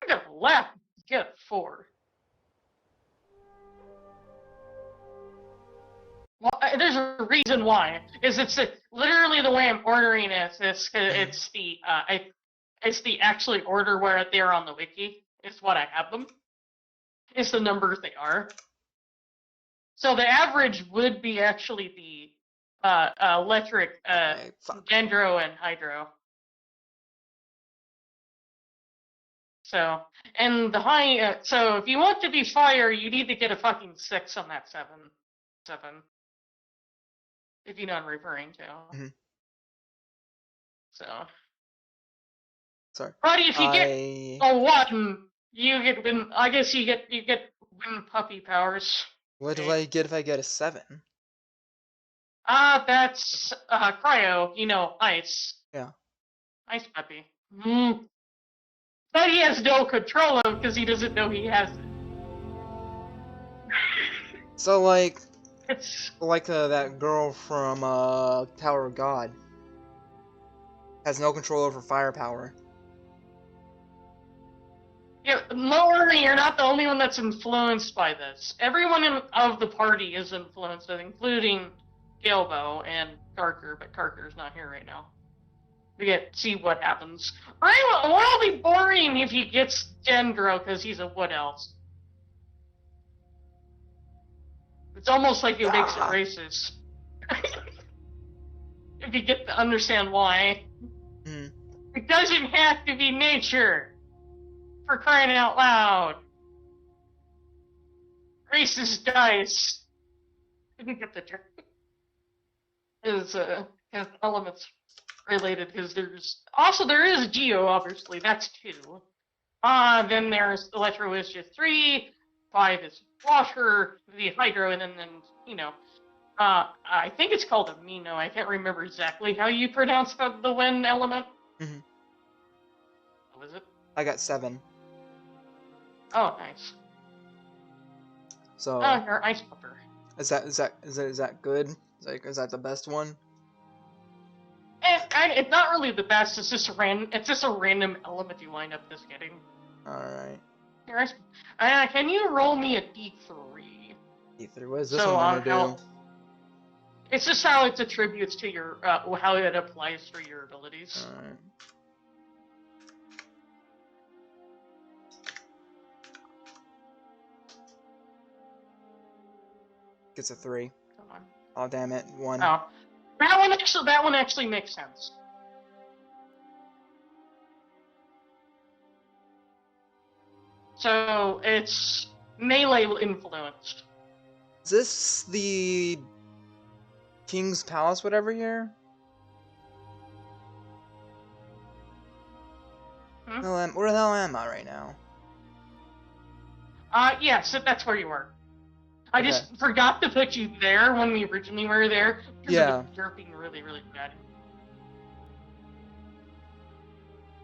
could have left to get 4. Well, there's a reason why. Literally the way I'm ordering it. It's the actually order where they're on the wiki. It's what I have them. It's the numbers they are. So the average would be actually the electric, dendro and hydro. So, and the high, so if you want to be fire, you need to get a fucking 6 on that 7. If you know what I'm referring to. Mm-hmm. So. Sorry. But if you get a 1, you get win. I guess you get win puppy powers. What do I get if I get a 7? That's cryo. You know, ice. Yeah. Ice puppy. But he has no control of because he doesn't know he has it. So like, it's like that girl from Tower of God has no control over firepower. Yeah, Laurie, you're not the only one that's influenced by this. Everyone of the party is influenced, including Galbo and Carker, but Carker's not here right now. We see what happens. It'll be boring if he gets Dendro because he's a wood elf. It's almost like it makes it racist. If you get to understand why. Mm. It doesn't have to be nature. For crying out loud. Racist dice. If you get the trick. Has elements related because there is Geo, obviously, that's 2. Then there's Electro is just 3, 5 is Water, the Hydro, and then you know, I think it's called Amino. I can't remember exactly how you pronounce the wind element. Mm-hmm. What was it? I got 7. Oh, nice. So. You're Ice Pupper. Is that good? Is that the best one? It's not really the best. It's just a random element you wind up just getting. All right. Can you roll me a D3? D3. What is this one gonna do? It's just how it attributes to your how it applies for your abilities. All right. Gets a 3. Come on. Oh damn it! 1. Oh, that one actually makes sense. So it's melee influenced. Is this the King's Palace, whatever here? Where the hell am I right now? Yes, that's where you were. I just forgot to put you there when we originally were there. Yeah. You're being really, really bad.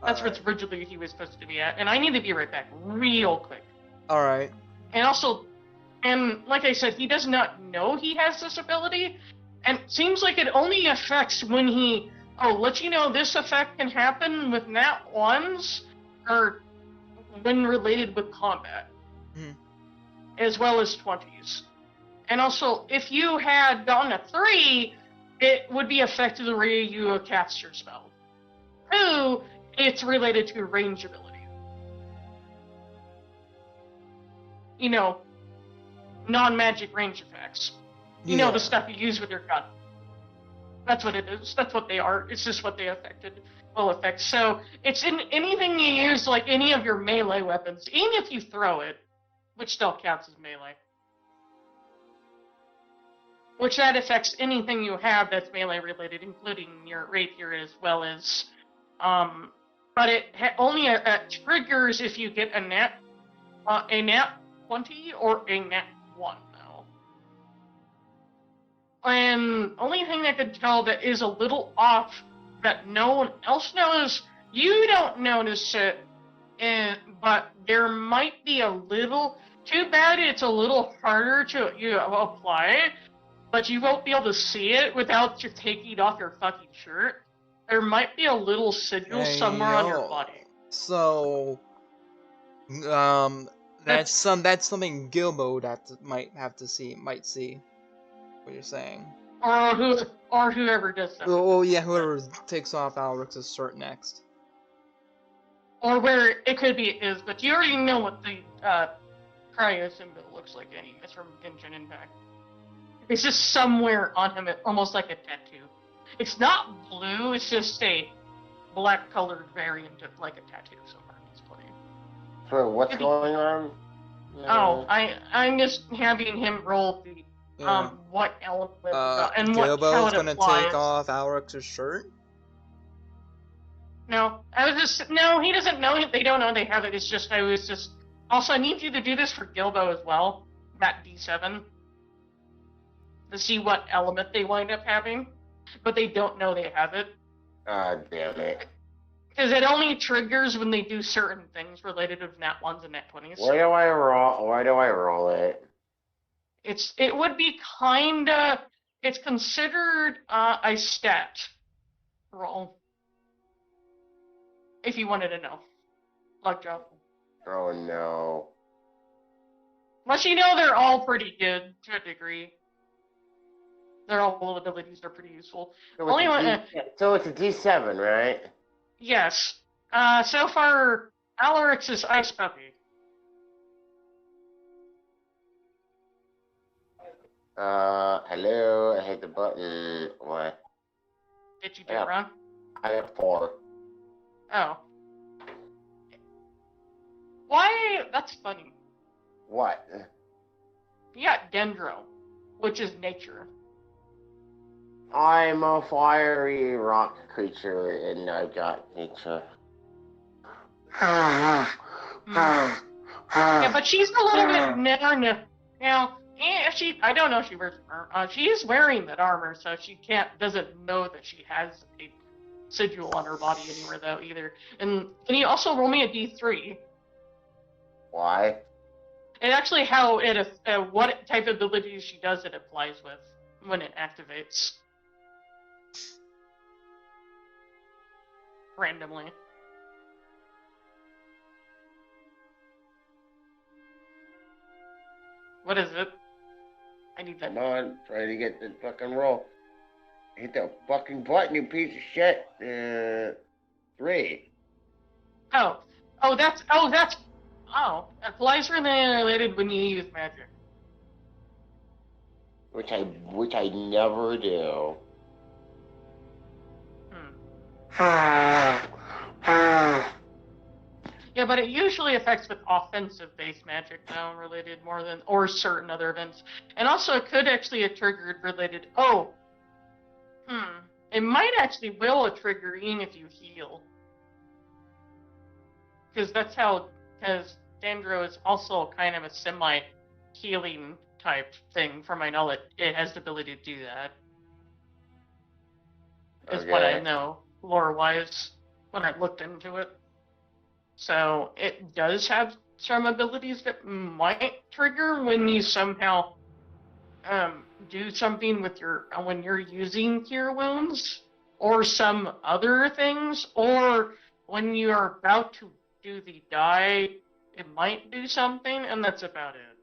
That's what originally he was supposed to be at. And I need to be right back real quick. Alright. And also, like I said, he does not know he has this ability. And it seems like it only affects when he, let you know this effect can happen with nat 1s, or when related with combat. Mm-hmm. As well as 20s. And also, if you had gotten a 3, it would be affected the way you cast your spell. 2, it's related to range ability. You know, non-magic range effects. You know, the stuff you use with your gun. That's what it is. That's what they are. It's just what they will affect. So, it's in anything you use, like any of your melee weapons, even if you throw it, which still counts as melee. Which that affects anything you have that's melee related, including your rapier as well as, but it only triggers if you get a nat 20 or a nat 1 though. And only thing I could tell that is a little off that no one else knows, you don't notice it, but there might be a little. Too bad it's a little harder to apply, but you won't be able to see it without you taking off your fucking shirt. There might be a little sigil somewhere on your body. So, That's something Gilbo might see. What you're saying. or whoever does that. Oh yeah, whoever takes off Alrix's shirt next. Or where it could be is, but you already know what the cryo symbol looks like anyway. It's from Genshin Impact. It's just somewhere on him, almost like a tattoo. It's not blue, it's just a black colored variant of like a tattoo somewhere on his body. So what's going on? Oh, I'm just having him roll the Yeah. what element and what how Gilbo's it gonna applies. take off Alrix's shirt. No, no. He doesn't know it. They don't know they have it. It's just Also, I need you to do this for Gilbo as well. That D7 to see what element they wind up having, but they don't know they have it. Ah, damn it. Because it only triggers when they do certain things related to Nat 1s and Nat 20s. Why do I roll it? It would be it's considered a stat roll. If you wanted to know. Lockjaw. Oh no. Unless you know they're all pretty good to a degree. Their all abilities are pretty useful. So Only one. So it's a D7, right? Yes. So far, Alarix is Ice Puppy. Hello, I hit the button. What? Did you do it wrong? I got 4. Oh. Why? That's funny. What? You got Dendro, which is nature. I'm a fiery rock creature, and I've got nature. Yeah, but she's a little bit now. Yeah, I don't know if she wears armor. She is wearing that armor, so she doesn't know that she has a sigil on her body anywhere though either. And can you also roll me a D3? Why? And actually, what type of abilities she does it applies with when it activates randomly. What is it? I need that. Come on, try to get the fucking roll. Hit the fucking button, you piece of shit. 3. Applies related when you use magic. Which I never do. Yeah, but it usually affects with offensive-based magic, though, related more than, or certain other events. And also, it could actually have triggered related, it might actually will a trigger even if you heal. Because Dendro is also kind of a semi-healing type thing, from I know it has the ability to do that. Is what I know, lore-wise, when I looked into it. So it does have some abilities that might trigger when you somehow do something with when you're using Cure Wounds, or some other things, or when you are about to do the die, it might do something, and that's about it.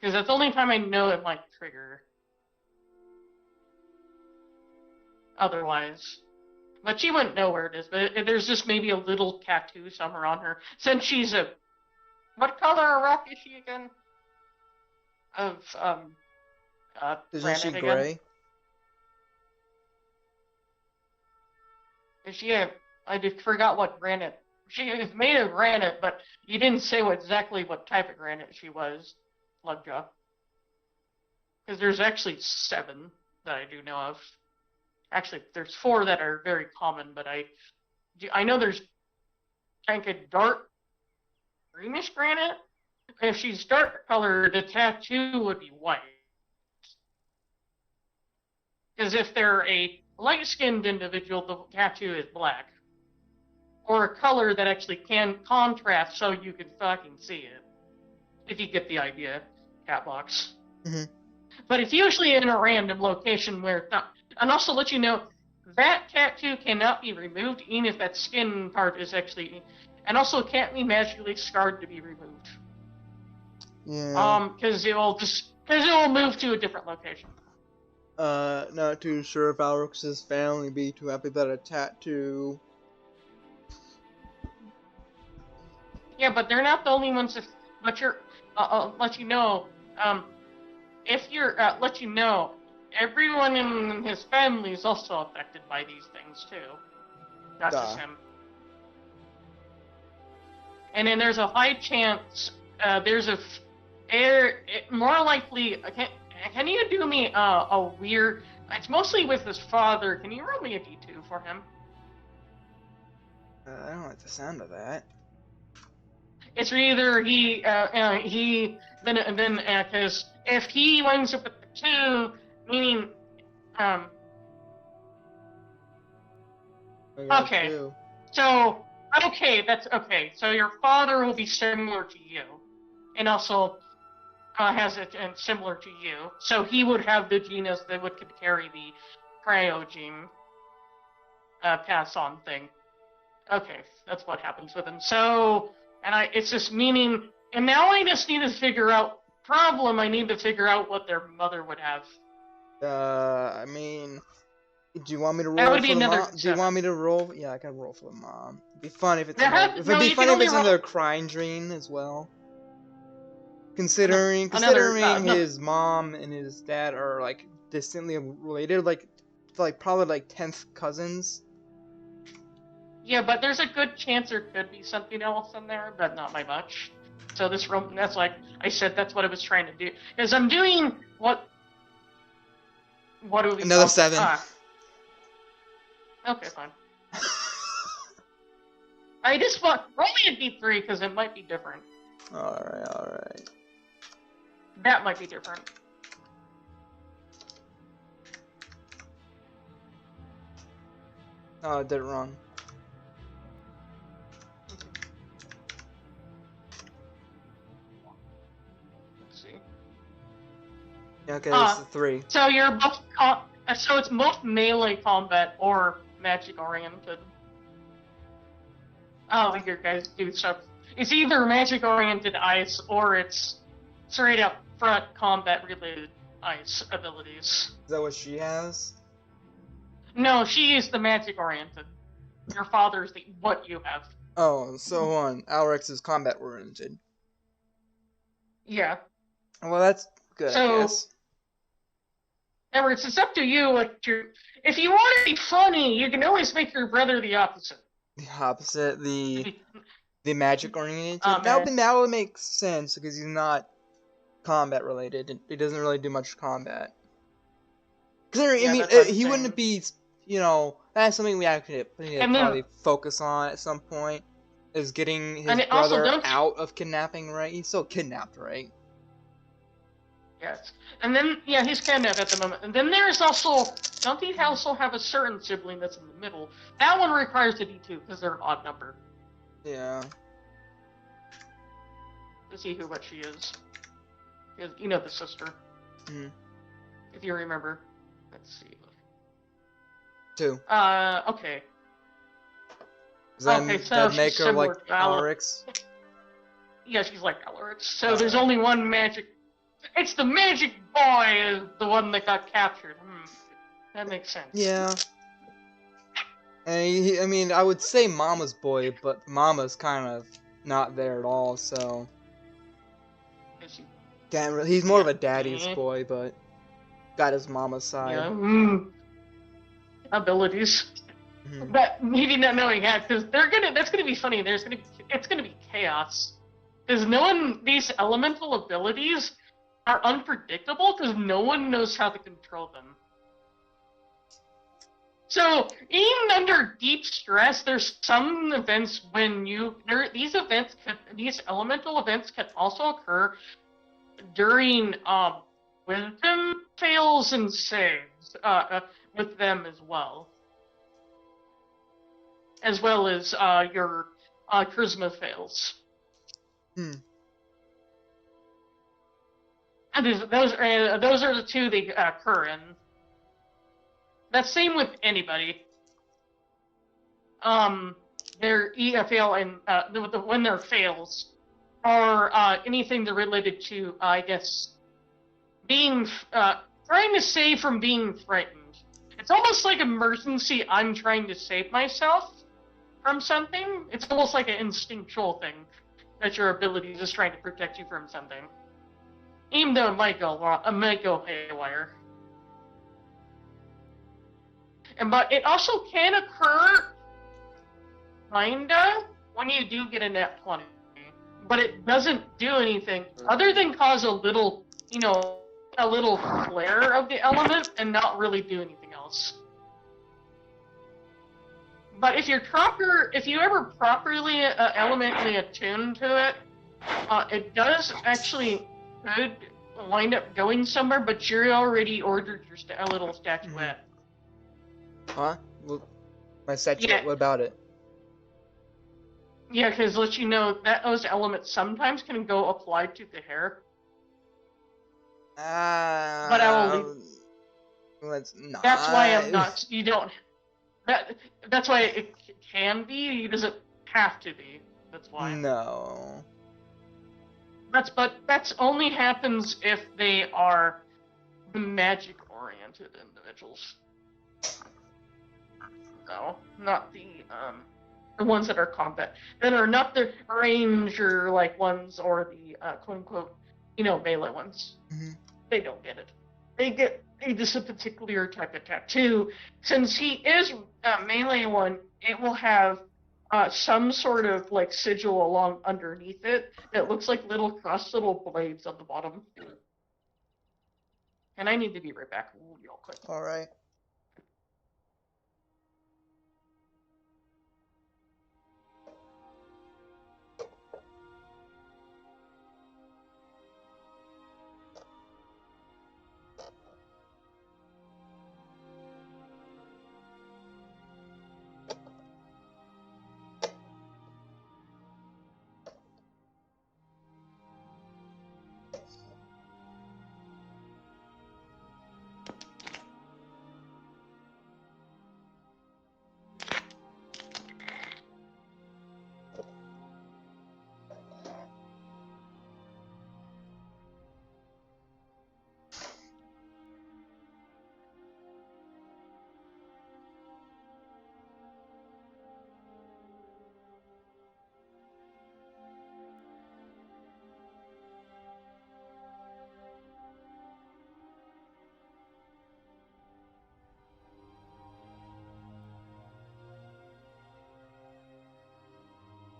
Because that's the only time I know it might trigger. Otherwise. But she wouldn't know where it is, but there's just maybe a little tattoo somewhere on her. Since she's what color of rock is she again? Isn't she granite gray? again? Is she I just forgot what granite. She is made of granite, but you didn't say exactly what type of granite she was, Lovejaw. Because there's actually 7 that I do know of. Actually, there's 4 that are very common, but I know there's kind of dark greenish granite. If she's dark color, the tattoo would be white. Because if they're a light-skinned individual, the tattoo is black. Or a color that actually can contrast so you can fucking see it. If you get the idea, Catbox. Mm-hmm. But it's usually in a random location where it's not. And also let you know, that tattoo cannot be removed, even if that skin part is actually, and also it can't be magically scarred to be removed. Yeah. Because it will move to a different location. Not too sure if Alrix's family be too happy about a tattoo. Yeah, but they're not the only ones. But let you know. If you're let you know, everyone in his family is also affected by these things too, not just him. And then there's a high chance. There's more likely. Can you do me a weird? It's mostly with his father. Can you roll me a d2 for him? I don't like the sound of that. It's either because if he winds up with the 2, meaning okay. Two. So that's okay. So your father will be similar to you, and also has it and similar to you. So he would have the genus that would carry the cryo gene pass on thing. Okay, that's what happens with him. So, it's just meaning, and now I just need to figure out I need to figure out what their mother would have. I mean, do you want me to roll That would for be the another mom? Do you want me to roll? Yeah, I can roll for the mom. It'd be fun if it's It'd be funny if it's another crime gene as well. Considering his mom and his dad are like distantly related, like probably like 10th cousins. Yeah, but there's a good chance there could be something else in there, but not by much. So that's like I said, that's what I was trying to do. Because I'm doing what do we Another 7. Okay, fine. I just want roll me a d3 because it might be different. Alright. That might be different. Oh, I did it wrong. Let's see. Okay, it's a 3. So you're both so it's both melee combat or magic oriented. Oh, your guys do stuff. It's either magic oriented ice or it's straight up front combat related ice abilities. Is that what she has? No, she is the magic oriented. Your father's what you have. Oh, so Alrix is combat oriented. Yeah. Well, that's good, I guess. Edwards, it's up to you. If you want to be funny, you can always make your brother the opposite. The opposite, the magic oriented. That would make sense because he's not combat related. He doesn't really do much combat. He wouldn't be. That's something we actually need to probably focus on at some point. Is getting his brother out of kidnapping, right? He's still kidnapped, right? Yes. And then, he's kidnapped at the moment. And then there's also, don't he also have a certain sibling that's in the middle? That one requires a D2 because they're an odd number. Yeah. To see what she is. Because, the sister. Mm-hmm. If you remember. Let's see. 2. Okay. Does that make her like Alrix? Yeah, she's like Alrix. So there's only one magic. It's the magic boy, the one that got captured. That makes sense. Yeah. And I would say Mama's boy, but Mama's kind of not there at all, so. He's more of a daddy's boy, but got his mama's side. Yeah. Abilities. Mm-hmm. But maybe not knowing that, because that's gonna be funny. It's gonna be chaos. Because these elemental abilities are unpredictable because no one knows how to control them. So even under deep stress, there's some events when these elemental events can also occur during wisdom fails and saves with them as well as your charisma fails. And those are the two they occur in. that's same with anybody. Their EFL and when their fails are anything that related to, I guess, being trying to save from being threatened. It's almost like emergency. I'm trying to save myself from something. It's almost like an instinctual thing that your ability is just trying to protect you from something, even though it might go haywire. But it also can occur, kinda, when you do get a nat 20. But it doesn't do anything other than cause a little, a little flare of the element and not really do anything else. But if you ever properly elementally attune to it, it does actually could wind up going somewhere, but you already ordered your a little statuette. Huh? Well, my statuette, what about it? Yeah, because let you know that those elements sometimes can go applied to the hair. But I will leave. Let's not. That's why I'm not. You don't. That's why it can be. It doesn't have to be. That's why. No. That's only happens if they are magic-oriented individuals. No, not the ones that are combat, that are not the ranger like ones or the quote unquote, melee ones. Mm-hmm. They don't get it. They get just a particular type of tattoo. Since he is a melee one, it will have some sort of like sigil along underneath it that looks like little blades on the bottom. And I need to be right back real quick. All right.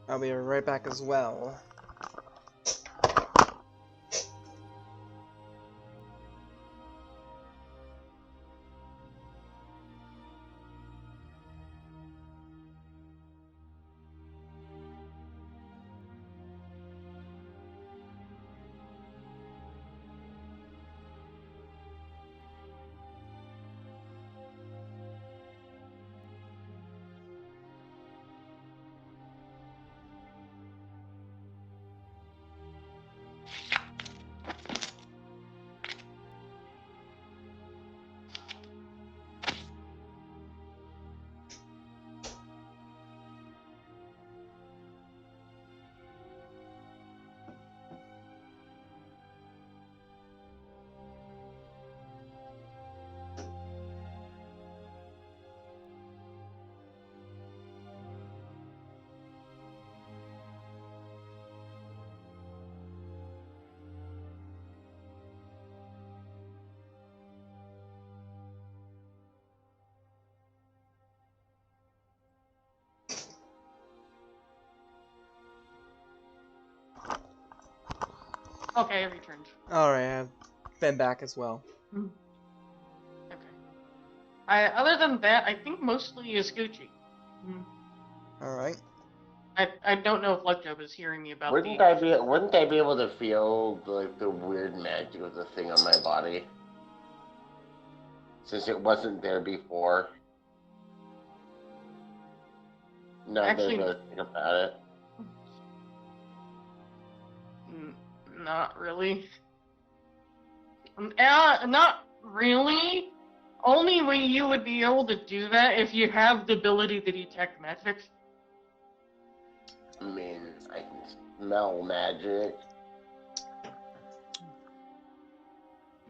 I'll be right back as well. Okay, I returned. Alright, I've been back as well. Okay. Other than that, I think mostly is Gucci. Alright. I don't know if Luckjob is hearing me about wouldn't I be able to feel the weird magic of the thing on my body? Since it wasn't there before. Now that I think about it. Not really. Not really. only way you would be able to do that if you have the ability to detect magic. I mean, I can smell magic.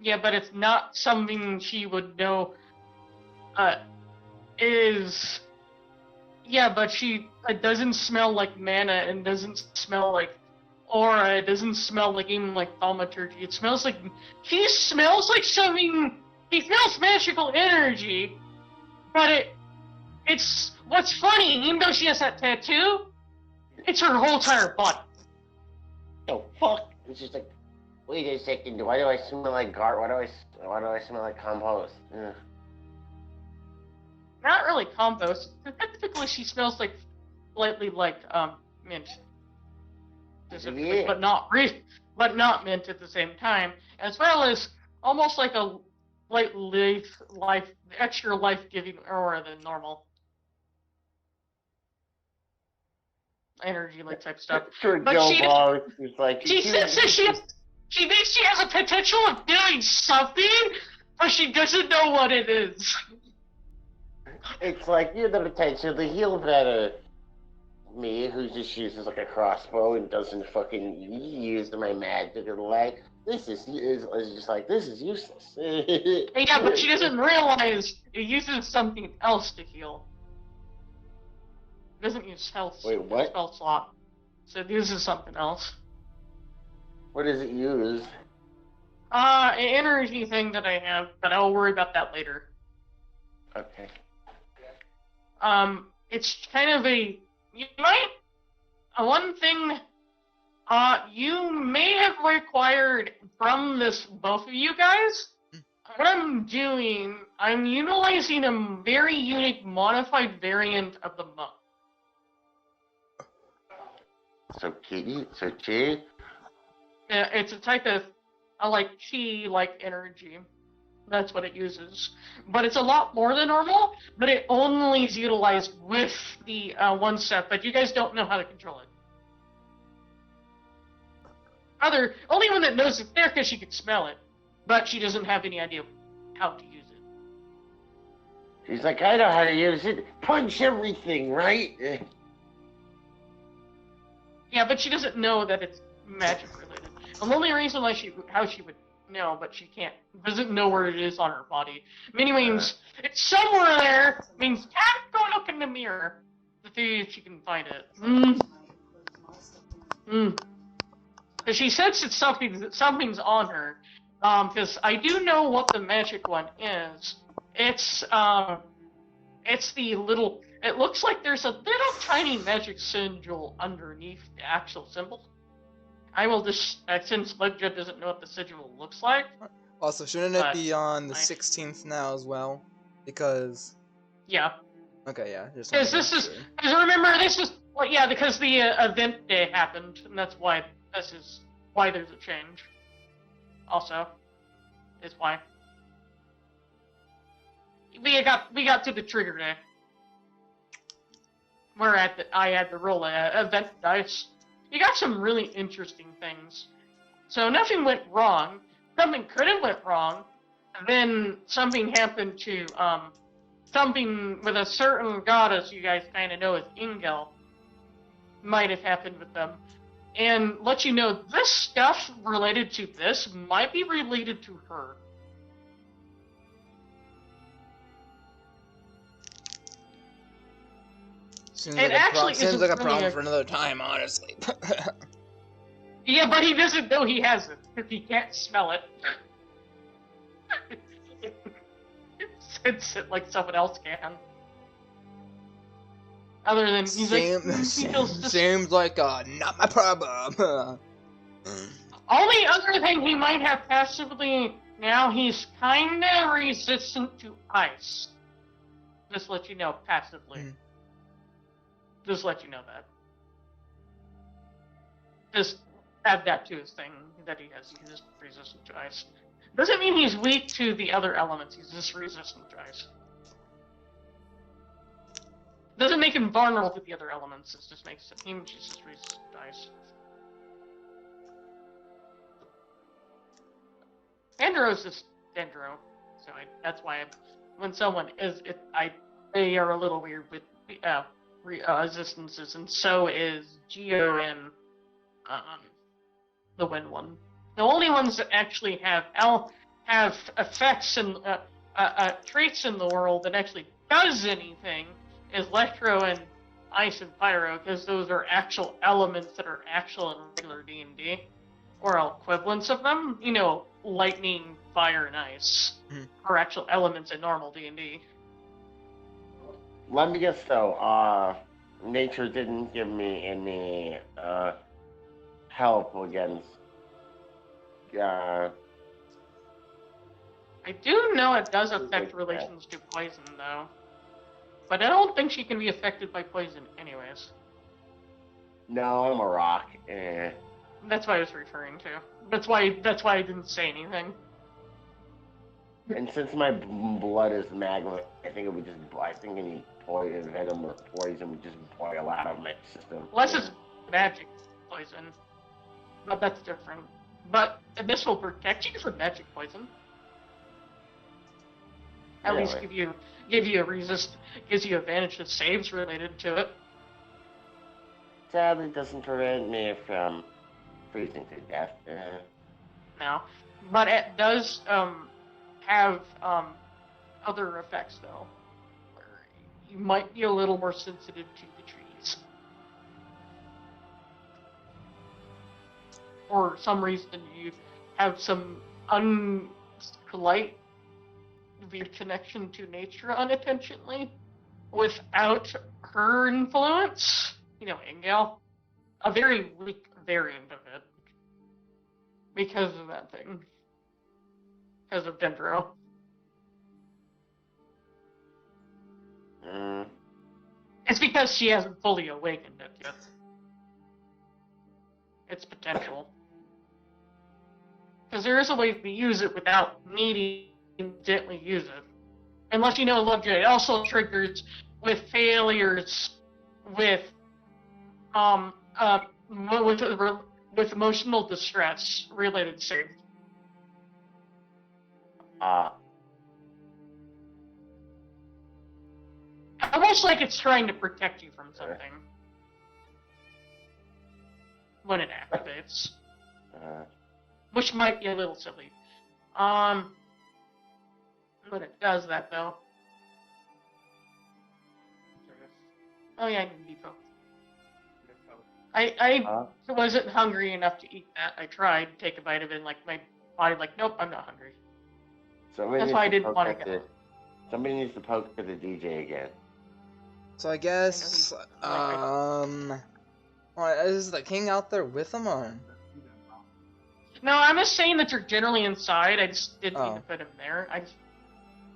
Yeah, but it's not something she would know. Yeah, but it doesn't smell like mana and doesn't smell like aura. It doesn't smell like even like thaumaturgy. It smells like he smells like something. He smells magical energy, but it's what's funny. Even though she has that tattoo, it's her whole entire body. Oh fuck! It's just like, wait a second. Why do I smell like Why do I smell like compost? Ugh. Not really compost. Typically, she smells like slightly like mint, specifically, but not mint at the same time. As well as almost like a light extra life-giving aura than normal energy like type stuff. But she says that she thinks she has a potential of doing something, but she doesn't know what it is. It's like, you have the potential to heal better. Me, who just uses like a crossbow and doesn't fucking use my magic and like, this is just like, this is useless. Yeah, but she doesn't realize it uses something else to heal. It doesn't use health. Wait, what? Spell slot. So it uses something else. What does it use? An energy thing that I have, but I'll worry about that later. Okay. It's kind of one thing, you may have required from both of you guys. What I'm doing, I'm utilizing a very unique modified variant of the monk. So chi? Yeah, it's a type of, like chi-like energy. That's what it uses. But it's a lot more than normal, but it only is utilized with the one set, but you guys don't know how to control it. Only one that knows it's there because she can smell it, but she doesn't have any idea how to use it. She's like, I know how to use it. Punch everything, right? Yeah, but she doesn't know that it's magic related. And the only reason why how she would know, but she doesn't know where it is on her body. Means it's somewhere there. Means go look in the mirror to see if she can find it. Because she says it's something's on her. Because I do know what the magic one is. It's the little. It looks like there's a little tiny magic sigil underneath the actual symbol. I will just, since Legja doesn't know what the sigil looks like. Also, shouldn't it be on the 16th now as well? Because... Yeah. Okay, yeah. Because remember, because the event day happened, and that's why why there's a change. Also, is why. We got to the trigger day. Where I had to roll a event dice. You got some really interesting things. So nothing went wrong. Something could have went wrong. Then something happened to something with a certain goddess you guys kind of know as Ingel. Might have happened with them. And let you know, this stuff related to this might be related to her. Seems like a problem for another time, honestly. Yeah, but he doesn't know he has it, because he can't smell it. Sense it like someone else can. Other than, seems like not my problem. Only other thing he might have passively, now he's kinda resistant to ice. Just let you know, passively. Just let you know that. Just add that to his thing that he has. He's just resistant to ice. Doesn't mean he's weak to the other elements. He's just resistant to ice. Doesn't make him vulnerable to the other elements. It just makes him just resistant to ice. Dendro's just Dendro, so that's why when someone is, they are a little weird with resistances, and so is Geo and the Wind one. The only ones that actually have effects and traits in the world that actually does anything is Electro and Ice and Pyro, because those are actual elements that are actual in regular D&D, or equivalents of them. You know, lightning, fire, and ice are actual elements in normal D&D. Let me guess though, nature didn't give me any help against. I do know it does affect relations to poison though, but I don't think she can be affected by poison anyways. No, I'm a rock. That's what I was referring to. That's why I didn't say anything. And since my blood is magma, I think any poison, venom, or poison would just boil out of my system. Unless it's magic poison, but that's different. But this will protect you from magic poison. At least give you gives you advantage to saves related to it. Sadly, doesn't prevent me from freezing to death. No, but it does have other effects though, where you might be a little more sensitive to the trees. For some reason, you have some slight weird connection to nature unintentionally without her influence. You know, Ingale. A very weak variant of it. Because of that thing. Because of Dendro. It's because she hasn't fully awakened it yet. Its potential. Because there is a way to use it without needing to gently use it. Unless you know Lovejoy. It also triggers with failures with emotional distress related save. Almost like it's trying to protect you from something. When it activates. Which might be a little silly. But it does that though. Oh yeah, I need Depot. I wasn't hungry enough to eat that. I tried to take a bite of it, and like my body, like, nope, I'm not hungry. That's why I didn't want to go. Somebody needs to poke for the DJ again. So I guess, is the king out there with him or? No, I'm just saying that you're generally inside. I just didn't need to put him there. I just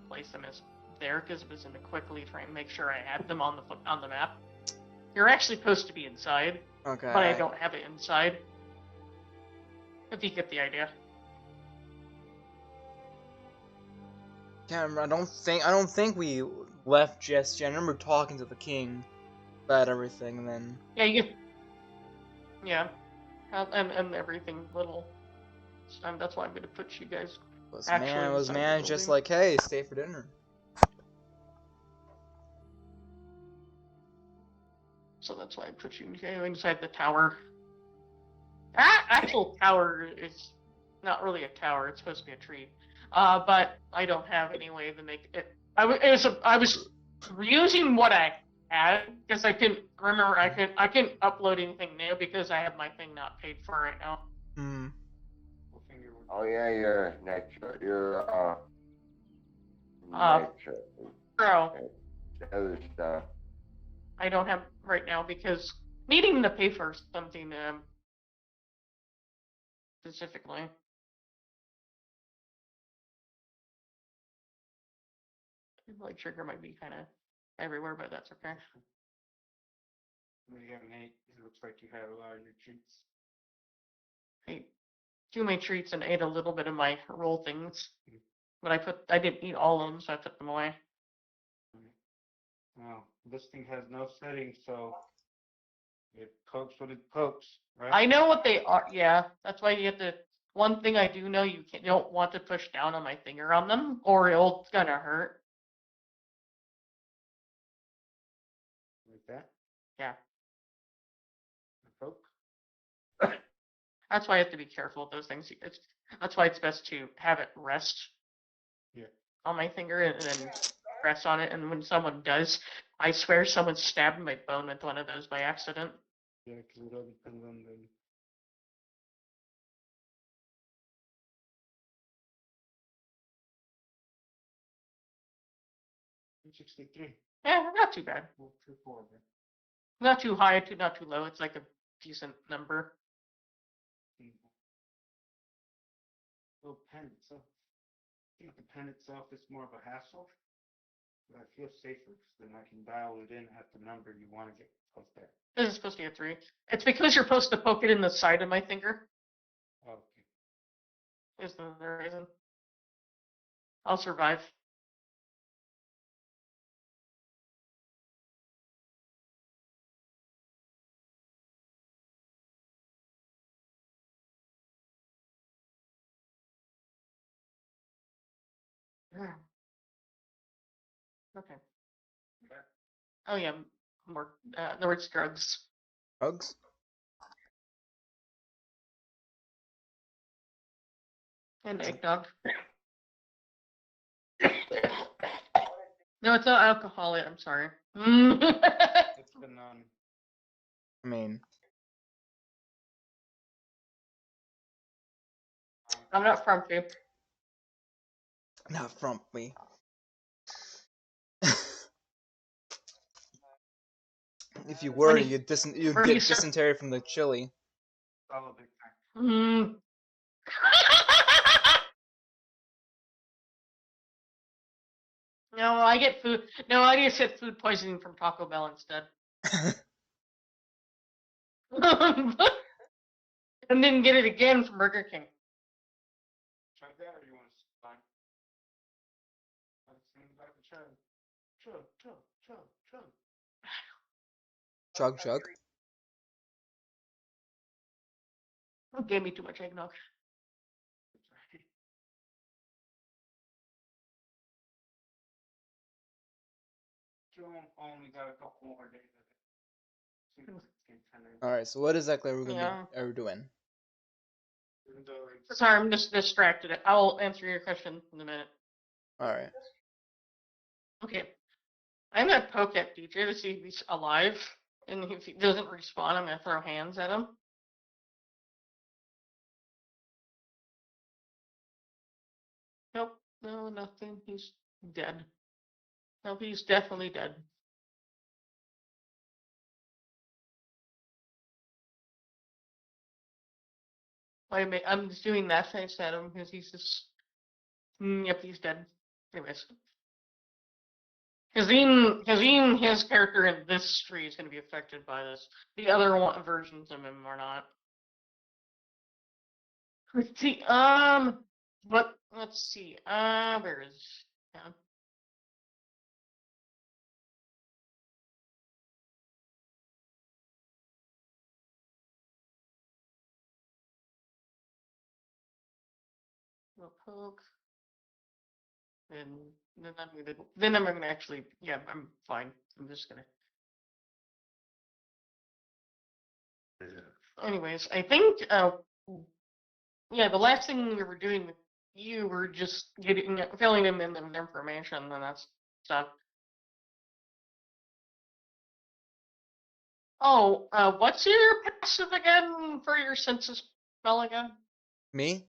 placed them as there because it was in a quickly trying to make sure I had them on the map. You're actually supposed to be inside. Okay. But I don't have it inside. If you get the idea. Can't remember. I don't think we left just yet. I remember talking to the king about everything, and then. Yeah, and everything little. That's why I'm gonna put you guys. Was man just like, hey, stay for dinner. So that's why I put you inside the tower. That actual tower is not really a tower. It's supposed to be a tree. But I don't have any way to make it. I was using what I had because I couldn't remember. I couldn't upload anything new because I have my thing not paid for right now. Oh yeah, your Bro. Other stuff. I don't have right now because needing to pay for something specifically. Like trigger might be kind of everywhere, but that's okay. You haven't ate. It looks like you had a lot of your treats. I ate too many treats and ate a little bit of my roll things, but I didn't eat all of them, so I put them away. Well, this thing has no settings, so it pokes what it pokes, right? I know what they are. Yeah, that's why you have to. One thing I do know, you don't want to push down on my finger on them, or it's gonna hurt. Yeah. Poke. That's why I have to be careful with those things. That's why it's best to have it rest on my finger and then press on it. And when someone does, I swear someone stabbed my bone with one of those by accident. Yeah, because it all depends on the. 63. Yeah, not too bad. Not too high, not too low. It's like a decent number. The pen itself. I think the pen itself is more of a hassle. But I feel safer because then I can dial it in at the number you want to get up there. This is supposed to be a 3. It's because you're supposed to poke it in the side of my finger. Okay. Is the reason. I'll survive. Okay. Oh yeah, more. The word's drugs. Drugs? And eggnog. No, it's not alcoholic. I'm sorry. It's the none. I mean, I'm not frumpy. not frumpy. If you were, you'd get dysentery from the chili. All a big thing. No, I get food. No, I just get food poisoning from Taco Bell instead. And then get it again from Burger King. Try that or you want to find? Chug, chug, chug, chug. Chug, chug. Gave me too much eggnog. Only got a couple more days of it. Alright, so what exactly are we doing? Sorry, I'm just distracted. I'll answer your question in a minute. Alright. Okay. I'm gonna poke at DJ to see if he's alive. And if he doesn't respawn, I'm gonna throw hands at him. Nope. No, nothing. He's dead. Nope, he's definitely dead. Wait a minute, I'm just doing that face at him because he's just. Yep, he's dead. Anyways. Kazim, his character in this tree is going to be affected by this. The other versions of him are not. Let's see. Let's see. Where is? Yeah. We'll poke. Then I'm gonna actually. Yeah, I'm fine. I'm just gonna. Anyways, I think. Yeah, the last thing we were doing with you were just filling him in with information, and that's done. Oh, what's your passive again for your senses spell again? Me?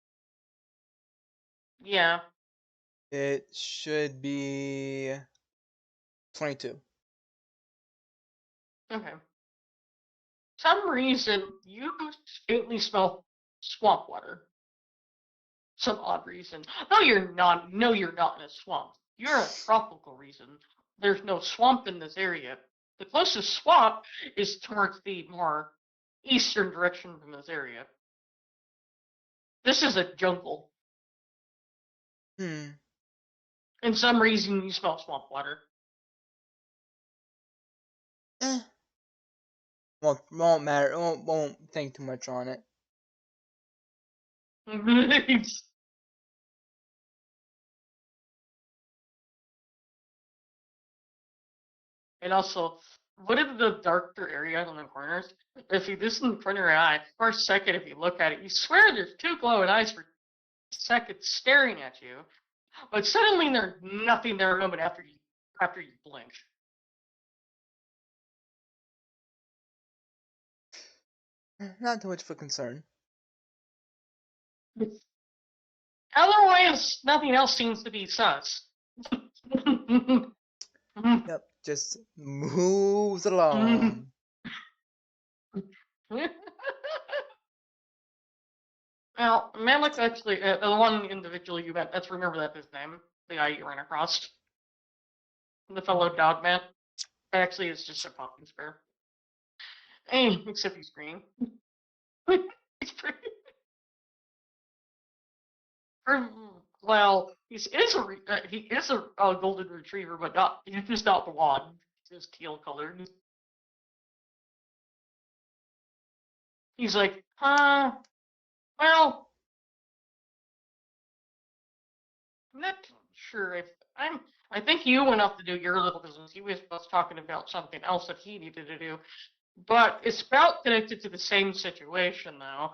Yeah. It should be 22. Okay. Some reason you faintly smell swamp water. Some odd reason. No, you're not. No, you're not in a swamp. You're in a tropical reason. There's no swamp in this area. The closest swamp is towards the more eastern direction from this area. This is a jungle. And some reason you smell swamp water. Won't matter. Won't think too much on it. And also, what is the darker area in the corners? If you just in the corner of your eye, for a second, if you look at it, you swear there's two glowing eyes for seconds staring at you, but suddenly there's nothing there a moment after you blink. Not too much of a concern. Otherwise, nothing else seems to be sus. Yep, just moves along. Well, Malik actually, the one individual you met, let's remember that his name, the guy you ran across. The fellow dog man. Actually, it's just a popping spare. Hey, except he's green. He's pretty. Well, he is a golden retriever, but he's just not blonde. He's just teal colored. He's like, well, I'm not sure if I think you went off to do your little business. He was talking about something else that he needed to do. But it's about connected to the same situation, though.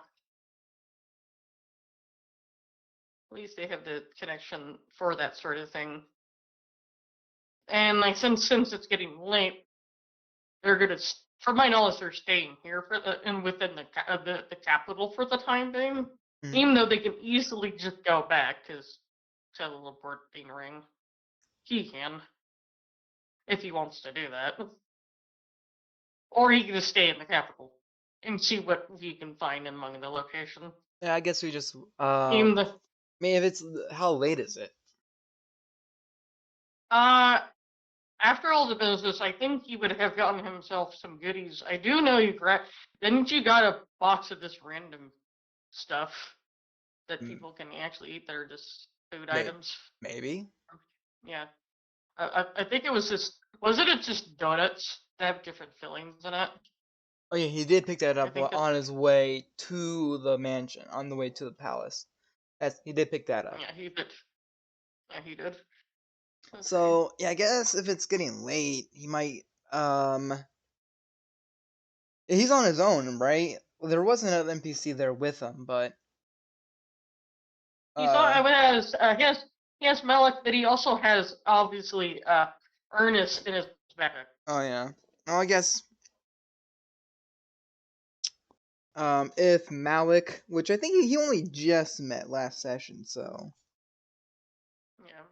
At least they have the connection for that sort of thing. And like since it's getting late, they're gonna, from my knowledge, they're staying here within the capital for the time being. Mm-hmm. Even though they can easily just go back because teleporting ring, he can, if he wants to do that. Or he can just stay in the capital and see what he can find among the location. Yeah, I guess we just I mean, if it's how late is it? After all the business, I think he would have gotten himself some goodies. I do know didn't you got a box of this random stuff that people can actually eat that are just food items? Maybe. Yeah. I think it was just, wasn't it just donuts that have different fillings in it? Oh yeah, he did pick that up on his way to the mansion, on the way to the palace. He did pick that up. Yeah, he did. Yeah, he did. So, yeah, I guess if it's getting late, he might, he's on his own, right? Well, there wasn't an NPC there with him, but... he has Malik, but he also has, obviously, Ernest in his backpack. Oh, yeah. Well, I guess... if Malik, which I think he only just met last session, so... Yeah.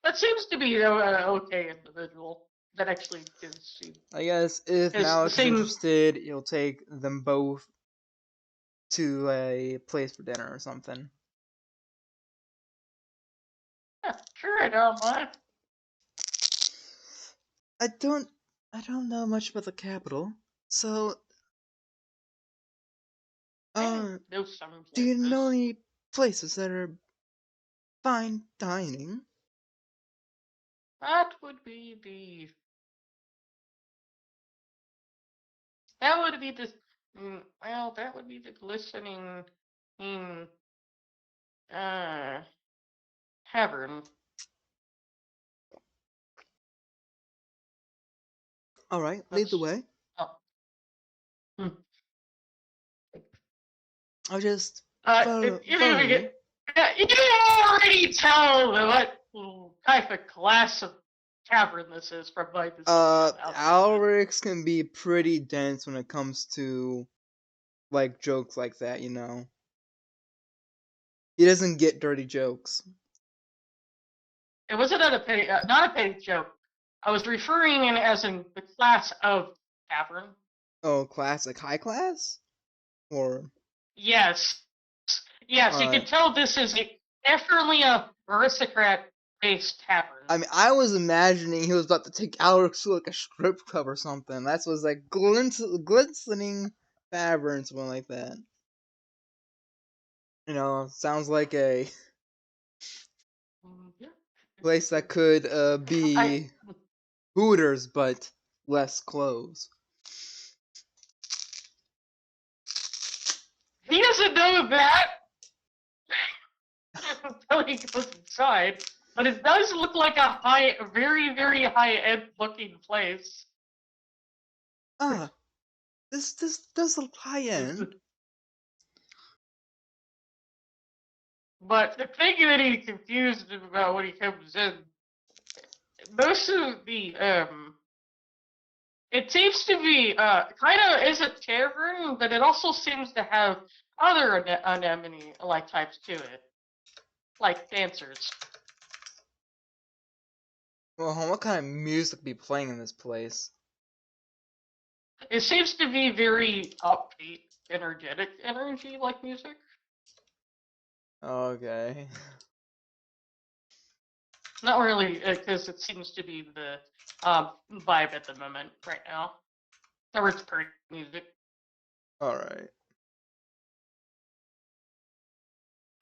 That seems to be an okay individual that actually did see. I guess if Malik's interested, you'll take them both to a place for dinner or something. Yeah, sure, I don't mind. I don't know much about the capital, so do you know any places that are fine dining? That would be the glistening tavern. All right, lead the way. I'll just follow you already tell what type of class of tavern this is from my Alrix can be pretty dense when it comes to like jokes like that, you know. He doesn't get dirty jokes. It wasn't not a petty joke. I was referring in as in the class of tavern. Oh, class, like high class? Or yes, you can tell this is definitely a aristocrat-based tavern. I mean, I was imagining he was about to take Alrix to like a strip club or something. That was like glistening tavern, something like that. You know, sounds like a place that could be Hooters, but less clothes. He doesn't know that until he goes inside. But it does look like a very, very high-end looking place. Ah, this does look high end. But the thing that he's confused about when he comes in, most of the it seems to be kind of is a tavern, but it also seems to have other anemone like types to it, like dancers. Well, what kind of music be playing in this place? It seems to be very upbeat, energetic energy like music. Okay. Not really, because it seems to be the vibe at the moment right now. Or it's pretty music. Alright.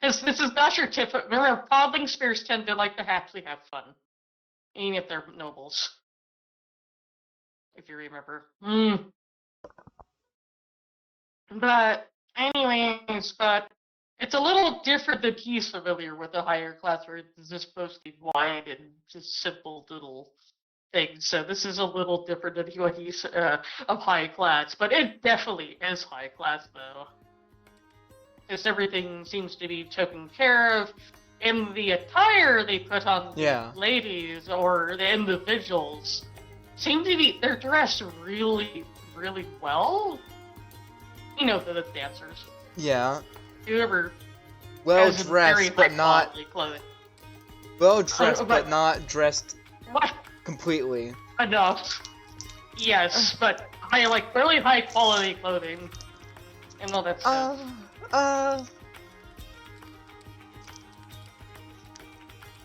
This is not your typical. Remember, podling spirits tend to like to actually have fun, even if they're nobles. If you remember. But anyways, but it's a little different than he's familiar with the higher class, where it's just supposed to be wide and just simple little things. So this is a little different than what he's of high class, but it definitely is high class though. Because everything seems to be taken care of. In the attire they put on Yeah. the ladies or the individuals, seem to be they're dressed really, really well. You know, the dancers. Yeah. Whoever Well has very dressed, but not high-quality clothing. well dressed, but- but not dressed What? completely. Enough. Yes, but like really high quality clothing and all that stuff.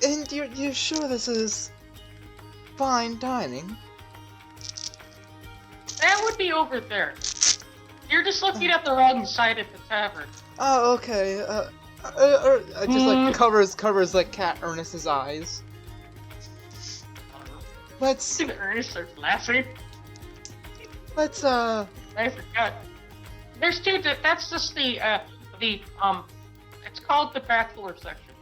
And you're sure this is fine dining? That would be over there. You're just looking at the wrong side of the tavern. Oh, okay. Just like covers like Cat Ernest's eyes. Let's Ernest starts laughing. I forgot. There's two. That's just the it's called the bachelor section.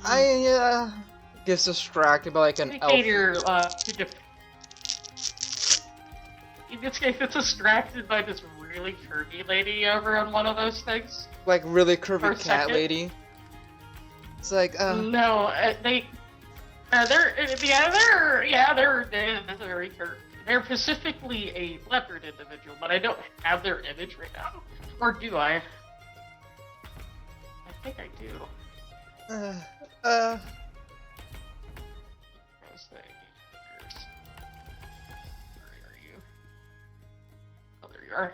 Yeah. gets distracted by like an elf. Indicator, in this case, it's distracted by this really curvy lady over on one of those things. Like really For curvy a cat second. lady. It's like No, they're very curvy. They're specifically a leopard individual, but I don't have their image right now. Or do I? I think I do. Let's see. Where are you? Oh, there you are.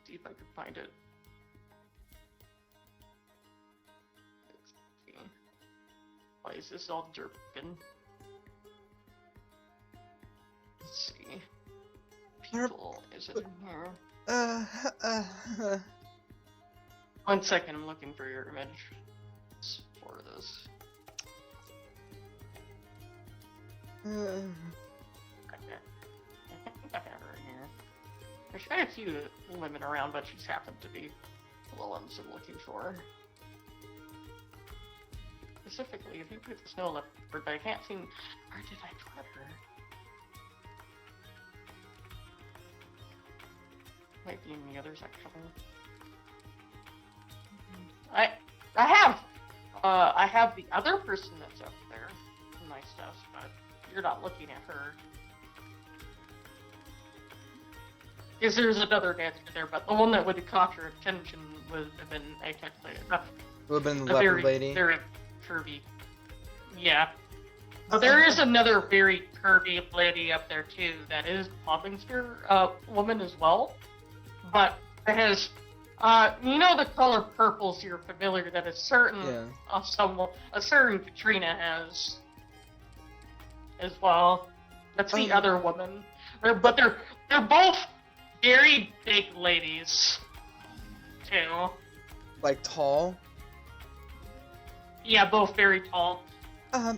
See if I can find it. Let's see. Why is this all jerking? Let's see. People, is it in here? 1 second, I'm looking for your image for this. Okay. I think I have her in here. There's quite a few women around, but she's happened to be the ones I'm looking for. Specifically, I think it's a snow leopard, but I can't see. Where did I put her? Might be in the other section. I have the other person that's up there in my stuff, but you're not looking at her. Because there's another dancer there, but the one that would have caught your attention would have been Would have been the a leopard very, lady. very curvy. Yeah. But there is another very curvy lady up there too that is Popping Spear woman as well. But it has you know the color purples you're familiar that a certain a certain Katrina has as well. That's the other woman. But they're both very big ladies too. Like tall. Yeah, both very tall. You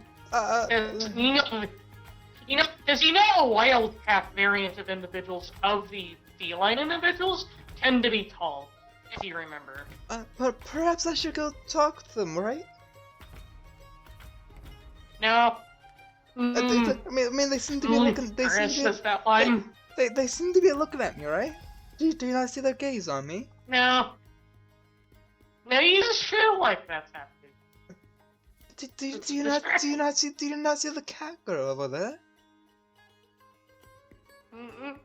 know, because a wildcat variant of individuals of the feline individuals tend to be tall. if you remember. But perhaps I should go talk to them, right? No. I mean, they seem to be looking. They seem Chris, to that's be, that one. they seem to be looking at me, right? Do you not see their gaze on me? No. No, you just feel like that's happening. Do you not see the cat girl over there?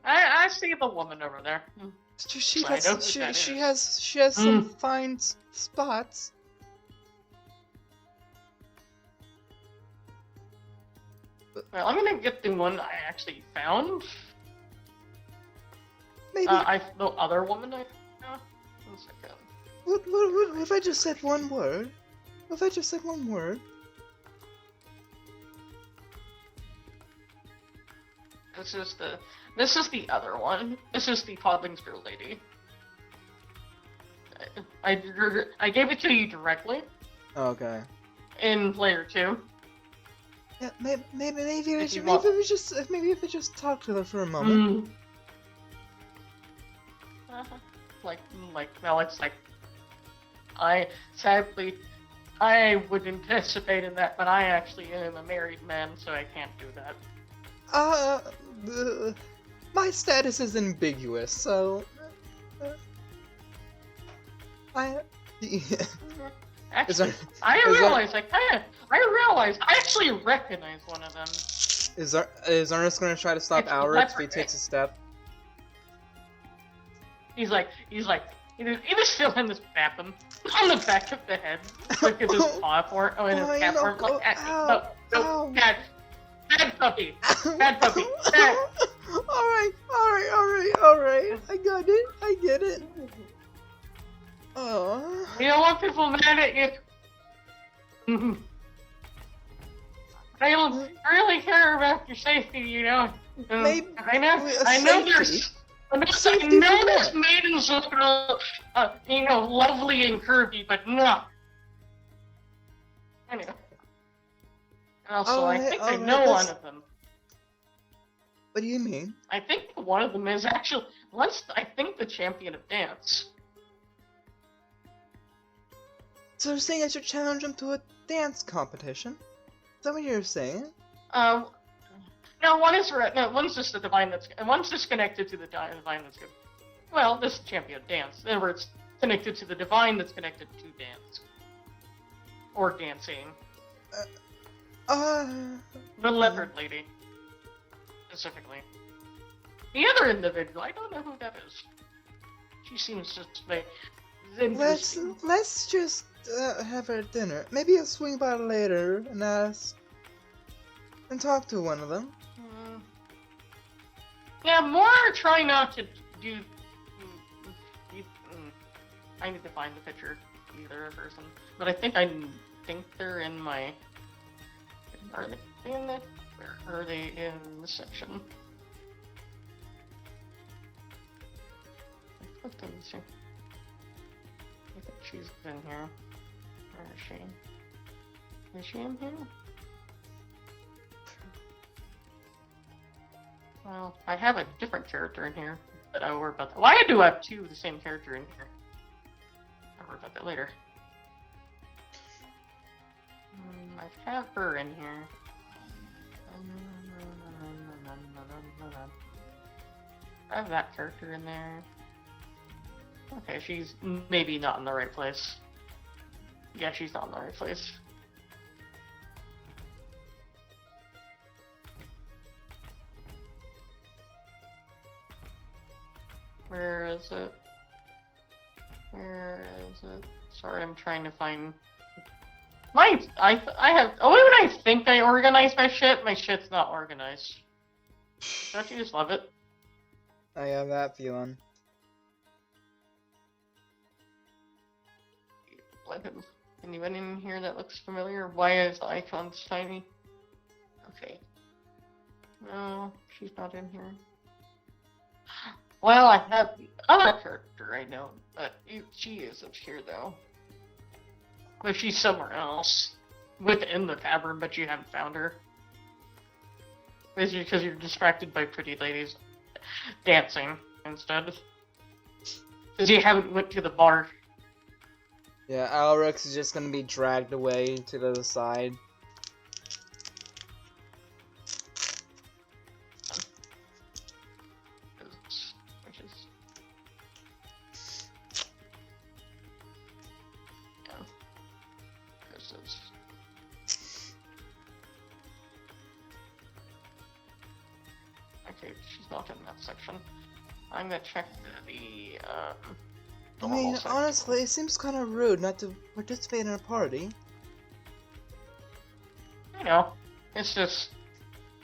I see the woman over there. She I know who has that she is. has some fine spots. Well, I'm gonna get the one I actually found. Maybe The other woman I found. 1 second. what if I just said one word? What if I just said one word? This is the other one. This is the Podlingsville lady. I gave it to you directly Okay. in layer 2. Yeah, maybe If you want- if we just talk to her for a moment. Like Alex, like I would anticipate in that, but I actually am a married man, so I can't do that. My status is ambiguous, so I. Actually, Is I is realize I actually recognize one of them. Is Ernest gonna try to stop It's Alric if he leopard. takes a step? He just feel him just bap him on the back of the head, like with his paw for and his cat form, like ow. no, bad puppy, bad puppy, bad. Alright. I got it. I get it. Oh. You don't want people mad at you. I don't really care about your safety, you know. Maybe I know safety? Safety for there's what? maidens look lovely and curvy, but no. Anyway. And also, I think I alright, know one that's- of them. What do you mean? I think one of them is actually the champion of dance. So you're saying I should challenge him to a dance competition? Is that what you're saying? No, one's just the divine one's just connected to the divine that's good. Well, this is champion of dance. In other words, connected to the divine that's connected to dance. Or dancing. The leopard lady. Specifically. The other individual, I don't know who that is. She seems just like interesting. Let's just have our dinner. Maybe I'll swing by later and ask and talk to one of them. Yeah, more try not to do. I need to find the picture of either person, but I think they're in my. Are they in the? Where are they in the section? Let me see. I think she's in here. Where is she? Is she in here? Well, I have a different character in here, but I'll worry about that. Why do I have two of the same character in here? I'll worry about that later. I have her in here. I have that character in there. Okay, she's maybe not in the right place. Yeah, she's not in the right place. Where is it? Where is it? Sorry, I'm trying to find. I have. Oh, when I think I organize my shit's not organized. Don't you just love it? I have that feeling. Anyone in here that looks familiar? Why is the icon tiny? Okay. No, she's not in here. Well, I have the other character I know, but she isn't here though. But she's somewhere else. Within the tavern, but you haven't found her. Basically because you're distracted by pretty ladies dancing instead. Because you haven't went to the bar. Yeah, Alrex is just gonna be dragged away to the other side. Which is... Yeah. This is... Okay, she's not in that section. I'm gonna check the I mean, section. honestly, it seems kind of rude not to participate in a party. You know, it's just...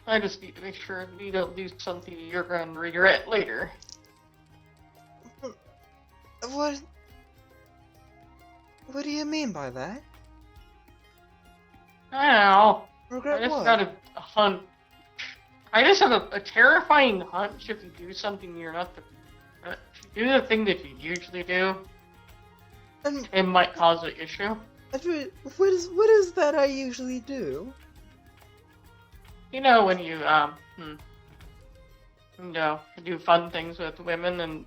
I just need to make sure you don't do something you're gonna regret later. What? What do you mean by that? I don't know. I Regret just what? got a hunt. I just have a terrifying hunch if you do something you're not the... if you do the thing that you usually do, And it might cause an issue. what is that I usually do? You know when you, you know, do fun things with women and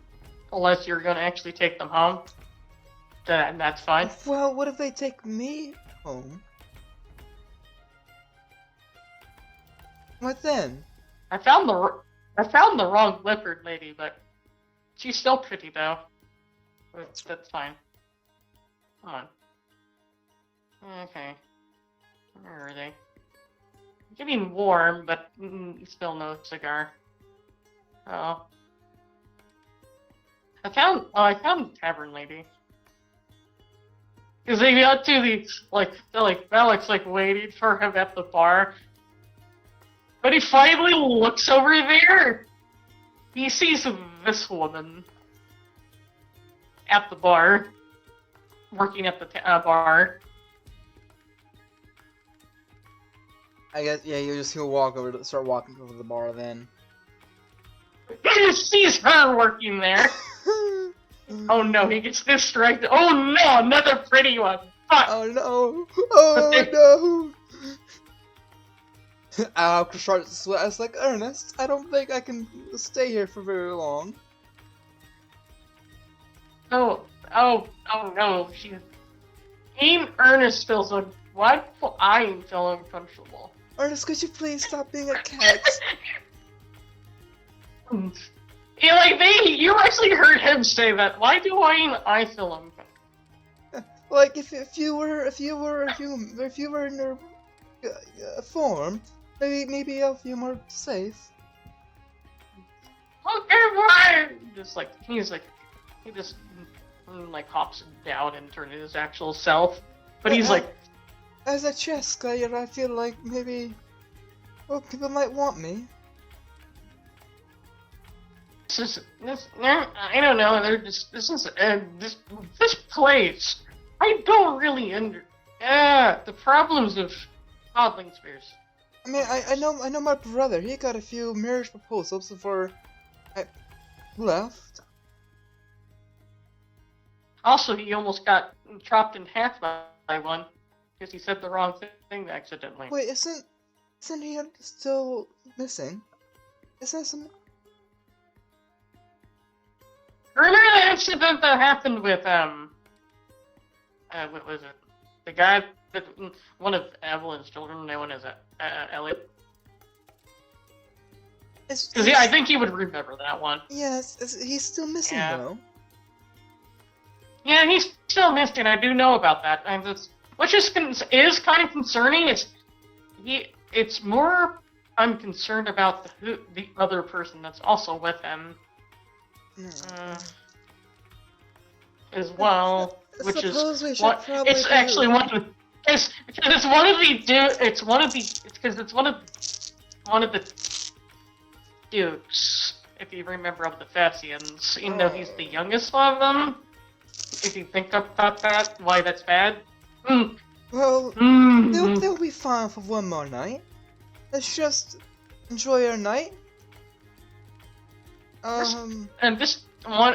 unless you're gonna actually take them home, that's fine. Well, what if they take me home? What then? I found the wrong leopard lady, but she's still pretty though. But that's fine. Come on. Okay. Where are they? Getting warm, but still no cigar. Oh. I found the tavern lady. Cause they got to the Alex waiting for him at the bar. But he finally looks over there. He sees this woman at the bar, working at the bar. I guess yeah, he'll start walking over to the bar then. He just sees her working there. Oh no, he gets distracted. Oh no, another pretty one. Fuck. Oh no! Oh no! Al starts to sweat. I was like, Ernest, I don't think I can stay here for very long. Oh no, she's... Even Ernest feels like, why do I feel uncomfortable? Ernest, could you please stop being a cat? Yeah, you actually heard him say that. Why do I feel uncomfortable? Like if you were in your form, maybe I'll feel more safe. Okay, why? He just hops down and turns into his actual self. But he's like, as a chess player, I feel like maybe, well, people might want me. I don't know. This place. I don't really the problems of Hodling Spears. I mean, I know my brother. He got a few marriage proposals before I left. Also, he almost got chopped in half by one because he said the wrong thing accidentally. Wait, isn't he still missing? Isn't some? Remember the incident that happened with what was it? The guy that one of Evelyn's children known as Elliot. Because I think he would remember that one. Yes, he's still missing though. Yeah, he's still missing. I do know about that. Which is kind of concerning. It's more. I'm concerned about the other person that's also with him. As well, which is what it's actually one of the it's one of the dukes, if you remember, of the Thessians, even though he's the youngest of them. If you think about that, why that's bad. Well, they'll be fine for one more night. Let's just enjoy our night. And just one,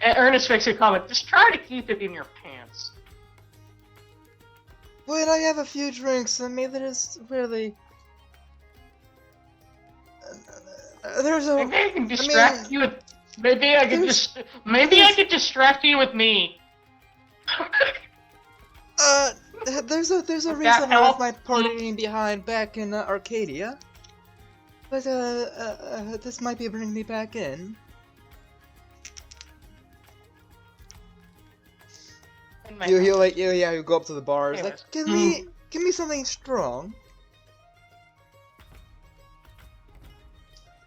Ernest makes a comment. Just try to keep it in your pants. Wait, I have a few drinks. I mean, there's really. There's a. Maybe I can distract you with Maybe I could There's- maybe I could distract you with me. There's a Would that reason I left help? my party behind back in Arcadia. But this might be bringing me back in. In my You like you go up to the bar. It's like Anyways. give me something strong.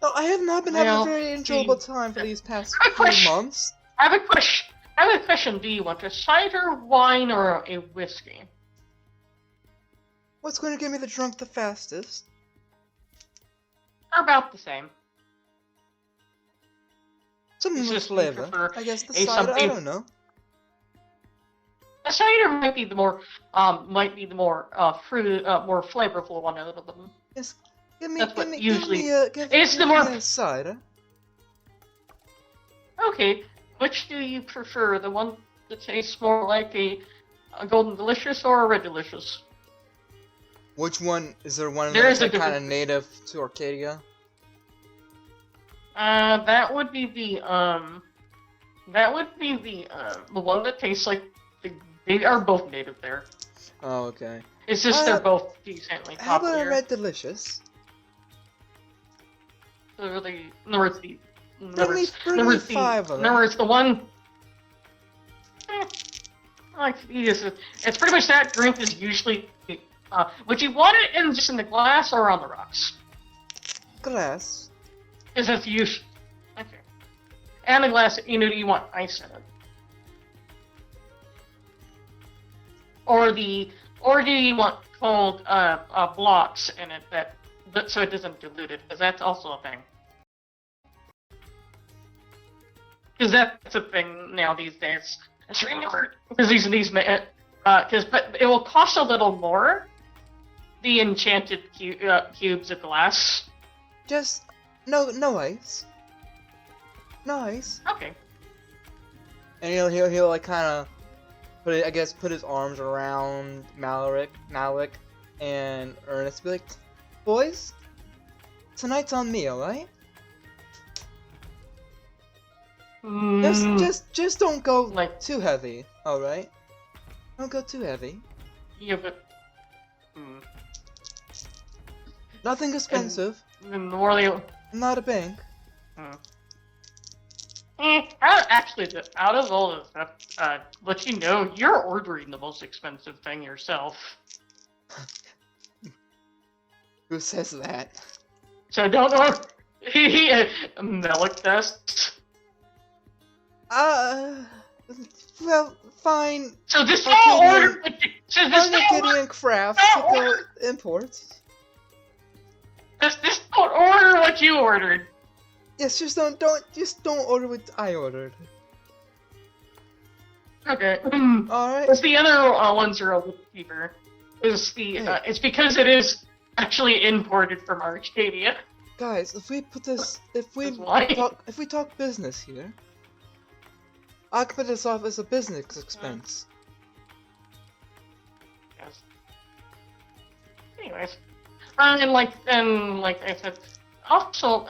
Oh, I have not been having Well, a very enjoyable time for these past Good few question. months. I have a question. Do you want a cider, wine, or a whiskey? What's going to get me the drunk the fastest? They're about the same. Something It's with just you flavor. prefer I guess the a cider. I something- don't know. The cider might be the more fruit, more flavorful one out of them. Yes. Give me, That's give what me, usually- give It's the me more- a cider. Okay, which do you prefer? The one that tastes more like a Golden Delicious or a Red Delicious? Which one is there? One There that's is a like kind of difference. native to Arcadia. That would be the one that tastes like they are both native there. Oh, okay. It's just Uh, they're both decently How about a popular. red delicious? So the number three. Bring me 5 of them. Number it's the one. Like it's pretty much that drink is usually. Would you want it in just in the glass or on the rocks? Glass. Because that's usually okay. And the glass, do you want ice in it? Or do you want cold blocks in it that so it doesn't dilute it? Because that's also a thing. Because that's a thing now these days. Because but it will cost a little more. The enchanted cubes of glass. Just no ice. No ice. Okay. And he'll like kind of put his arms around Malik, and Ernest. Be like, boys, tonight's on me, alright? Just don't go Like- too heavy, alright? Don't go too heavy. Yeah, but. Nothing expensive. And the more they. I'm not a bank. Out of all this stuff, let you know, you're ordering the most expensive thing yourself. Who says that? So don't order. Melik Dust. Well, fine. So just Okay, don't then. order. So just don't order. Gideon Crafts No, to go imports. Just don't order what you ordered. Yes, just don't order what I ordered. Okay. Alright? Because the other ones are a little cheaper. It's because it is actually imported from Arcadia. Guys, if we That's why. talk business here, I can put this off as a business expense. Yes. Anyways, and like I said, also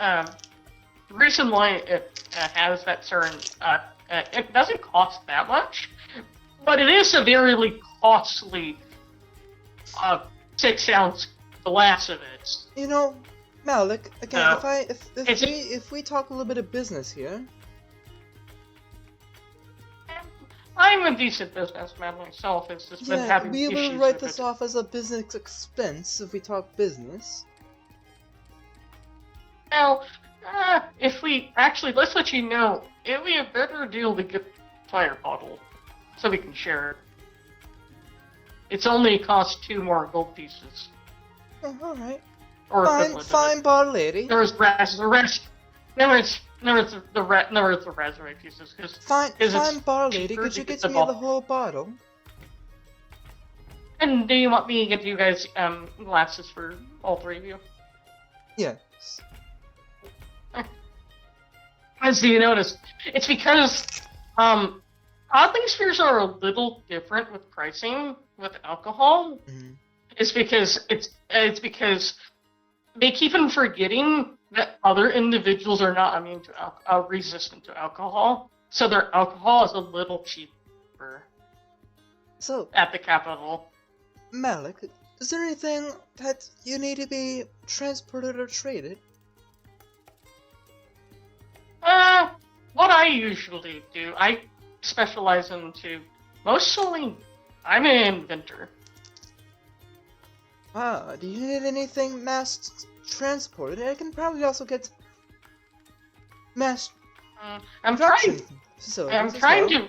the reason why it has that certain it doesn't cost that much, but it is a very costly 6-ounce glass of it. You know, Malik, again, No. if we talk a little bit of business here, I'm a decent businessman myself. It's just been yeah, having we will issues write with this it. off as a business expense if we talk business. Now, let's let you know, it'd be a better deal to get the fire bottle, so we can share it. It's only cost 2 more gold pieces. Oh, alright. Or Fine, equivalent of fine, it. bar lady. Never is the raspberry pieces, because Fine, Is it fine, bar lady. cheaper Could to you get get the me the bottle? whole bottle? and do you want me to get you guys glasses for all 3 of you? Yes. As you notice, it's because oddly spheres are a little different with pricing with alcohol. Mhm. It's because they keep on forgetting that other individuals are not immune to resistant to alcohol, so their alcohol is a little cheaper So, at the capital. Malik, is there anything that you need to be transported or traded? What I usually do, I specialize into mostly. I'm an inventor. Ah, do you need anything mass transported? I can probably also get mass I'm production trying. facilities I'm as trying well. to.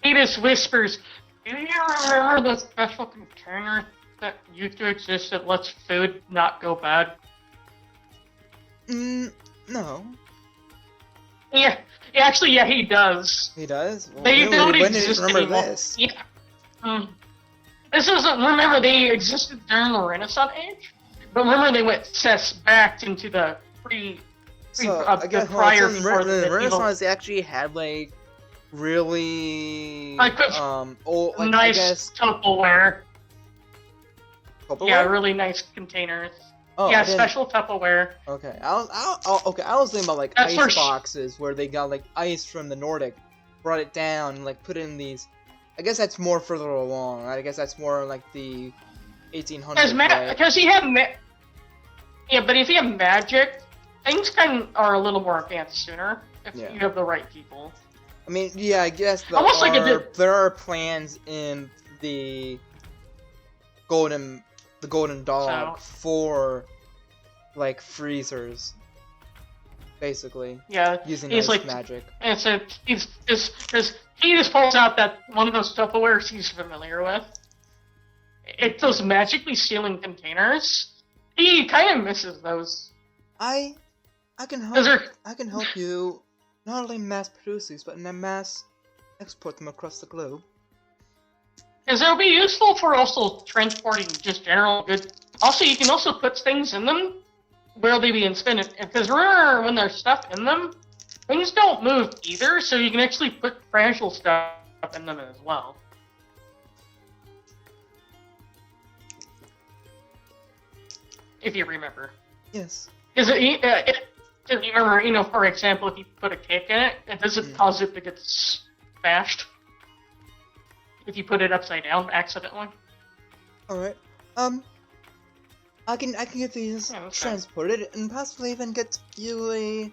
Venus whispers. Do you remember the special container that used to exist that lets food not go bad? No. Yeah, actually, yeah, he does. He does? Well, They don't when did he exist remember anymore. this? Yeah. This isn't. Remember, they existed during the Renaissance age, but remember they went back into the So, the again, prior in before the medieval- Renaissance, they actually had, like, really, Like, old, like, I nice guess, Tupperware. Tupperware? Yeah, really nice containers. Oh, yeah, I didn't- special Tupperware. Okay, I was thinking about, like, That's for ice sh- boxes, where they got, like, ice from the Nordic, brought it down, and, like, put it in these, I guess that's more further along, I guess that's more, like, the 1800s, right? Because he had yeah, but if you have magic, things are a little more advanced sooner if Yeah. you have the right people. I mean, yeah, I guess Almost like it there are plans in the Golden Dog for, like, freezers, basically, Yeah, using he's ice like, magic. and so he just pulls out that one of those Tupperwares he's familiar with. It's those magically sealing containers. He kind of misses those. I can help. Those are I can help you not only mass produce these, but mass export them across the globe. Because they'll be useful for also transporting just general goods. Also, you can also put things in them where they be expended. Because remember, when there's stuff in them, things don't move either, so you can actually put fragile stuff in them as well. If you remember. Yes. Because if you remember, for example, if you put a cake in it, it doesn't cause it to get smashed. If you put it upside down accidentally. All right. I can get these Yeah, that's fine. transported and possibly even get you a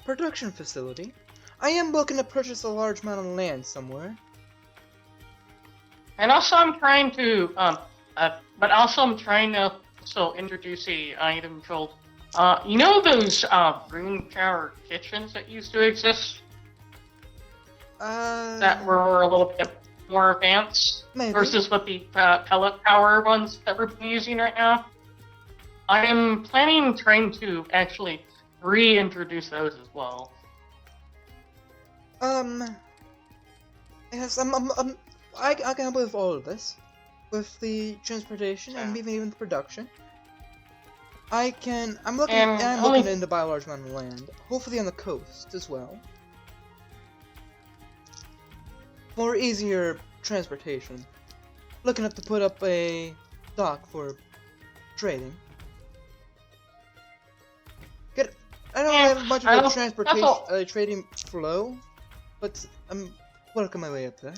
production facility. I am looking to purchase a large amount of land somewhere. And also, I'm trying to, introduce a item called, those rune tower kitchens that used to exist that were a little bit more advanced maybe. versus what the pellet power ones that we're using right now. I am trying to actually reintroduce those as well. Yes, I can help with all of this, with the transportation and Yeah. even the production. I'm looking And to buy a large amount of land, hopefully on the coast as well, for easier transportation. Looking to put up a dock for trading. I don't Yeah, have much I of a don't- transportation, that's all. trading flow, but I'm working my way up there.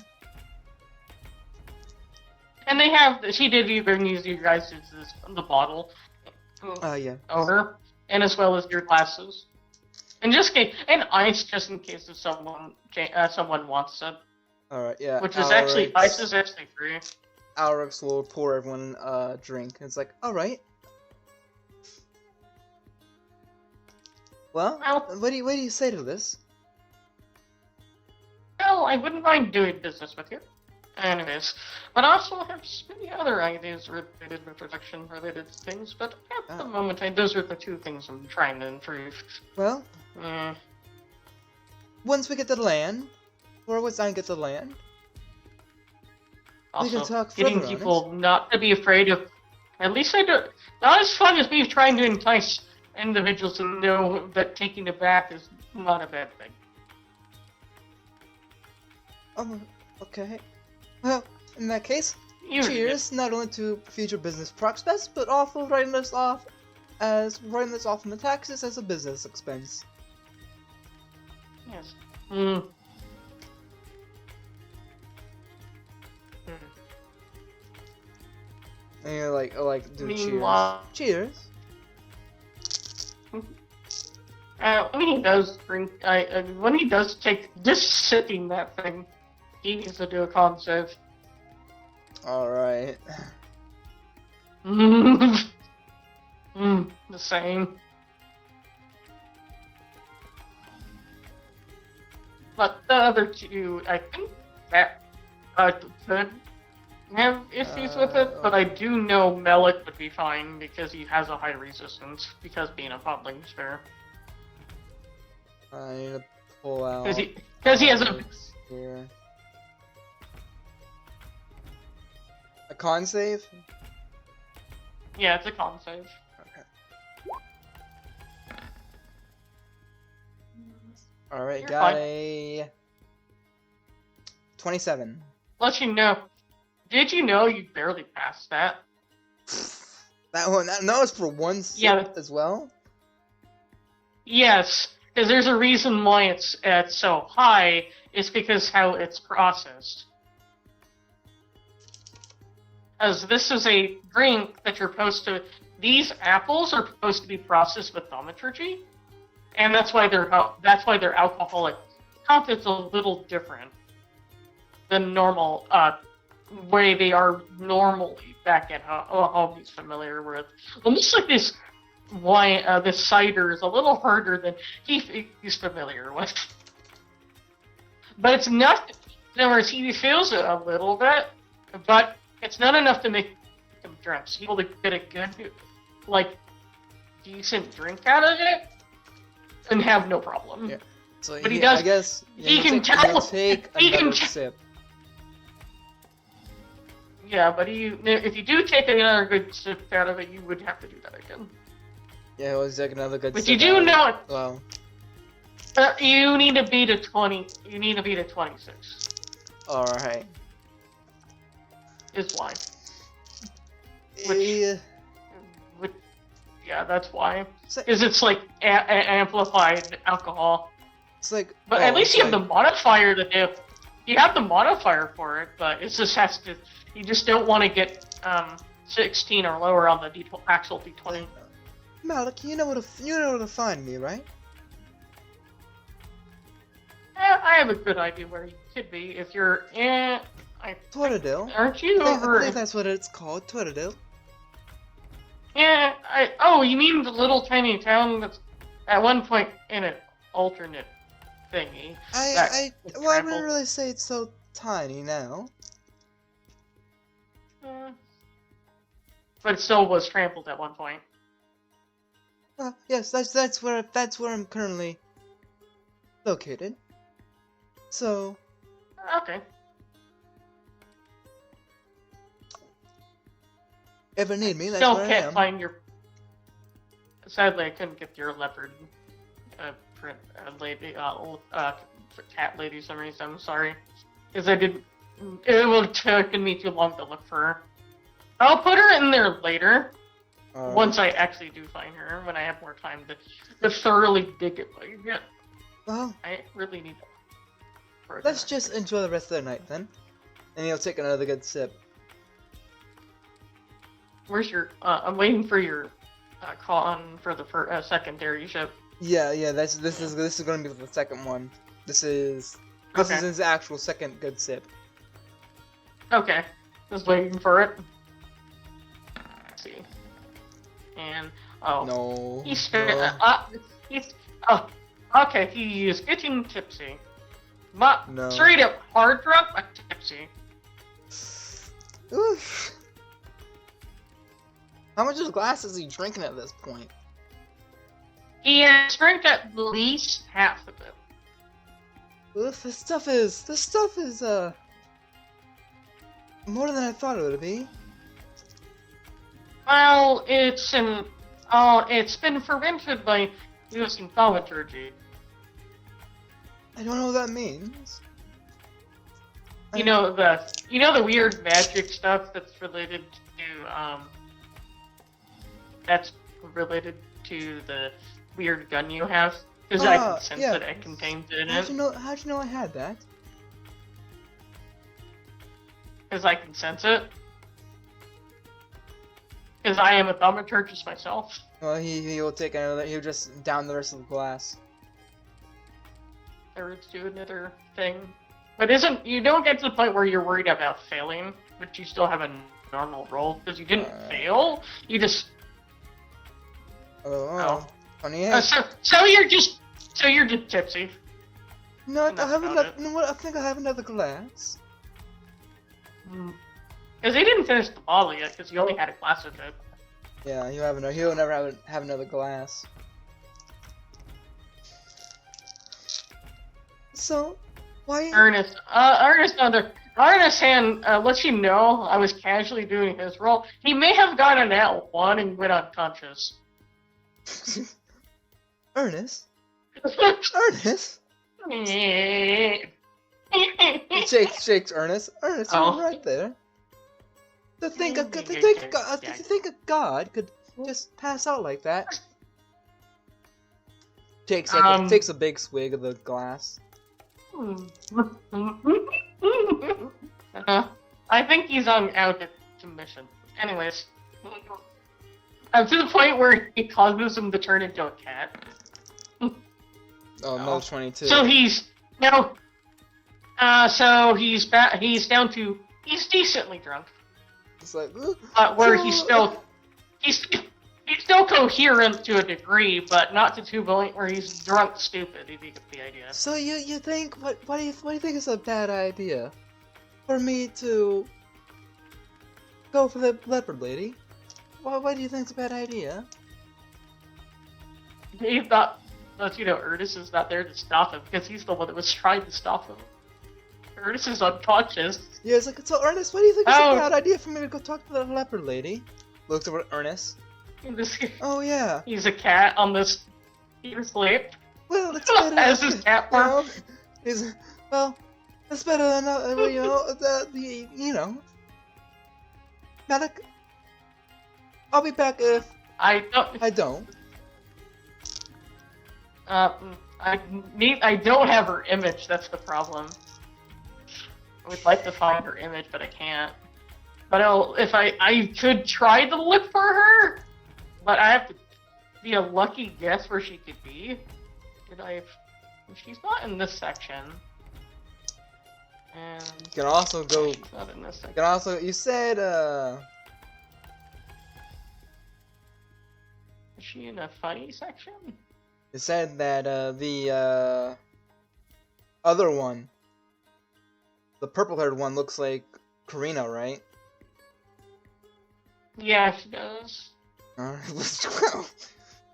And she did even use you guys as the bottle Yeah. over, and as well as your glasses. And ice, just in case if someone wants it. Alright, yeah. Which is actually, ice is actually free. Alrix will pour everyone a drink. It's like, alright. Well, Well, what do you say to this? well, I wouldn't mind doing business with you. Anyways, but I also have many other ideas related to production-related things, but at the moment, those are the two things I'm trying to improve. Well, Mm, once we get the land, or once I get the land, we can also, talk getting further on people not to be afraid of, at least I do, not as fun as me trying to entice individuals to know that taking it back is not a bad thing. Okay. Well, in that case, You- cheers, not only to future business prospects, but also writing us off as writing this off in the taxes as a business expense. Yes. Hmm. And you're like, do Meanwhile- cheers. Cheers. When he does drink, when he does take just sipping that thing, he needs to do a con save. Alright. The same. But the other two, I think that could have issues with it, but I do know Melik would be fine because he has a high resistance, because being a podling spare. I need to pull out. Because he has a. Here. A con save? Yeah, it's a con save. Okay. Alright, You're got fine. a 27. Let you know. Did you know you barely passed that? That one, that was for one sip Yeah. as well? Yes, because there's a reason why it's so high. It's because how it's processed. As this is a drink that you're supposed to. These apples are supposed to be processed with thaumaturgy, and that's why their alcoholic content's a little different than normal way they are normally back at home. He's familiar with almost like this wine. This cider is a little harder than he's familiar with, but it's not. In other words, he feels it a little bit, but it's not enough to make him drink. So he's able to get a good, like, decent drink out of it and have no problem. Yeah. So But he does- I guess he you can take, tell- you'll take he can another t- sip. Yeah, but if you do take another good sip out of it, you would have to do that again. Yeah, we'll take another good But sip. you do out of it. know Well, you need to beat a 20. You need to beat a 26. alright. Is why. Yeah. Yeah, that's why. So- Because it's like amplified alcohol. It's like. But oh, at least it's you have like- the modifier to do. You have the modifier for it, but it just has to. You just don't want to get 16 or lower on the actual D20. Malik, you know where to find me, right? I have a good idea where you could be if you're in. Twitterdale. Aren't you I over? believe that's what it's called, Twitterdale. Yeah. Oh, you mean the little tiny town that's at one point in an alternate thingy? I was wouldn't trampled. really say it's so tiny now. But it still was trampled at one point. Yes, that's where I'm currently located. So, Okay. if you need me, that's Still where I can't am. find your. Sadly, I couldn't get your leopard print lady, cat lady. Some reason. I'm sorry, because I didn't. It would have taken me too long to look for her. I'll put her in there later. Alright. Once I actually do find her, when I have more time to thoroughly dig it. Like, yeah, Well, I really need. For let's just enjoy the rest of the night then. And you'll take another good sip. Where's your? I'm waiting for your call on for the secondary ship. Yeah, this is gonna be the second one. This is his actual second good sip. Okay, just waiting for it. Let's see. And No. he's no. okay. He is getting tipsy, but No. straight up hard drunk but tipsy. Oof. How much of the glass is he drinking at this point? He has drank at least half of it. Oof, this stuff is more than I thought it would be. Well, it's been fermented by using thaumaturgy. I don't know what that means. You know the weird magic stuff that's related to that's related to the weird gun you have, because I can sense yeah. that it contains it in How'd it. you know? How'd you know I had that? Because I can sense it. Because I am a thaumaturgist myself. Well, he will take another. He'll just down the rest of the glass. Or let's do another thing. But you don't get to the point where you're worried about failing, but you still have a normal roll, because you didn't fail, you just... Oh. 28. So you're just tipsy. No, I and that's have about another. it. You know what? I think I have another glass. Because he didn't finish the bottle yet, because he only had a glass of it. Yeah, you have another. He'll never have another glass. So, why? Ernest hand lets you know I was casually doing his roll. He may have gotten that one and went unconscious. Ernest. Ernest. Shakes Ernest. Ernest, Oh. you're right there. To think a god could just pass out like that. Takes a big swig of the glass. I think he's on out to mission. Anyways, to the point where he causes him to turn into a cat. Oh, no, 22. So he's now. So he's he's decently drunk, It's like, where he's still coherent to a degree, but not to the point where he's drunk stupid. If you get the idea. So you think what do you think is a bad idea? For me to go for the leopard lady? Why do you think it's a bad idea? He thought, Ernest is not there to stop him because he's the one that was trying to stop him. Ernest is unconscious. Yeah, it's like, so Ernest, why do you think it's Oh. a bad idea for me to go talk to the leopard lady? Looks over at Ernest. Oh yeah. He's a cat on this. He's asleep. Well, it's better. As his cat farm. Well, it's better than Malik, I'll be back if I I don't. I don't have her image. That's the problem. I would like to find her image, but I can't. But if I could try to look for her, but I have to be a lucky guess where she could be. She's not in this section. And You can also go. she's not in this You section. can also. You said Is she in a funny section? You said that the other one, the purple-haired one, looks like Karina, right? Yeah, she does.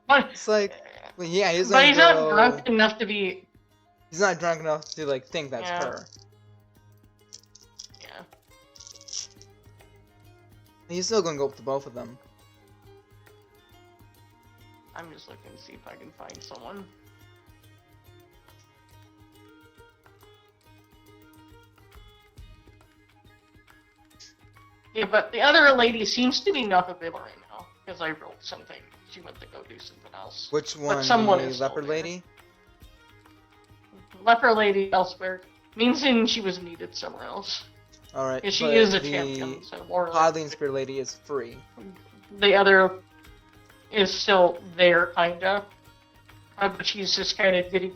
But It's like, well, yeah, he's but he's not go- drunk enough to be. He's not drunk enough to like think that's Yeah. her. Yeah. He's still gonna go up to both of them. I'm just looking to see if I can find someone. Yeah, but the other lady seems to be not available right now because I rolled something. She went to go do something else. Which one? someone the is still leopard there. lady? Leper lady elsewhere means in she was needed somewhere else. All right. Yeah, she but is a the champion, so more. Podling Spear lady is free. The other is still there, kinda. But she's just kind of getting.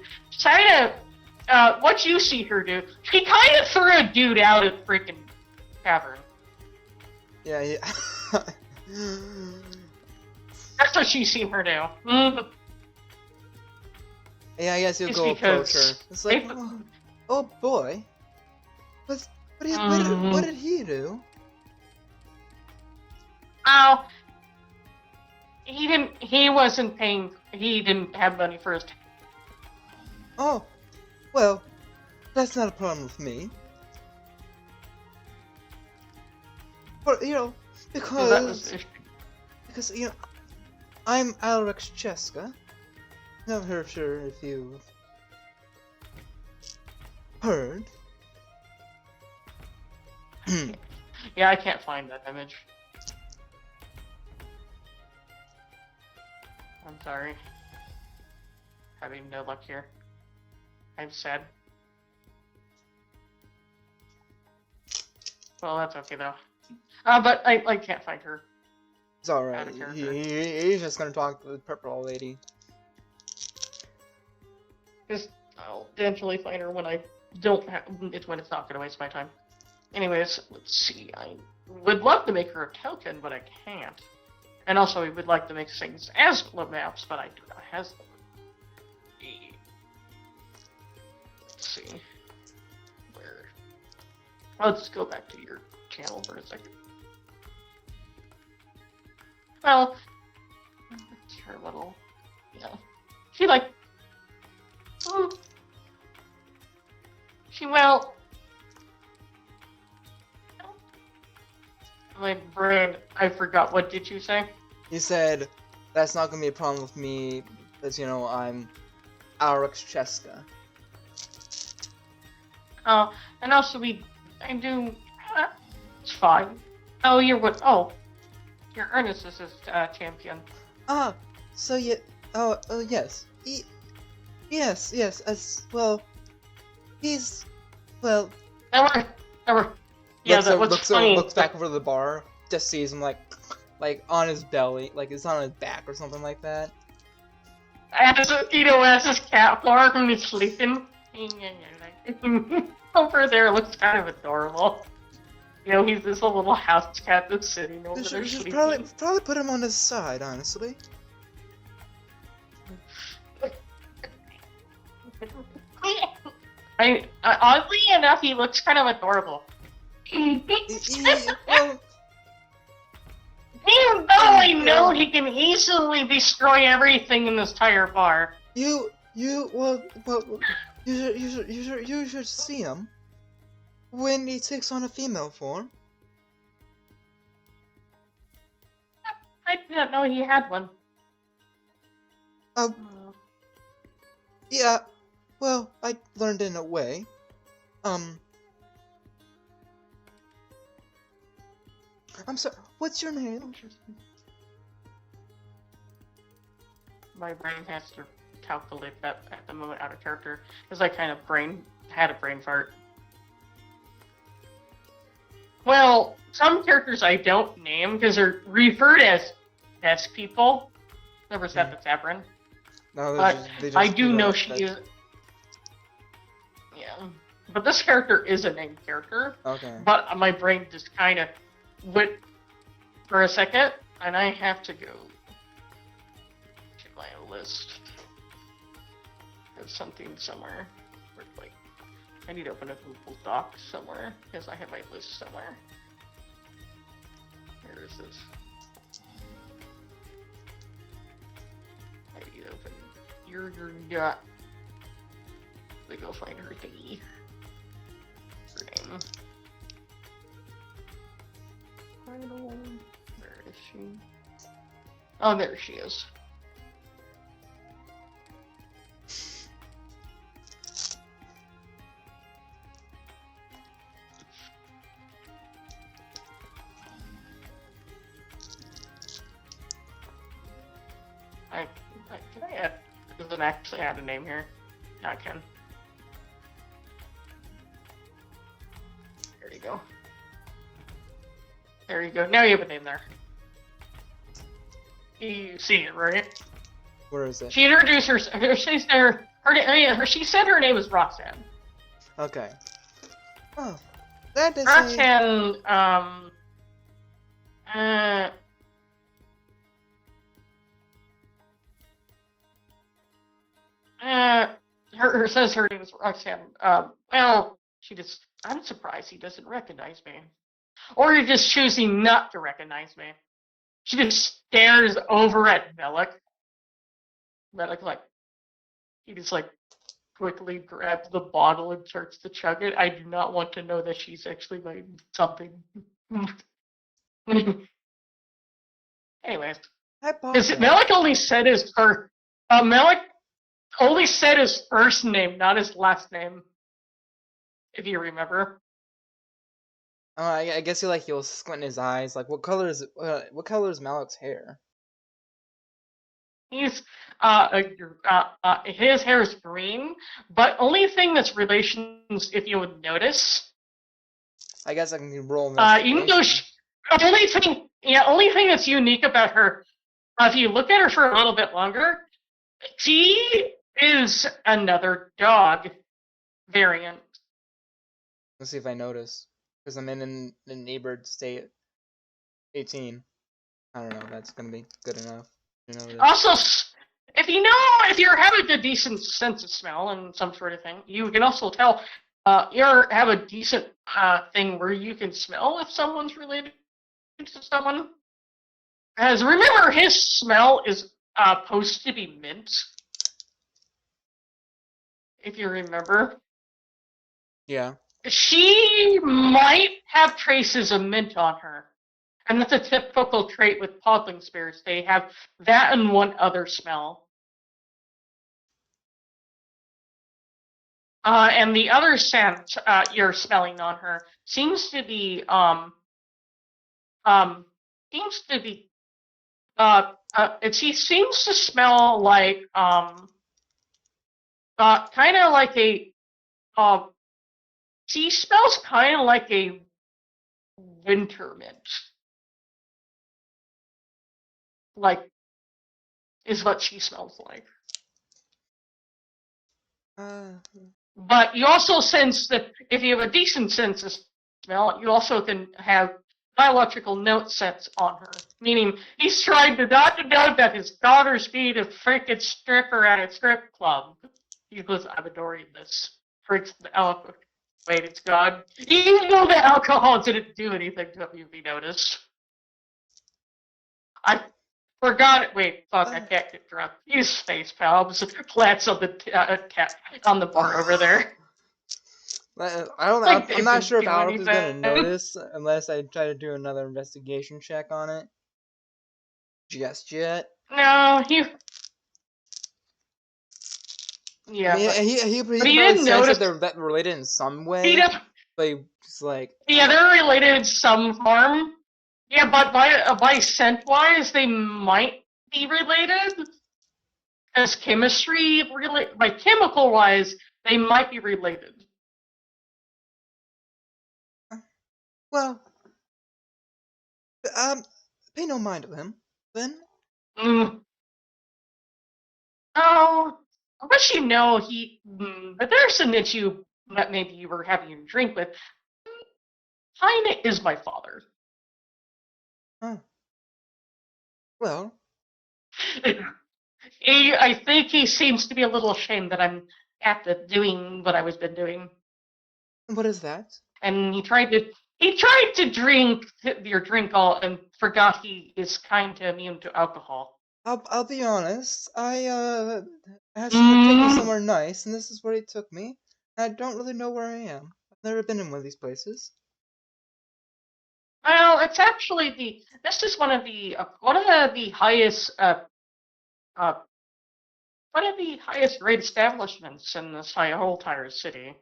What you see her do, she kind of threw a dude out of the freaking cavern. Yeah. Yeah. That's what she's seen her do. Mm. Yeah, I guess you'll It's go approach her. because It's like, they- oh boy. What did he do? Oh, he wasn't paying. He didn't have money for his. Oh, well, that's not a problem with me. But So that was because I'm Alrex Cheska. Not sure if you've heard. yeah, I can't find that image. I'm sorry. Having no luck here. I'm sad. Well, that's okay though. But I can't find her. It's alright. Out of character. He's just gonna talk to the purple lady. Because I'll eventually find her when I don't have. It's when it's not gonna waste my time. Anyways, let's see. I would love to make her a token, but I can't. And also, we would like to make things as maps, but I do not have them. Let's see. Where? Let's go back to your channel for a second. Well, it's her little, she like, well, my brain, I forgot, what did you say? He said, that's not gonna be a problem with me, because, I'm Alex Cheska. Oh, and also I do, it's fine. Oh, you're Ernest is his champion. Ah, so yes. Yes, well, he's, well... Never. Yeah, looks back over the bar, just sees him, like on his belly, like it's on his back or something like that. As his cat farm and he's sleeping. Over there, it looks kind of adorable. He's this little house cat that's sitting over there sleeping. Probably put him on his side, honestly. Oddly enough, he looks kind of adorable. Well, Even though I know he can easily destroy everything in this entire bar. you should see him when he takes on a female form. I didn't know he had one. Yeah, well, I learned in a way. I'm sorry, what's your name? Interesting. My brain has to calculate that at the moment out of character, because I kind of had a brain fart. Well, some characters I don't name because they're referred as desk people. Never said that's Sabrin. No, But I do know she is. Yeah. But this character is a named character. Okay. But my brain just kind of went for a second, and I have to go to my list. There's something somewhere. Wait. I need to open a Google Doc somewhere, because I have my list somewhere. Where is this? I need to open your dot. Let me go find her thingy. Her name. Where is she? Oh, there she is. Can I add? Doesn't actually add a name here. No, I can. There you go. There you go. Now you have a name there. You see it, right? Where is it? She introduced herself. She said her name was Roxanne. Okay. Oh, that is Roxanne, her says her name is Roxanne. Well, I'm surprised he doesn't recognize me. Or you're just choosing not to recognize me. She just stares over at Melik. Melik, he just, quickly grabs the bottle and starts to chug it. I do not want to know that she's actually made something. Anyways. Because Melik only said Melik only said his first name, not his last name. If you remember. I guess he'll squint his eyes. What color is Malik's hair? He's his hair is green, but only thing that's relations, if you would notice, I guess I can roll even though investigation. only thing that's unique about her, if you look at her for a little bit longer, she is another dog variant. Let's see if I notice. Because I'm in an neighbored state. 18. I don't know. That's gonna be good enough. You know. Also, if you're having a decent sense of smell and some sort of thing, you can also tell. You have a decent thing where you can smell if someone's related to someone. As remember, his smell is supposed to be mint. If you remember. Yeah. She might have traces of mint on her. And that's a typical trait with podling spirits. They have that and one other smell. And the other scent you're smelling on her seems to be she seems to smell like kind of like a she smells kind of like a winter mint. Like, is what she smells like. But you also sense that if you have a decent sense of smell, you also can have biological note sets on her. Meaning, he's trying to not to know that his daughter's being a freaking stripper at a strip club. He goes, I'm adoring this. Freaks the wait, it's gone. Even though the alcohol didn't do anything to him, you notice. I forgot it. Wait, fuck! I can't get drunk. Use face palms. Plants on the on the bar over there. I don't. Like, I'm not sure if do Alf is gonna anything. notice unless I try to do another investigation check on it. Just yet. No, he. Yeah, I mean, but he he probably didn't sense notice. that they're related in some He way. does. But he's like. Yeah, they're related in some form. Yeah, but by scent wise, they might be related. As chemistry by chemical wise, they might be related. Well. Pay no mind of him, then. Oh, I'll let you know the person that maybe you were having a drink with, kinda is my father. Oh. Well. I think he seems to be a little ashamed that I'm doing what I was been doing. What is that? And he tried to drink your drink all and forgot he is kind of immune to alcohol. I'll be honest. I asked him to take me somewhere nice, and this is where he took me. I don't really know where I am. I've never been in one of these places. Well, it's actually this is one of the highest one of the highest rate establishments in this whole entire city.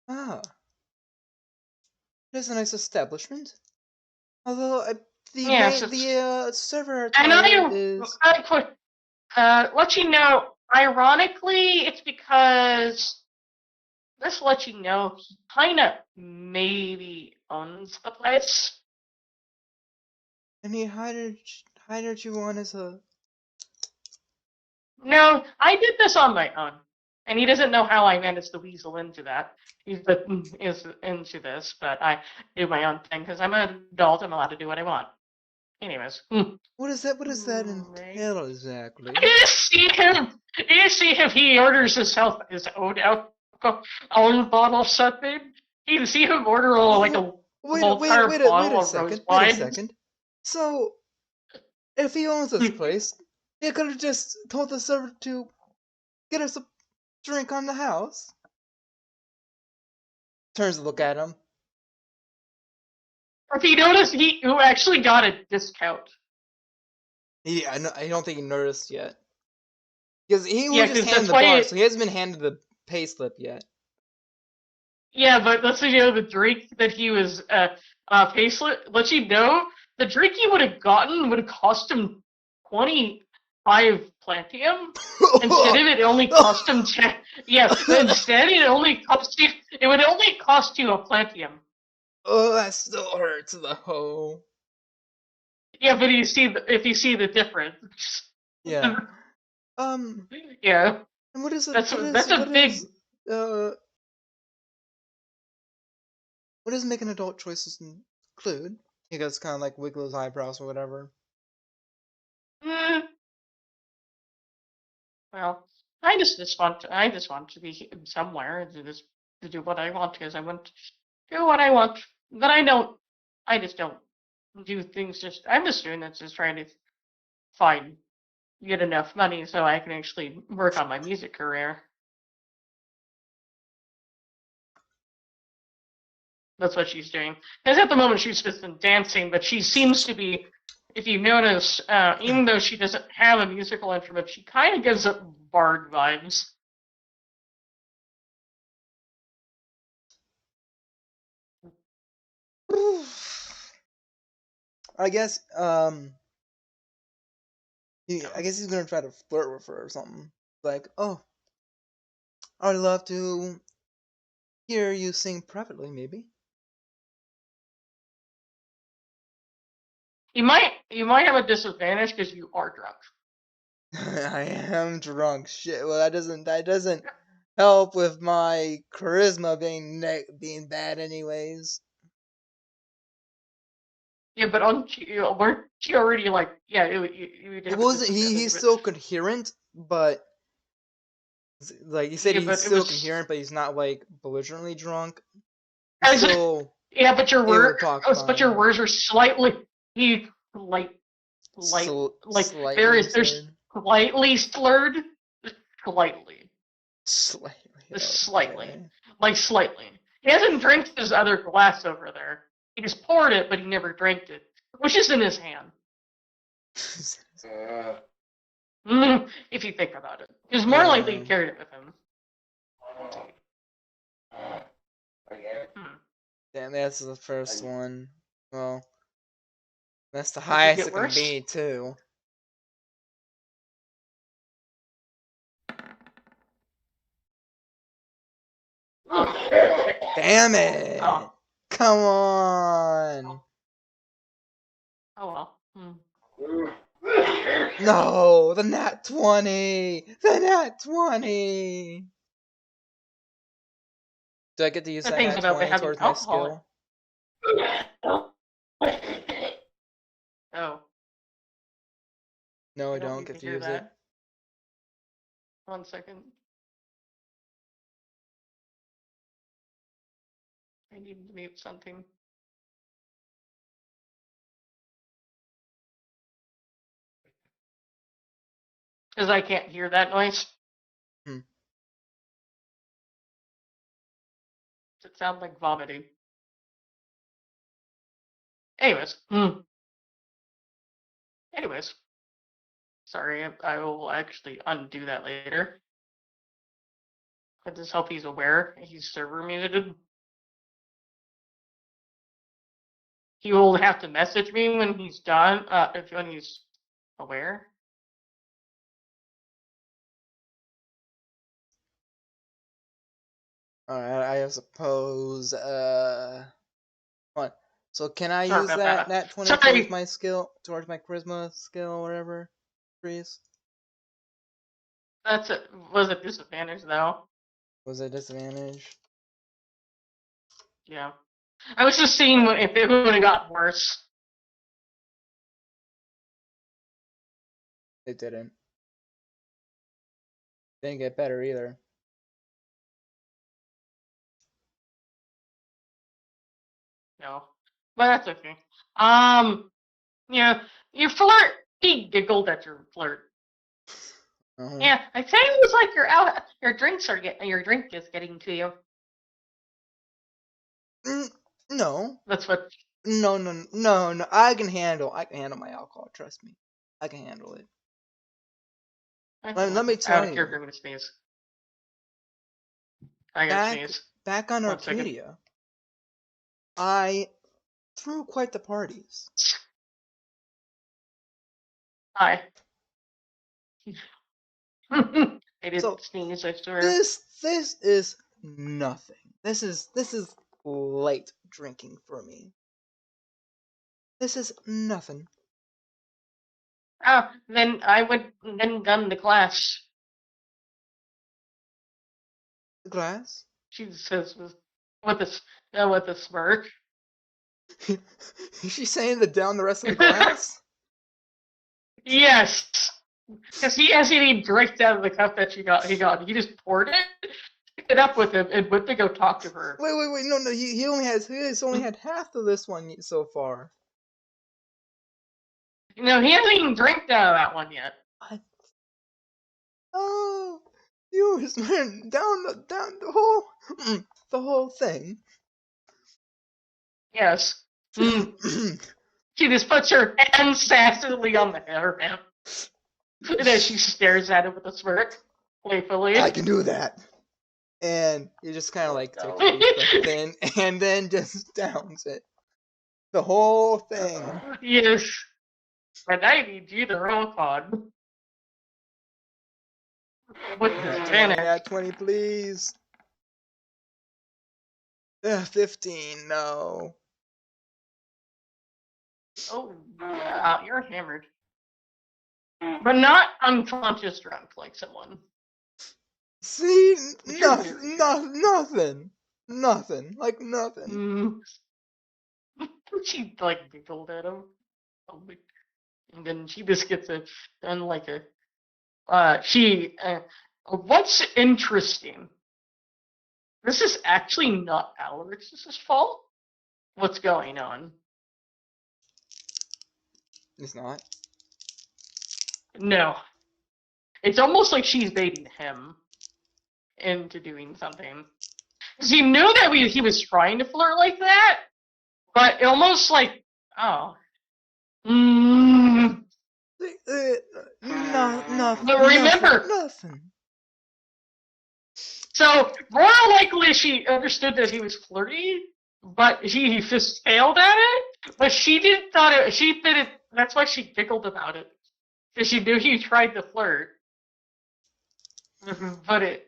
Ah. It is a nice establishment. Although the server And is. I could let you know. Ironically, it's because this lets you know he kind of maybe owns the place. And he hired you on as a. No, I did this on my own, and he doesn't know how I managed to weasel into that. He's into this, but I do my own thing because I'm an adult. I'm allowed to do what I want. Anyways. What does that entail exactly? You see him? He orders his own alcohol, own bottle of something. You see him order like a whole entire bottle of rose wine. Wait a second. So, if he owns this place, he could have just told the server to get us a drink on the house. Turns to look at him. If you notice, who actually got a discount. I don't think he noticed yet. Because he was just handed the bar, so he hasn't been handed the pay slip yet. Yeah, but let's say the drink that he was pay slip. Let you know the drink he would have gotten would have cost him 20 5 Plantium. Instead of it only cost him 10. Yeah, instead it would only cost you a Plantium. Oh, that still hurts the hoe. Yeah, but if you see the difference. Yeah. Yeah, And what is it? that's a big. Uh, what does making adult choices include? He goes kind of like wiggle his eyebrows or whatever. eh, well, I just want to be somewhere to do what I want because I want to do what I want. But I just don't do things. I'm just doing this, just trying to find get enough money so I can actually work on my music career. That's what she's doing. Because at the moment she's just been dancing, but she seems to be, if you notice, even though she doesn't have a musical instrument, she kind of gives up bard vibes. I guess I guess he's gonna try to flirt with her or something. Like, oh, I'd love to hear you sing privately, maybe. You might have a disadvantage because you are drunk. I am drunk. Shit. Well, that doesn't help with my charisma being bad, anyways. Yeah, but weren't you already like yeah? You would It have a wasn't. disadvantage, He's but- still coherent, but like you said, Yeah, he's but it still was- coherent, but he's not like belligerently drunk. I He's was- still Yeah, but your able to word, talk but your fine. words are slightly like Slightly they're slurred. slightly slurred, slightly. Slightly. Just slightly. Okay. Like slightly. He hasn't drank his other glass over there. He just poured it, but he never drank it, which is in his hand. If you think about it, it's more likely he Yeah. carried it with him. Damn, that's the first one. Well, that's the it highest get it can worse? be too. Damn it! Oh. Come on! Oh well. No, the nat 20! The nat 20! Do I get to use The that things nat about 20 having towards my alcohol. skill? Oh. No, I I don't don't need get to to hear use it. that. 1 second. I need to mute something. Because I can't hear that noise. Hmm. It sounds like vomiting. Anyways. Anyways. Sorry, I will actually undo that later. I just hope he's aware he's server muted. He will have to message me when he's done, when he's aware. Alright, I suppose, what? So can I Sorry use about that that. nat 20 Sorry. towards my skill, towards my charisma skill or whatever, please? That's it. Was a disadvantage though. Was it a disadvantage? Yeah. I was just seeing if it would have got worse. It didn't. Didn't get better either. No. But that's okay. Yeah. Your flirt. He giggled at your flirt. Uh-huh. Yeah, I think it was like your drink is getting to you. No. That's what. No. I can handle my alcohol. Trust me, I can handle it. Let me tell you. I'm gonna sneeze. I gotta sneeze. Back on 1 second. Arcadia, I threw quite the parties. Hi. I didn't So, sneeze, I swear. This is nothing. This is light drinking for me. This is nothing. Ah, then I would then gun the glass. The glass. She says with a smirk. Is she saying to down the rest of the glass? Yes, because he hasn't even drank out of the cup that he got. He just poured it, picked it up with him, and went to go talk to her. Wait, no, he only had half of this one so far. You know, he hasn't even drank out of that one yet. What? Oh, you just went down the whole thing. Yes. She just puts her hand sassily on the hairband. And then she stares at him with a smirk, playfully. I can do that. And he just kind of like takes No. a deep breath in and then just downs it. The whole thing. Yes. But I need you to roll on. With Nat 20, Hispanic. nat 20, please. 15, no. Oh, you're hammered. But not unconscious drunk like someone. See, You're nothing, very nothing, like nothing. She like giggled at him. And then she just gets done like what's interesting, this is actually not Alex's fault. What's going on? It's not. No. It's almost like she's baiting him into doing something. Because he knew that he was trying to flirt like that, but almost like, oh. Mm. Nothing. But remember, Nothing. so more likely she understood that he was flirty, but he just failed at it. But she didn't thought it. She did it. That's why she giggled about it, because she knew he tried to flirt. But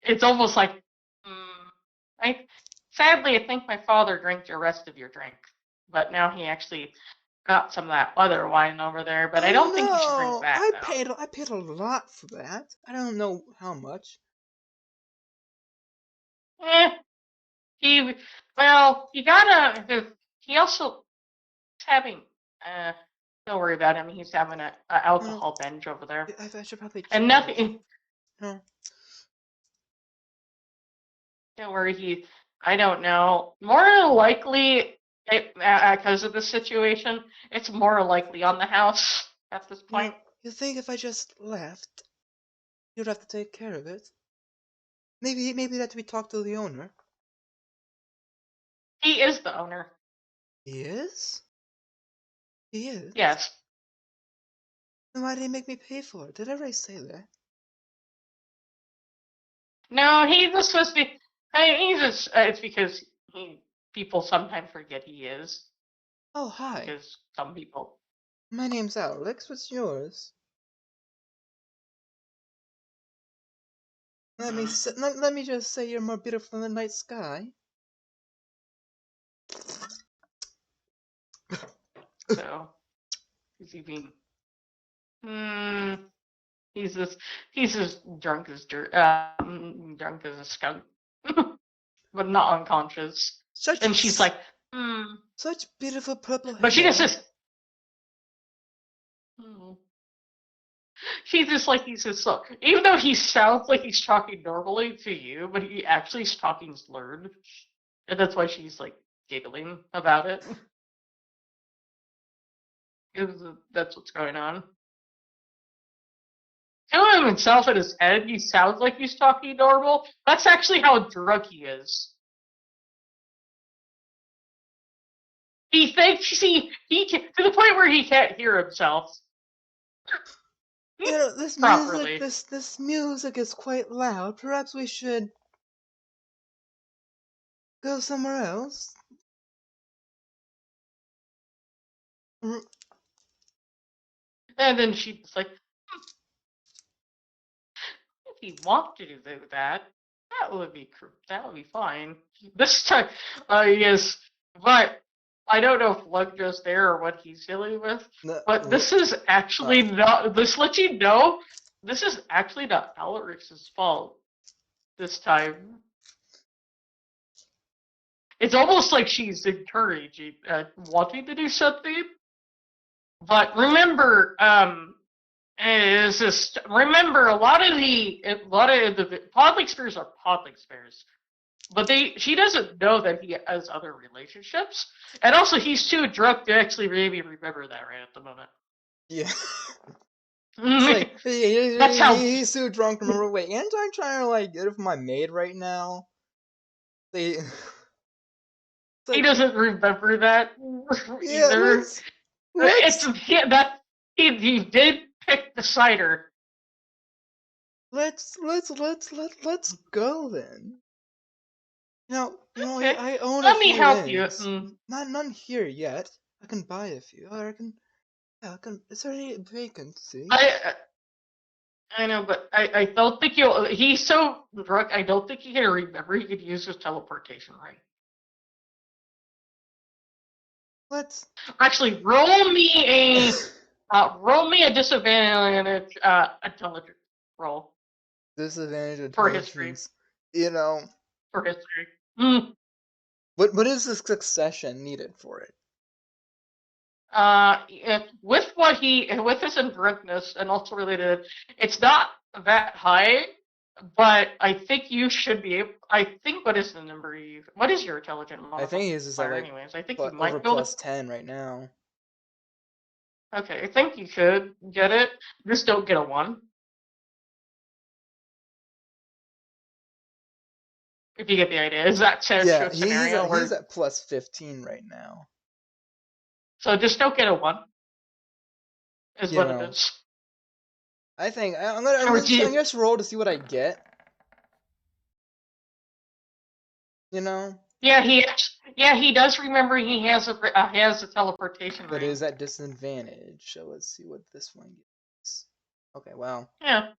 it's almost like, sadly, I think my father drank the rest of your drink, but now he actually got some of that other wine over there. But I don't think you should drink that. I paid a lot for that. I don't know how much. He also having don't worry about him. He's having a alcohol binge over there. I should probably check. And nothing. No. Don't worry. I don't know. More likely, because of the situation, it's more likely on the house at this point. You think if I just left, you'd have to take care of it? Maybe that we talk to the owner. He is the owner. He is? He is? Yes. Then why did he make me pay for it? Did I already say that? No, he's just supposed to be. He's just. It's because people sometimes forget he is. Oh, hi. Because some people. My name's Alex. What's yours? Let me just say you're more beautiful than the night sky. So, is he being? He's just drunk as drunk as a skunk, but not unconscious. And she's like, Such beautiful purple hair. But she just. She's just like, he's just so. Even though he sounds like he's talking normally to you, but he actually is talking slurred, and that's why she's like giggling about it. Because that's what's going on. Telling himself in his head, he sounds like he's talking normal. That's actually how drunk he is. He thinks he can, to the point where he can't hear himself. You know, this Properly. music, this music is quite loud. Perhaps we should go somewhere else. And then she's like, if you want to do that, that would be fine. This time, yes, but I don't know if Lugjo's there or what he's dealing with. No, But this is actually not. This lets you know. This is actually not Alarix's fault. This time, it's almost like she's encouraging, wanting to do something. But remember, remember a lot of the Podling Spears are Podling Spears, but she doesn't know that he has other relationships, and also he's too drunk to actually maybe remember that right at the moment. yeah. It's like That's how- he's too drunk. Remember? Wait, ain't I trying to like get it from my maid right now? They. He doesn't remember that Yeah, either. He did pick the cider. let's go then. Okay. I own Let a me few help you. inns. None here yet. I can buy a few. Or I can. Yeah, I can. Is there any vacancy? I know, but I don't think he's so drunk. I don't think he can remember. He could use his teleportation ring. Let's. Actually, roll me a disadvantage intelligence roll Disadvantage for history. intelligence. You know. For history. Hmm. What is the succession needed for it? With his indrunkness and also related, it's not that high, but I think you should be able. I think what is the number you? What is your intelligent modifier? I think he's just like Anyways, I think you might over be able to. +10 right now. Okay, I think you could get it. Just don't get a 1. If you get the idea, is that Yeah, scenario where? he's at +15 right now. So just don't get a 1. Is You what know. it is. I think I'm gonna just roll to see what I get. You know. Yeah, he does remember he has a teleportation But ring. it is at disadvantage. So let's see what this one gets. Okay, wow. Yeah.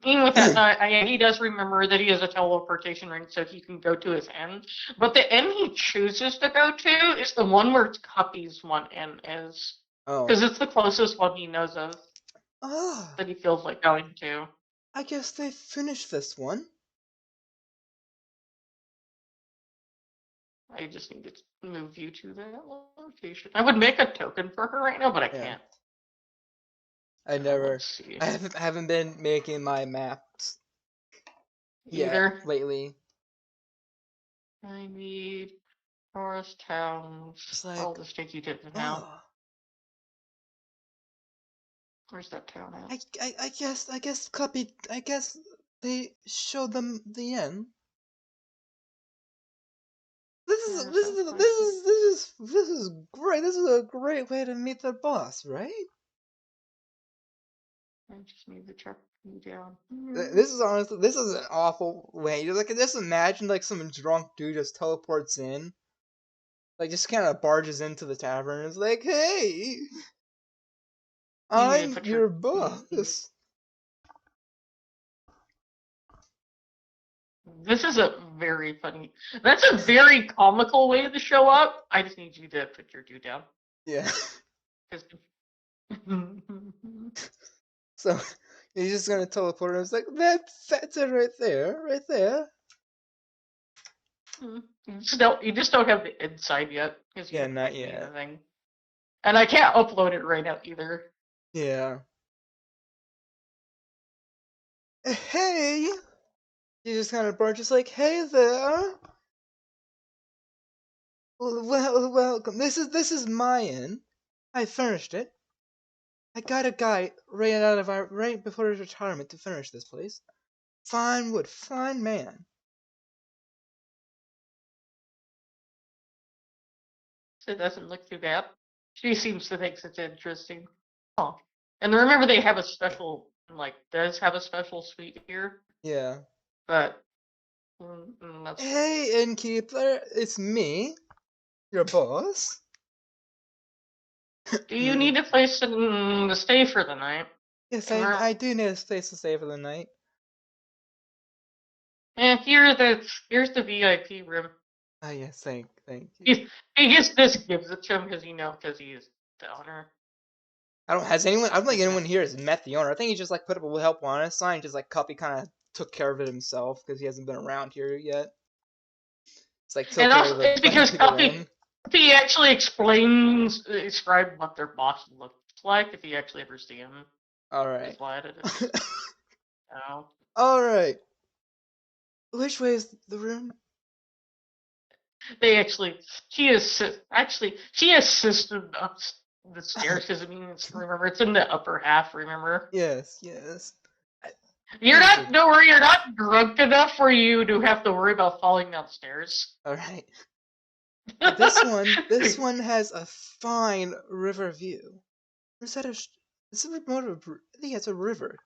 Even with that, yeah, he does remember that he has a teleportation ring, so he can go to his end. But the end he chooses to go to is the one where Cuppy's one end is, Oh. because it's the closest one he knows of that he feels like going to. I guess they finished this one. I just need to move you to that location. I would make a token for her right now, but I can't. I never. Let's see. I haven't been making my maps Either. lately. I need forest towns. Like, I'll just take you to the town. Where's that town at? I guess copy. I guess they showed them the end. This is great. This is a great way to meet the boss, right? I just need to track you down. This is honestly, this is an awful way. You're like, just imagine like some drunk dude just teleports in, like just kind of barges into the tavern and is like, "Hey, I'm your boss." This is a very funny. That's a very comical way to show up. I just need you to put your dude down. Yeah. So he's just gonna teleport and it's like, that's it right there, right there. You just don't have the inside yet. Yeah, not yet. Anything. And I can't upload it right now either. Yeah. Hey! He just kind of barges like, "Hey there! Well, welcome. This is my inn. I furnished it. I got a guy right before his retirement to finish this place. Fine wood, fine man." So it doesn't look too bad. She seems to think it's interesting. Oh. And remember they have a special, does have a special suite here. Yeah. But, hey, innkeeper, it's me, your boss. Do you need a place to stay for the night? Yes, I do need a place to stay for the night. And here's the VIP room. Ah, yes, thank you. He just this gives it to him because because he's the owner. I don't think Okay. anyone here has met the owner. I think he just like put up a help on his sign, just like Cuppy kind of took care of it himself because he hasn't been around here yet. It's like took And care also, of the it's because people Cuppy, in. he actually described what their boss looks like if you actually ever see him. All That's right. why it is. Oh. All right. Which way is the room? They actually, she assisted up the stairs because remember, it's in the upper half. Remember, Yes, yes. don't worry, you're not drunk enough for you to have to worry about falling downstairs. All right. This one has a fine river view. Is that it's a remote? I think it's a river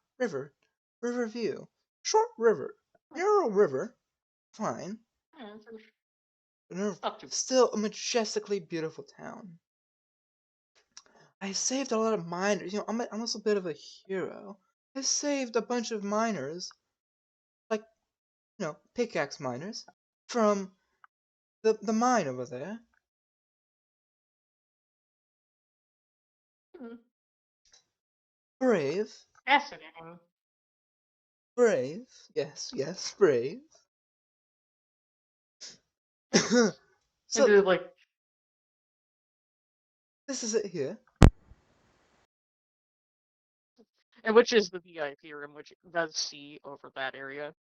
view. Short river, narrow river, fine. Not too. Still a majestically beautiful town. I saved a lot of miners. I'm also a bit of a hero. I saved a bunch of miners, like pickaxe miners, from the mine over there. Brave. Fascinating. Brave. Yes, brave. So Like, this is it here. and which is the VIP room, which does see over that area.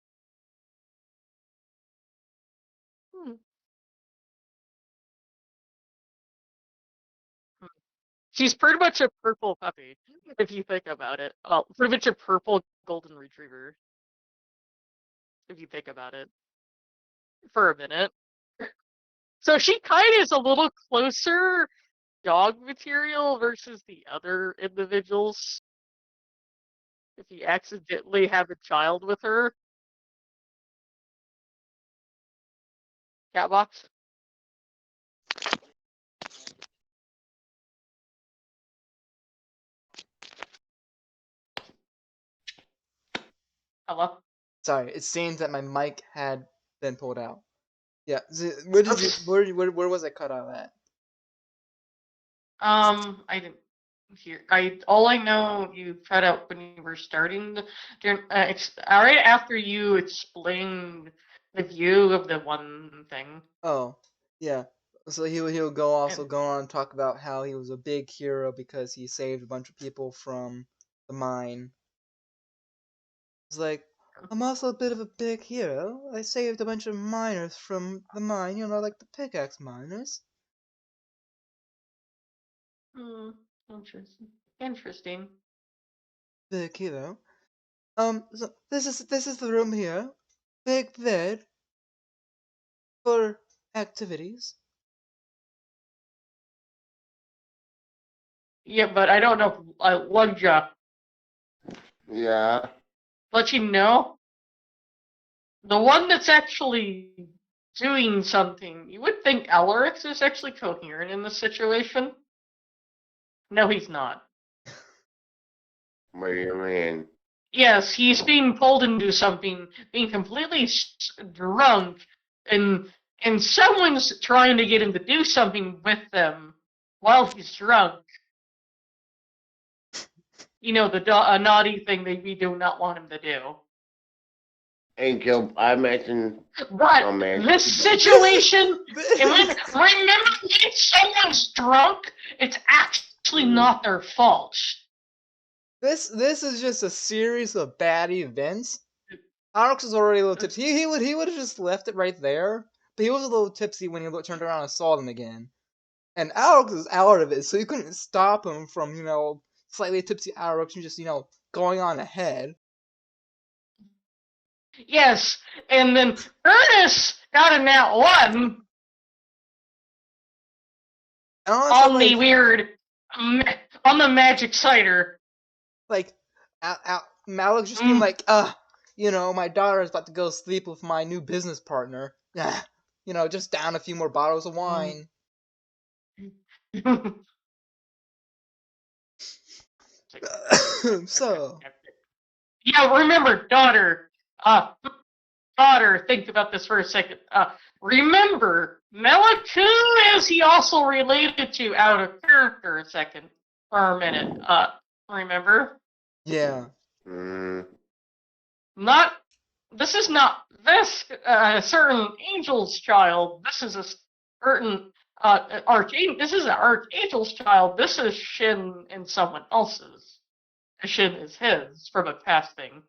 She's pretty much a purple puppy, if you think about it. Well, pretty much a purple golden retriever, if you think about it, for a minute. So she kind of is a little closer dog material versus the other individuals. If you accidentally have a child with her. Catbox? Hello? Sorry, it seems that my mic had been pulled out. Yeah. Where was I cut out at? I didn't hear. All I know you cut out when you were starting. It's right after you explained the view of the one thing. Oh, yeah. So he'll go on and talk about how he was a big hero because he saved a bunch of people from the mine. It's like, I'm also a bit of a big hero. I saved a bunch of miners from the mine, like the pickaxe miners. Interesting. Interesting. Big hero. So this is the room here. Big bed for activities. Yeah, but I don't know. Lugja, Yeah. let you know. The one that's actually doing something, you would think Elrix is actually coherent in this situation. No, he's not. What do you mean? Yes, he's being pulled into something, being completely drunk, and someone's trying to get him to do something with them while he's drunk. The naughty thing that we do not want him to do. And Gil, I mentioned. But Oh, man. this situation, remember, if someone's drunk, it's actually not their fault. This is just a series of bad events. Alex was already a little tipsy. He would have just left it right there, but he was a little tipsy when he turned around and saw them again. And Alex was out of it, so you couldn't stop him from slightly tipsy Alex and just going on ahead. Yes, and then Ernest got a nat 1 on the weird, on the magic cider. Like, Alex just being like, my daughter is about to go sleep with my new business partner. Just down a few more bottles of wine. So. Yeah, remember, daughter. daughter think about this for a second. Remember, Melaku is he also related to out of character a second or a minute. Remember? Yeah. Not this is not this certain angel's child. This is a certain archangel. This is an archangel's child. This is Shin and someone else's. Shin is his from a past thing.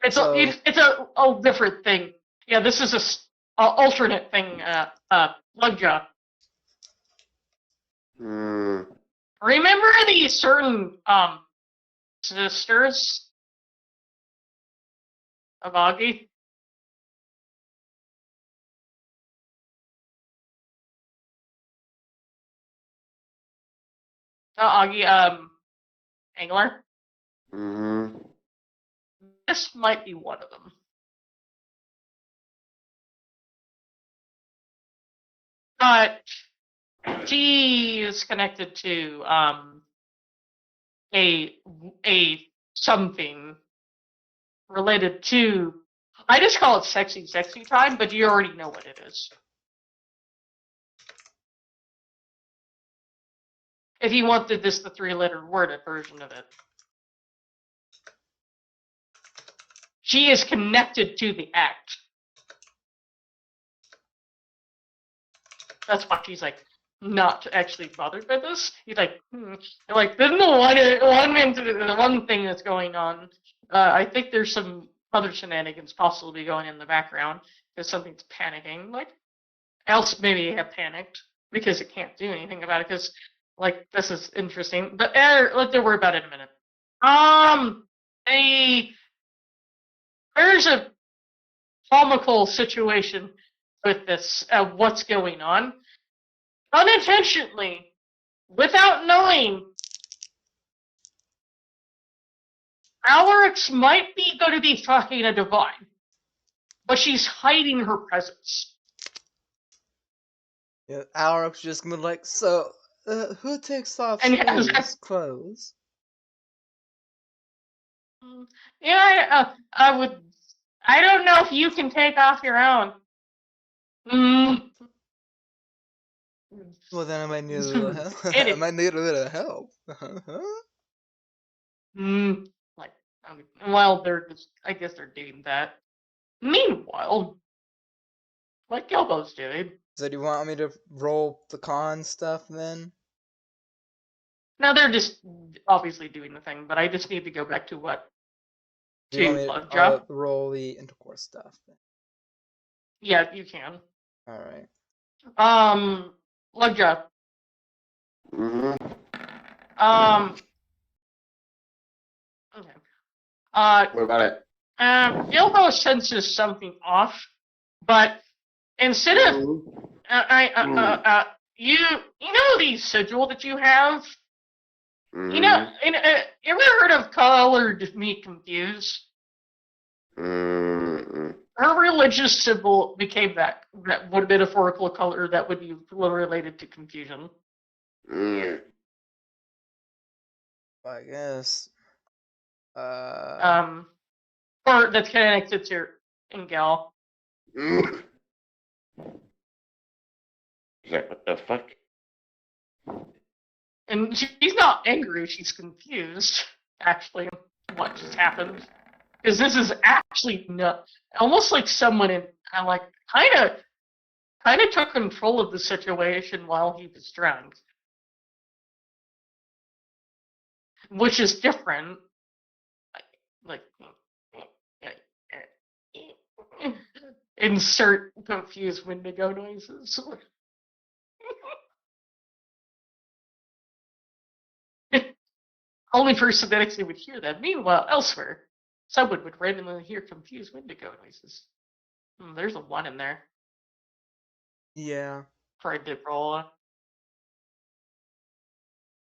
It's So- it's a different thing. Yeah, this is a alternate thing. Lugja. Remember these certain sisters of Augie? Augie, Angler. This might be one of them. But she is connected to a something related to. I just call it sexy time, but you already know what it is. If you wanted this the 3-letter worded version of it. She is connected to the act. That's why she's like not actually bothered by this. He's like, like there's no one thing that's going on. I think there's some other shenanigans possibly going in the background because something's panicking. Like, else maybe it have panicked because it can't do anything about it. Because like this is interesting, but let's worry about it in a minute. There's a comical situation with this, what's going on. Unintentionally, without knowing, Alarix might be going to be fucking a divine, but she's hiding her presence. Yeah, Alaric's just gonna be like, so, who takes off And yeah, Squeeze's clothes? Yeah, I would. I don't know if you can take off your own. Well, then I might need a little help. And I it- might need a little help. Like, well, they're just. I guess they're doing that. Meanwhile, like Gilbo's doing. So do you want me to roll the con stuff then? Now they're just obviously doing the thing, but I just need to go back to what. Do you want me to Lugja? roll the intercourse stuff? Yeah, you can. Alright. Lugja. Okay. What about it? Gilbo senses something off, but instead of you know the sigil that you have. You know, you ever heard of colored meat confused? Her religious symbol became that would metaphorical color that would be related to confusion. I guess. Or that's connected to Ingel. Like, what the fuck? And she's not angry, she's confused, actually, what just happened. Because this is actually almost like someone kind of took control of the situation while he was drunk. Which is different. Like insert confused Wendigo noises. Only person that actually would hear that. Meanwhile, elsewhere, someone would randomly hear confused Wendigo noises. There's a 1 in there. Yeah. For I did roll.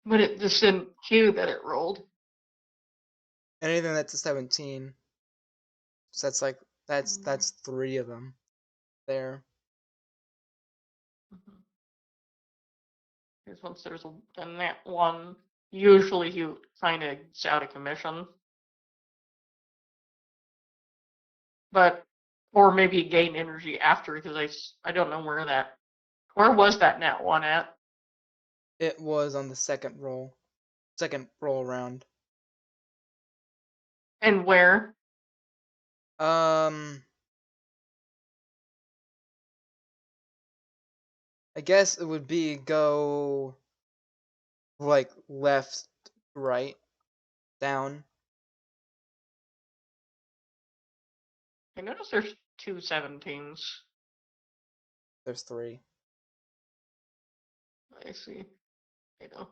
But it just didn't cue that it rolled. Anything that's a 17. So that's like, that's 3 of them. There. Because once there's then that 1, usually he kind of gets out of commission. But Or maybe gain energy after, because I don't know where was that nat one at? It was on the second roll around. And where? I guess it would be go like left, right, down. I noticed there's 2 17s. There's 3. I see. I know.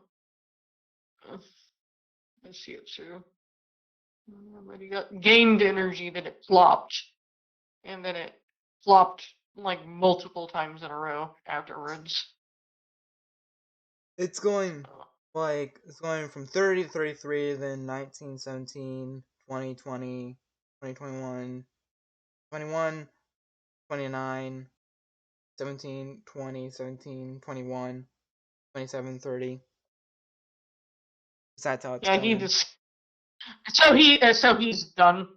I see it too. But you got gained energy, then it flopped. And then it flopped like multiple times in a row afterwards. It's going from 30 to 33, then 19, 17, 20, 20, 20, 21, 21, 29, 17, 20, 17, 21, 27, 30. That's how it's Yeah, going. he just so he's done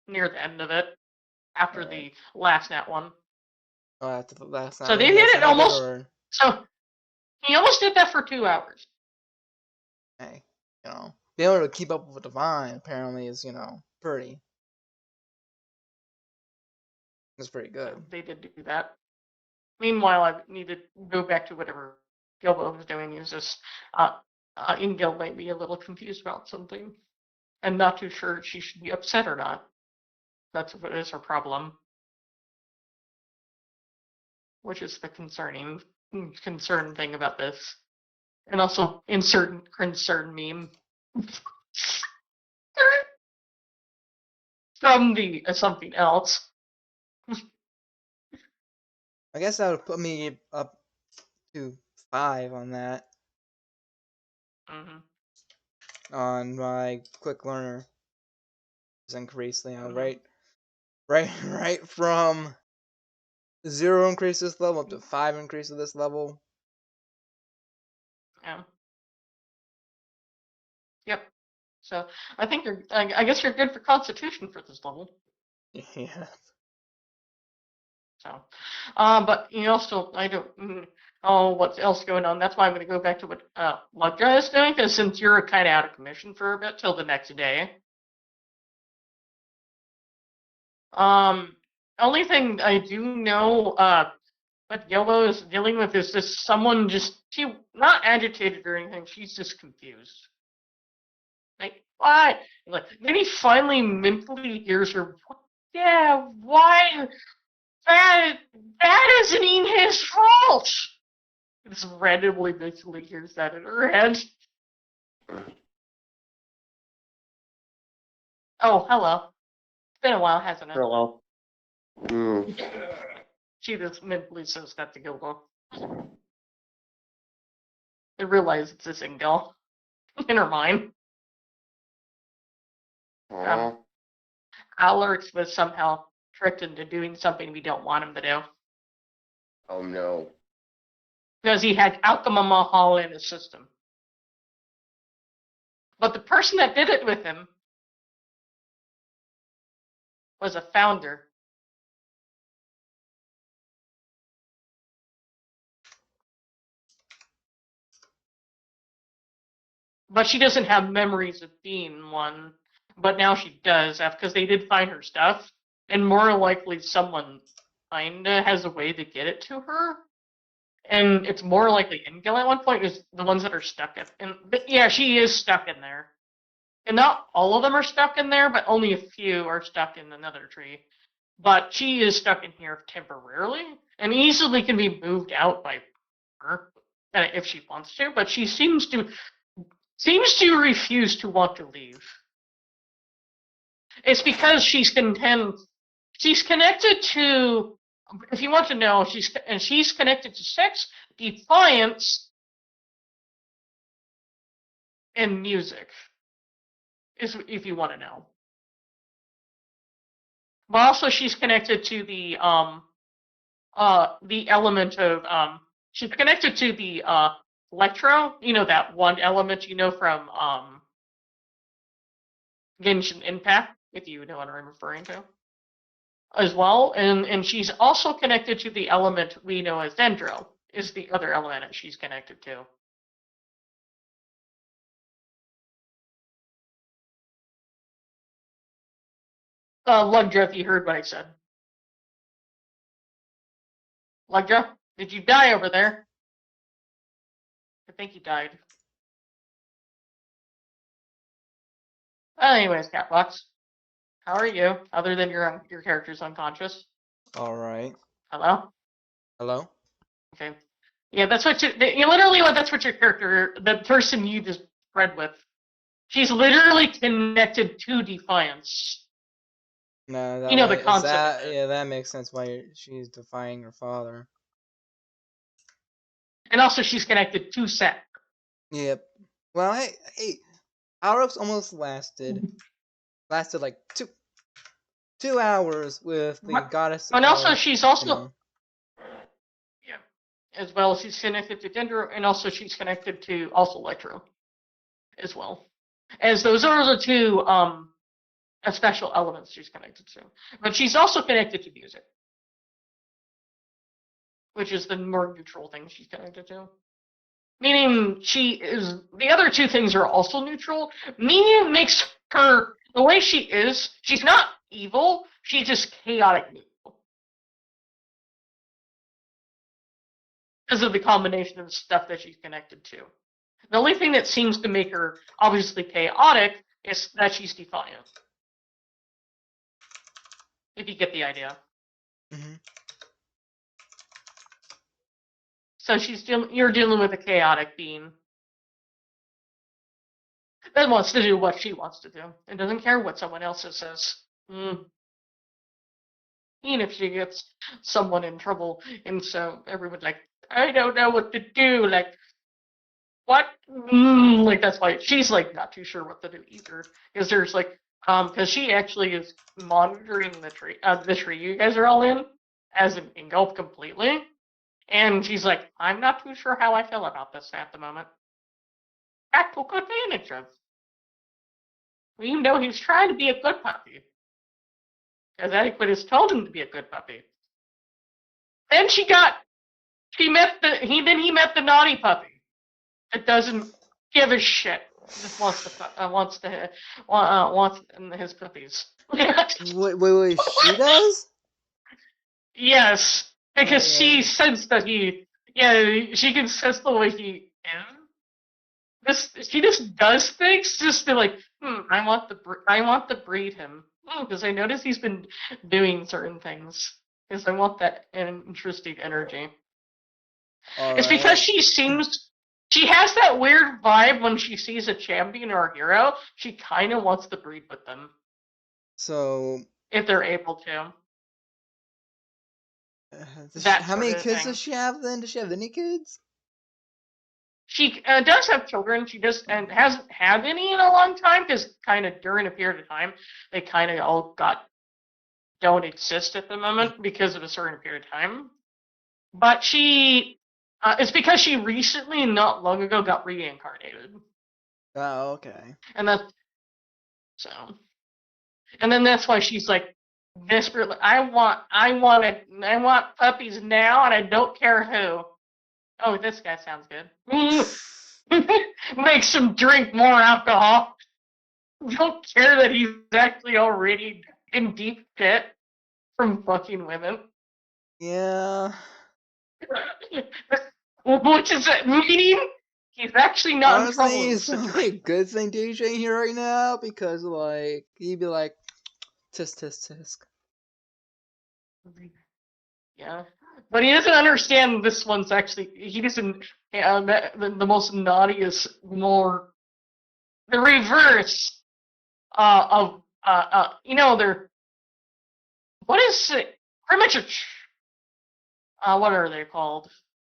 near the end of it after the last nat one. Oh, after the last So night, they he did has it to make almost. or, So he almost did that for 2 hours. hey, being able to keep up with Divine apparently is, pretty. It's pretty good. They did do that. Meanwhile, I need to go back to whatever Gilbo was doing. He's just Ingil might be a little confused about something, and not too sure if she should be upset or not. That's what is her problem, which is the concern thing about this, and also insert concern meme from the something else. I guess that would put me up to 5 on that. Mm-hmm. On my quick learner is increased, Mhm. right from 0 increase this level up to 5 increase of this level. Yeah. Yep. So I think I guess you're good for Constitution for this level. Yeah. So, but you also I don't know what's else going on. That's why I'm going to go back to what Lovejoy is doing, because since you're kind of out of commission for a bit till the next day. Only thing I do know, what Yellow is dealing with is just someone she not agitated or anything. She's just confused. Like, why? Like, then he finally mentally hears her. Yeah, why? That isn't even his fault. Just randomly mentally hears that in her head. Oh, hello. It's been a while, hasn't it? Hello. She just mentally says that to Gilbo. I realize it's a single in her mind. Alex was somehow tricked into doing something we don't want him to do. Oh no. Because he had Alchema Mahal in his system. But the person that did it with him was a founder. But she doesn't have memories of being one. But now she does, because they did find her stuff. And more likely someone kinda has a way to get it to her. And it's more likely Ingil at one point is the ones that are stuck but yeah, she is stuck in there. And not all of them are stuck in there, but only a few are stuck in another tree. But she is stuck in here temporarily, and easily can be moved out by her if she wants to. But she seems to refuse to want to leave. It's because she's connected to. If you want to know, she's connected to sex, defiance, and music. If you want to know. But also she's connected to the element of she's connected to the electro, that one element from Genshin Impact, if you know what I'm referring to. as well, and she's also connected to the element we know as Dendro, is the other element that she's connected to. Lugra, if you heard what I said. Lugra, did you die over there? I think you died. Anyways, Catbox, how are you? Other than your character's unconscious. Alright. Hello. Hello? Okay. Yeah, that's what you literally that's what your character, the person you just read with. She's literally connected to Defiance. No, that You know the is concept that of it. yeah, that makes sense why she's defying her father. And also she's connected to Set. Yep. Well, hey, Aurochs almost lasted like 2 hours with the goddess. And also she's also you know. yeah, as well. She's connected to Dendro, and also she's connected to also Electro, as well. As those are the two special elements she's connected to. But she's also connected to music, which is the more neutral thing she's connected to. Meaning she is the other two things are also neutral. Meaning makes her the way she is. She's not evil. She's just chaotic neutral because of the combination of stuff that she's connected to. The only thing that seems to make her obviously chaotic is that she's defiant. If you get the idea. Mm-hmm. So you're dealing with a chaotic being that wants to do what she wants to do and doesn't care what someone else says. Even if she gets someone in trouble, and so everyone's like, I don't know what to do. Like, what? Like that's why she's like not too sure what to do either. Because there's like, because she actually is monitoring the tree you guys are all in, as an engulf completely. And she's like, I'm not too sure how I feel about this at the moment. That took advantage of. Even though he's trying to be a good puppy. Because Adequate has told him to be a good puppy. Then he met the naughty puppy. That doesn't give a shit. Just wants his puppies. Wait, she does? Yes, because yeah. she sensed that she can sense the way he is. She just does things just to like, I want to breed him. Because I notice he's been doing certain things. Because I want that interesting energy. It's because she has that weird vibe when she sees a champion or a hero. She kind of wants to breed with them. So if they're able to. How many kids does she have then? Does she have any kids? She does have children. She just and hasn't had any in a long time because kind of during a period of time they kind of all don't exist at the moment because of a certain period of time. But it's because she recently, not long ago, got reincarnated. Oh, okay. And then that's why she's like desperately, I want puppies now, and I don't care who. Oh, this guy sounds good. Makes him drink more alcohol. Don't care that he's actually already in deep shit from fucking women. Yeah. What does that mean? He's actually not Honestly, in it's probably a good thing DJ ain't here right now because, like, he'd be like, tisk, tisk, tisk. Yeah. But he doesn't understand this one's actually, he doesn't, the most naughtiest, more, the reverse of, they're, what is it? Pretty much what are they called?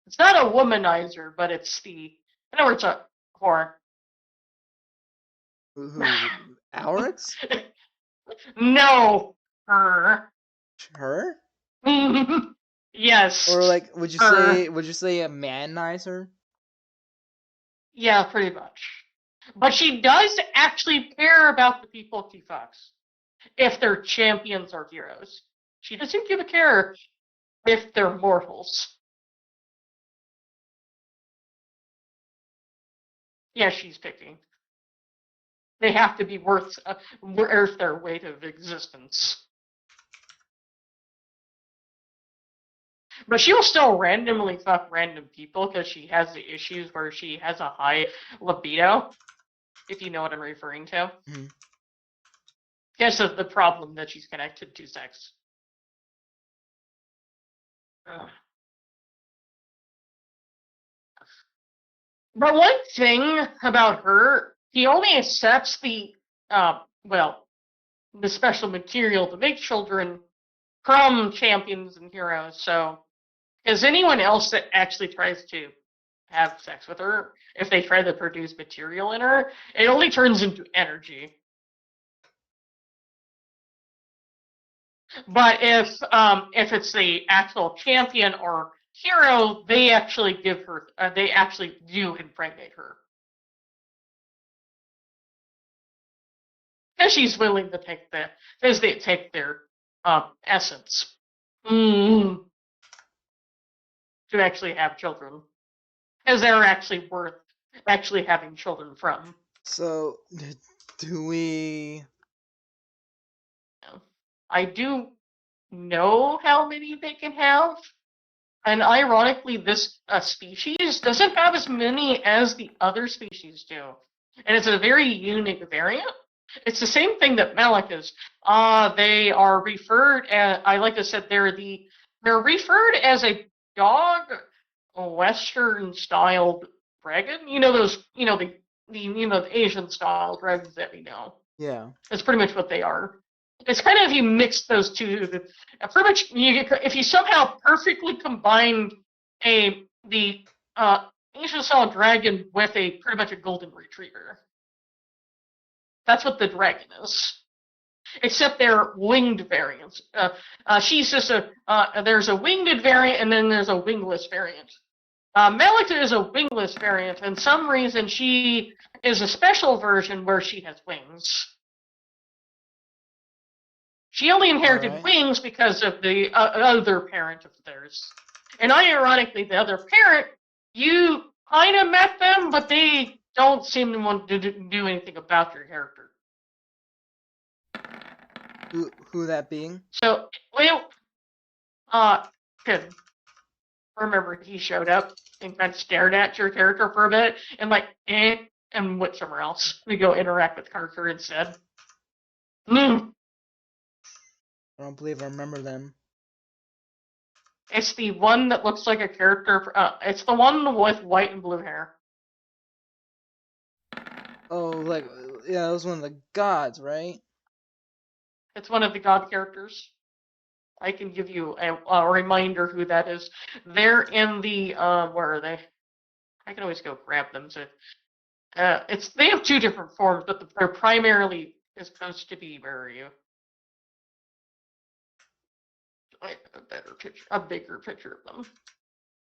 It's not a womanizer, but it's I know it's a whore. Who? Alex? No. Her. Her? Yes. Or like, would you say a manizer? Yeah, pretty much. But she does actually care about the people she fucks. If they're champions or heroes. She doesn't give a care if they're mortals. Yeah, she's picky. They have to be worth their weight of existence. But she'll still randomly fuck random people because she has the issues where she has a high libido, if you know what I'm referring to. Mhm. Because of the problem that she's connected to sex. Ugh. But one thing about her, he only accepts the, the special material to make children from champions and heroes. So, because anyone else that actually tries to have sex with her, if they try to produce material in her, it only turns into energy. But if it's the actual champion or hero, they actually give her, they actually do impregnate her. Because she's willing to take because they take their essence to actually have children, because they're actually worth actually having children from. So, do we? I do know how many they can have, and ironically, this species doesn't have as many as the other species do, and it's a very unique variant. It's the same thing that Malik is. They are referred as, I like to say, they're referred as a dog, Western styled dragon. You know those, the Asian style dragons that we know. Yeah. That's pretty much what they are. It's kind of if you mix those two, pretty much if you somehow perfectly combined the Asian style dragon with pretty much a golden retriever. That's what the dragon is. Except they're winged variants. She's just there's a winged variant and then there's a wingless variant. Malika is a wingless variant, and some reason she is a special version where she has wings. She only inherited wings because of the other parent of theirs. And ironically, the other parent, you kind of met them, but they don't seem to want to do anything about your character. Who that being? So, good. Remember, he showed up and kind of stared at your character for a bit, and and went somewhere else to go interact with Carter instead. I don't believe I remember them. It's the one that looks like a character. It's the one with white and blue hair. Oh, yeah, it was one of the gods, right? It's one of the god characters. I can give you a reminder who that is. They're in the where are they? I can always go grab them. So, they have two different forms, but they're primarily is supposed to be. Where are you? I have a better picture, a bigger picture of them.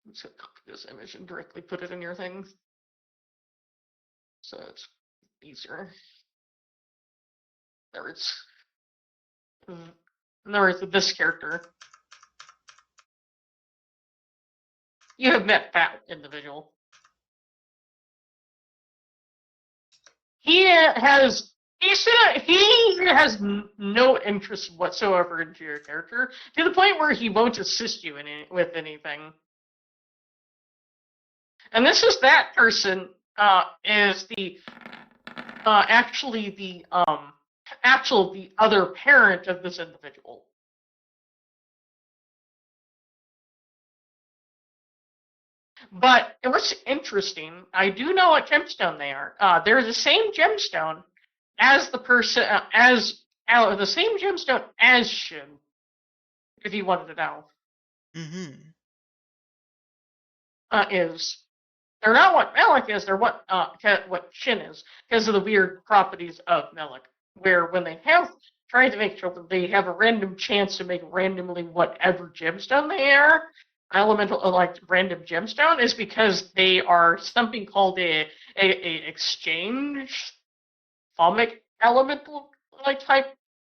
I'm just gonna copy this image and directly put it in your thing, so it's easier. There it's. There is this character. You have met that individual. He has no interest whatsoever into your character, to the point where he won't assist you with anything. And this is that person is the actually the other parent of this individual. But what's interesting, I do know what gemstone they are. They're the same gemstone as the person, the same gemstone as Shin, if you wanted to know. Is they're not what Malik is, they're what Shin is, because of the weird properties of Malik, where when they have tried to make children, they have a random chance to make randomly whatever gemstone they are. Elemental, like random gemstone, is because they are something called a exchange fomic elemental type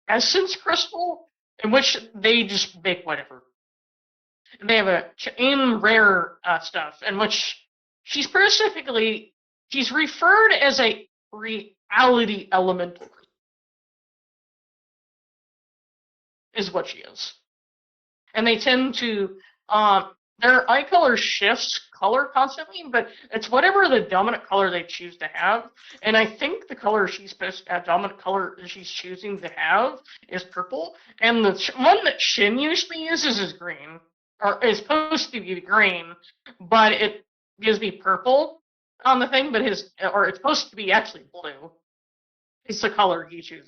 essence crystal, in which they just make whatever. And they have a chain rare stuff, in which she's referred as a reality elemental, is what she is. And they tend to, their eye color shifts color constantly, but it's whatever the dominant color they choose to have. And I think the color dominant color she's choosing to have is purple. And the one that Shin usually uses is green, or is supposed to be green, but it gives me purple on the thing. But it's supposed to be actually blue. It's the color he chose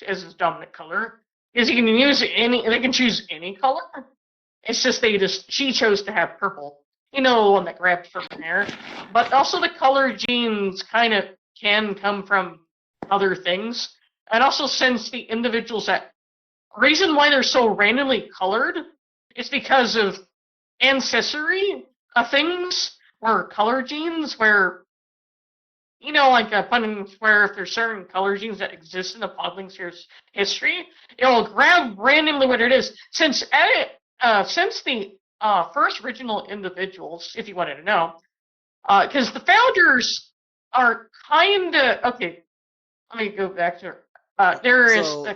as his dominant color. Because you can they can choose any color. It's just she chose to have purple. You know, the one that grabbed from her hair. But also the color genes kind of can come from other things. And also since the individuals reason why they're so randomly colored is because of ancestry things or color genes where, you know, like a Punning's where if there's certain color genes that exist in the Podling's history, it will grab randomly what it is. Since the first original individuals, if you wanted to know, because the founders are kind of okay. Let me go back to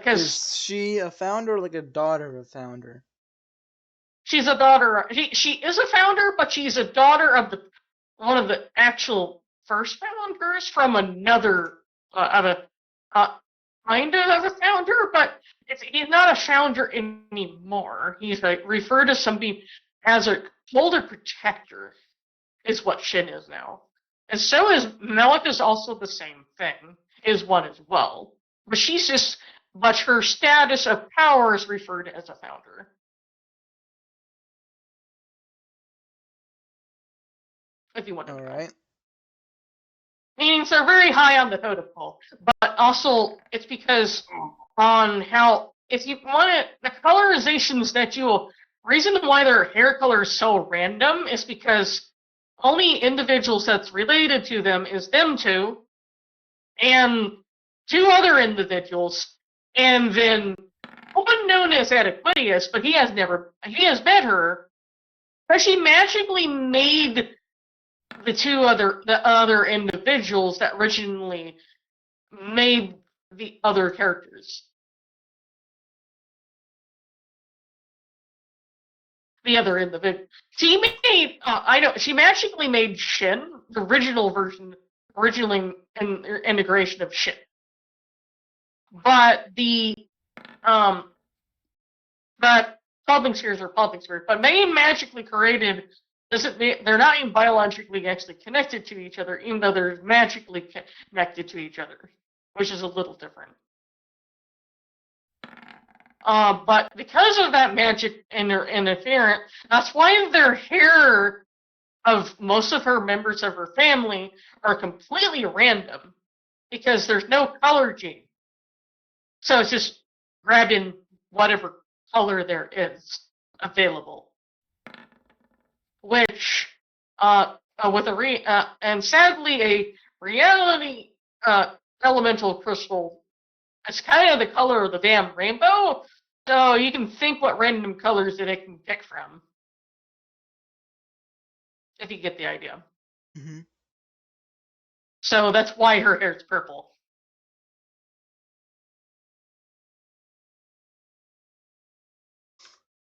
is she a founder or like a daughter of a founder? She's a daughter. She is a founder, but she's a daughter of one of the actual first founders from another kind of a founder, but he's not a founder anymore. He's referred to somebody as a older protector, is what Shin is now. And so is Melik is also the same thing, is one as well. But her status of power is referred as a founder. If you want to know. Alright. Meaning they're very high on the totem pole. But also, it's because on how, if you want it, the colorizations reason why their hair color is so random is because only individuals that's related to them is them two, and two other individuals, and then one known as Adequitius, but he has met her, but she magically made the other individuals that originally made the other characters. The other individual. She made, she magically made Shin, the original integration of Shin. But Podling spheres are Podling spheres, but being magically created they're not even biologically actually connected to each other, even though they're magically connected to each other, which is a little different. But because of that magic interference, that's why their hair of most of her members of her family are completely random, because there's no color gene. So it's just grabbing whatever color there is available. Which, and sadly, a reality elemental crystal, it's kind of the color of the damn rainbow, so you can think what random colors that it can pick from. If you get the idea. Mm-hmm. So that's why her hair is purple.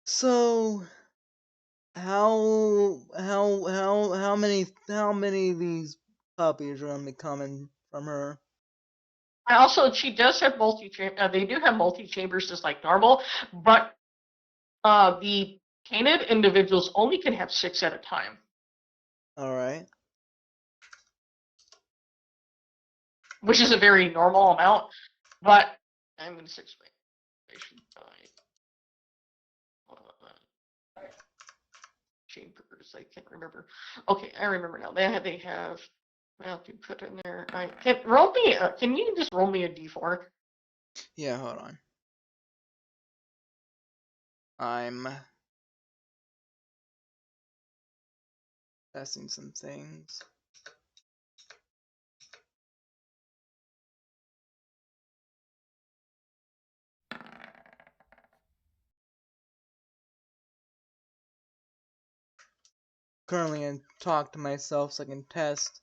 So how many of these puppies are gonna be coming from her? Also, she does have they do have multi-chambers just like normal, but the canid individuals only can have 6 at a time. Alright. Which is a very normal amount, but I'm going to explain. Chambers, I can't remember. Okay, I remember now. They have. Well, to put in there. Can you just roll me a d4? Yeah, hold on. I'm testing some things. currently in talk to myself so I can test.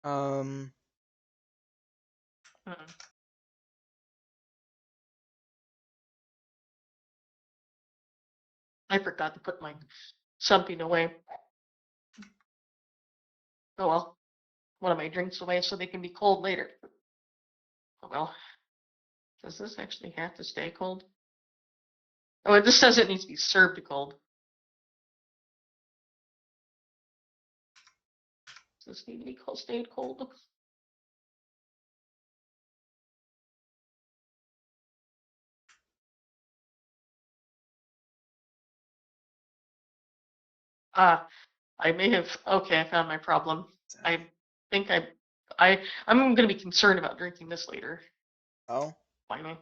Hmm. I forgot to put my something away. Oh well, one of my drinks away so they can be cold later. Oh well, does this actually have to stay cold? Oh, it just says it needs to be served cold. Does this need to be cold, stayed cold? Ah, I may have. Okay, I found my problem. I think I'm gonna be concerned about drinking this later. Oh, Finally,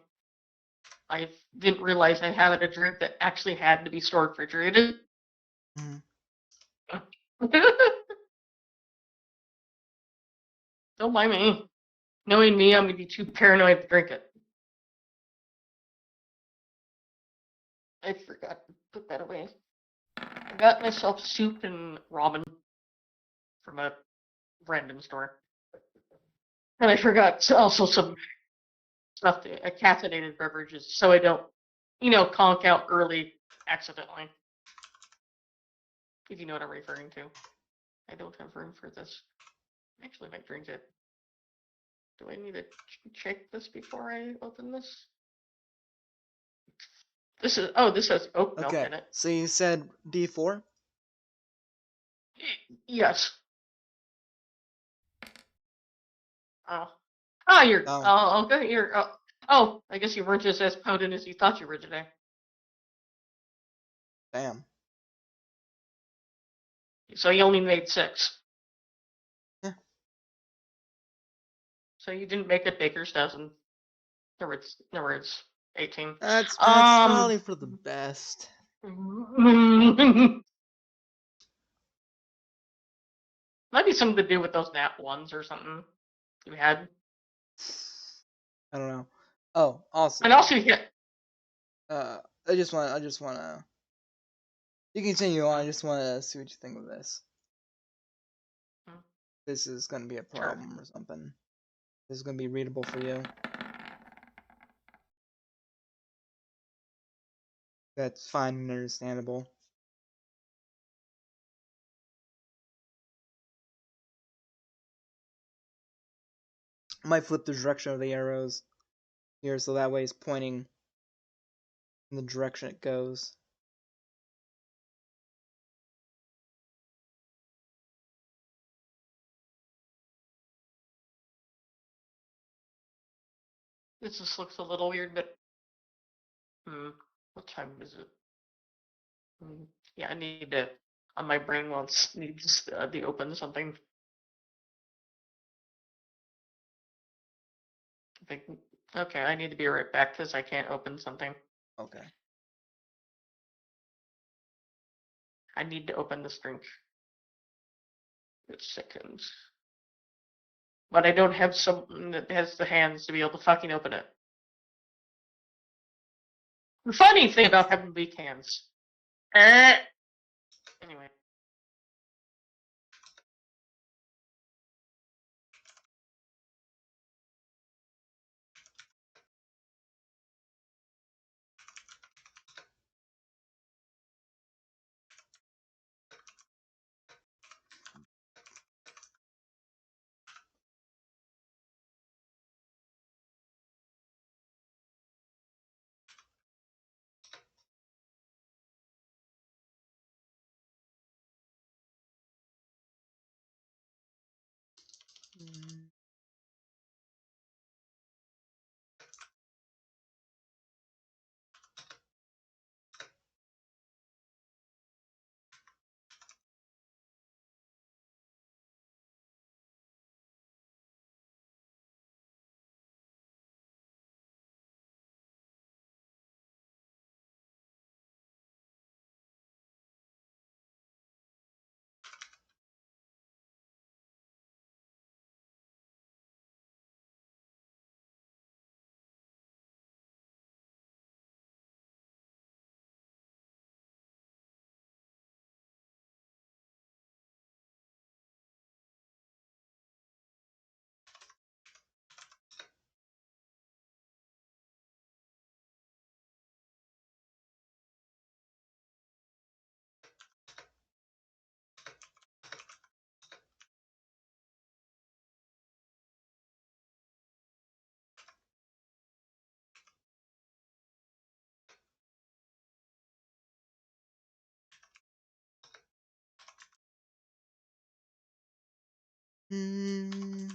I didn't realize I had a drink that actually had to be stored refrigerated. mhm. Don't mind me. Knowing me, I'm gonna be too paranoid to drink it. I forgot to put that away. I got myself soup and ramen from a random store. And I forgot also some stuff, caffeinated beverages, so I don't, conk out early accidentally. If you know what I'm referring to. I don't have room for this. Actually, I might drink it. Do I need to check this before I open this? This has oat milk Okay. in it. So you said D4? Yes. Oh. Oh, Okay, oh, I guess you weren't just as potent as you thought you were today. damn. So you only made 6. Yeah. So you didn't make a baker's dozen. No words, 18. That's Um, probably for the best. Might be something to do with those nat ones or something you had. I don't know. Oh, also, And also, yeah, I just wanna. You can continue on. I just wanna see what you think of this. Hmm. This is gonna be a Sure. problem or something. This is gonna be readable for you. That's fine and understandable. I might flip the direction of the arrows here so that way it's pointing in the direction it goes. This just looks a little weird, but what time is it? Yeah, I need to. On my brain needs to open something. I think, okay, I need to be right back because I can't open something. Okay. I need to open this drink. It's seconds. But I don't have something that has the hands to be able to fucking open it. The funny thing about having weak hands. Anyway. Mm. Hmm.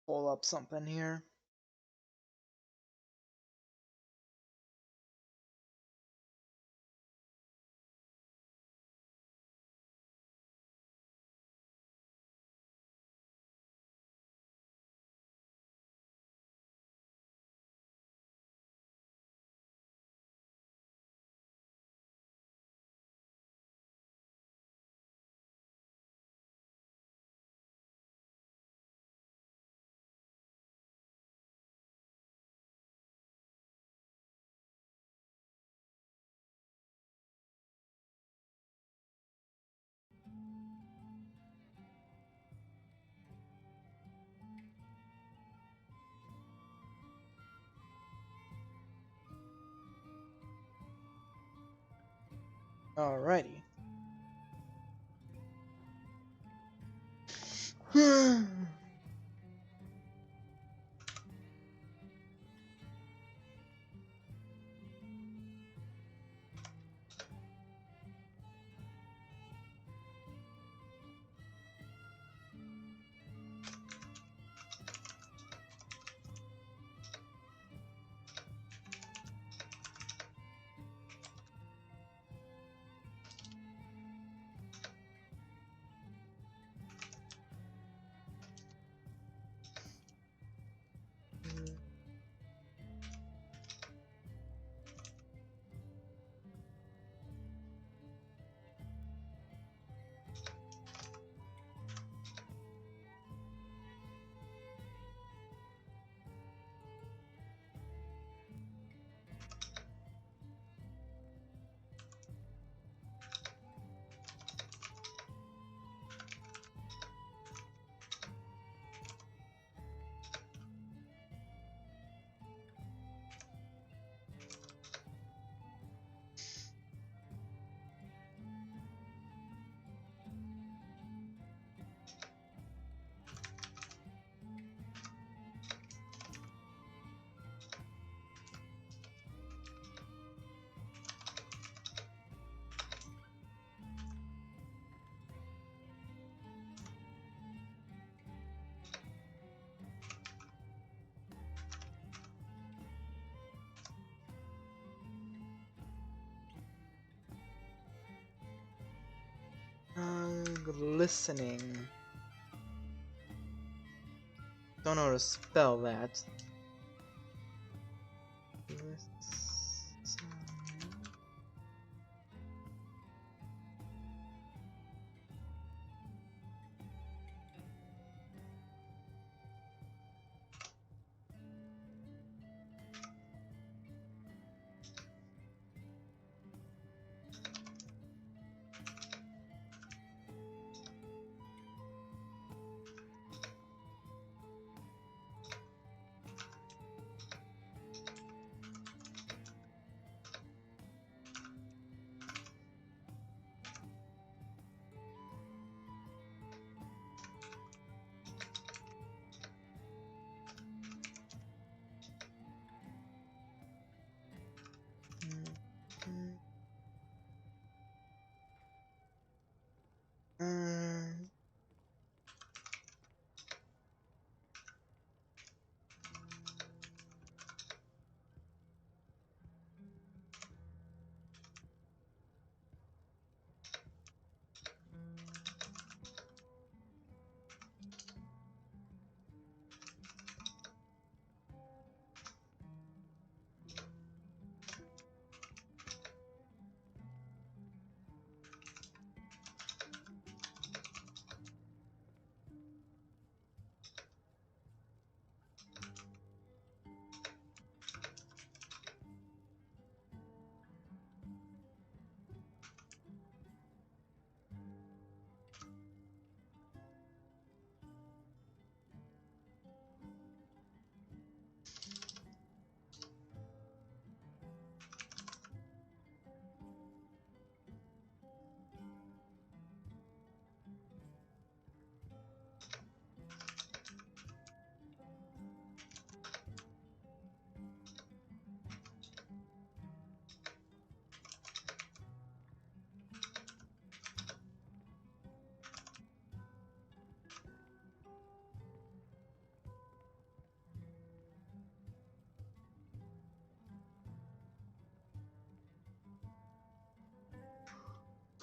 Pull up something here. Alrighty. Glistening. Don't know how to spell that.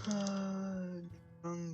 Drunken.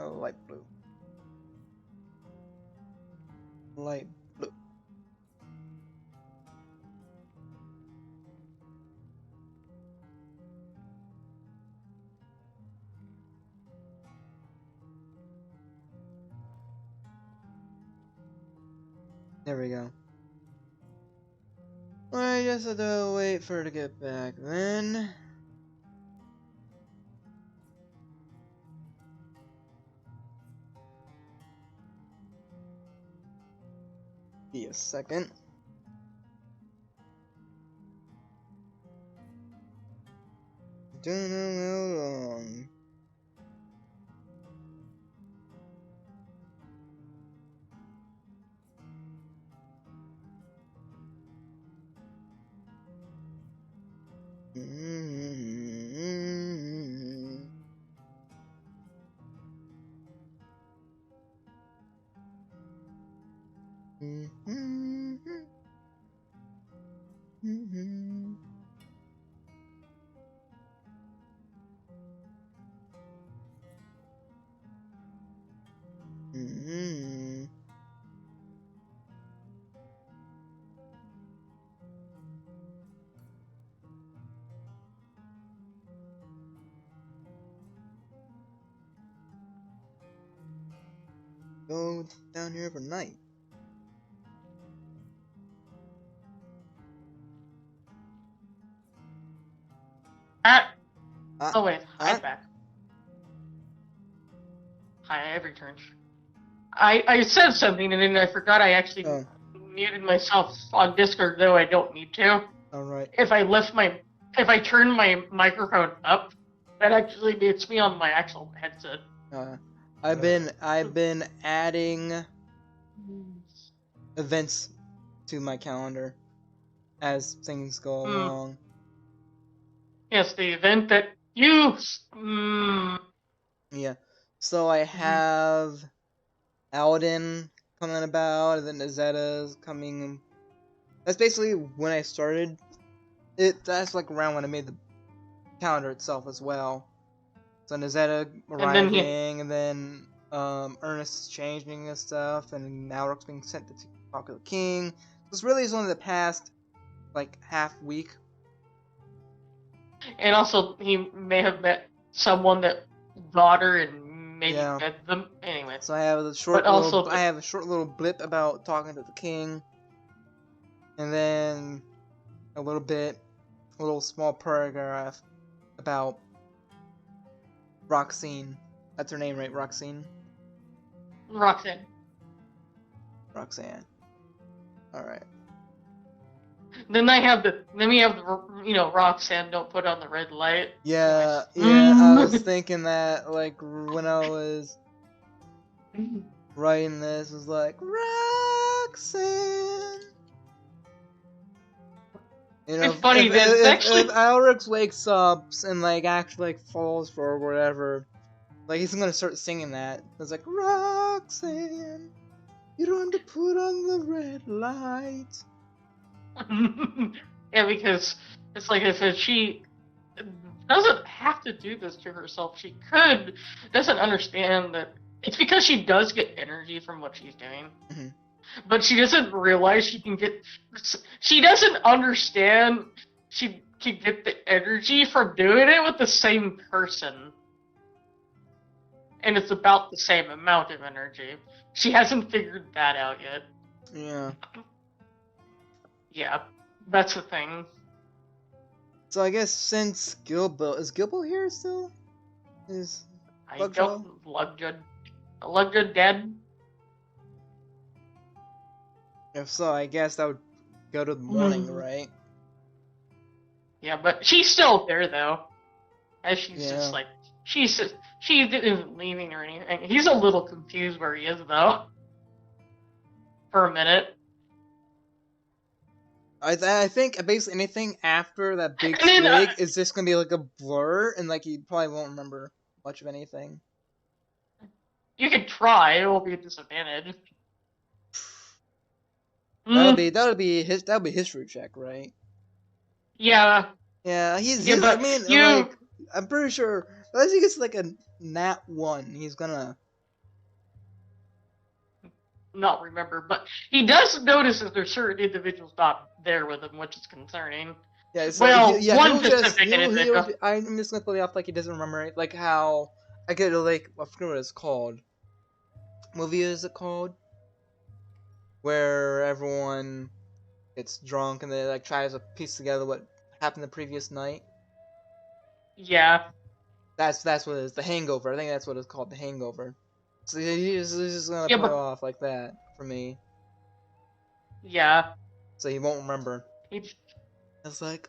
Oh, light blue. Light blue. There we go. I just have to wait for her to get back then. Be a second. Don't know how long. Go down here overnight. Oh wait, I'm Ah. back. Hi, I've returned. I said something and then I forgot I actually Oh, muted myself on Discord, though I don't need to. alright. If I turn my microphone up, that actually mutes me on my actual headset. I've been adding events to my calendar as things go along. Yes, the event that you. Yeah. So I have Alden coming about, and then Nezetta's coming. That's basically when I started. That's like around when I made the calendar itself as well. So Nezetta And then arriving, and then Ernest is changing and stuff, and Malric's being sent to talk to the king. This really is only the past like half week. And also, he may have met someone that daughter and maybe Yeah. met them. Anyway. So I have a short But little, also- I have a short little blip about talking to the king, and then a little small paragraph about Roxine. That's her name, right? Roxine. Roxanne. Roxanne. All right. Then we have the, Roxanne, don't put on the red light. Yeah, Nice. yeah. I was thinking that like when I was writing this, was like Roxanne. You know, It's funny, if, it's if, actually- if Alrix wakes up and like actually like falls for her or whatever, like he's gonna start singing that. It's like Roxanne, you don't have to put on the red light. Yeah, because it's like if she doesn't have to do this to herself, she could. Doesn't understand that it's because she does get energy from what she's doing. Mhm. But she doesn't realize she can get. She doesn't understand she can get the energy from doing it with the same person. And it's about the same amount of energy. She hasn't figured that out yet. Yeah. Yeah, that's the thing. So I guess since Gilbo is Gilbo here still? Is I Lugjo? don't. Lugjo dead? if so, I guess that would go to the morning, Mhm. right? Yeah, but she's still there though. And she's Yeah. just like she isn't leaving or anything. He's a little confused where he is though. For a minute. I think basically anything after that big And then, swig is just gonna be like a blur, and like you probably won't remember much of anything. You could try, it will be a disadvantage. That'll Mm, be history check, right? yeah. Yeah, Yeah, I but mean, you- like I'm pretty sure unless he gets like a nat 1, he's gonna. Not remember, but he does notice that there's certain individuals not there with him, which is concerning. Yeah, it's Well, like, yeah, one he'll just, specific he'll, individual. I'm just gonna play off like he doesn't remember it, like how I get like I forget what it's called. Movie is it called? Where everyone gets drunk and they like tries to piece together what happened the previous night. Yeah. That's what it is. The Hangover. I think that's what it's called. The Hangover. So he's just gonna Yeah, play but- off like that for me, Yeah. so he won't remember. He- It's like,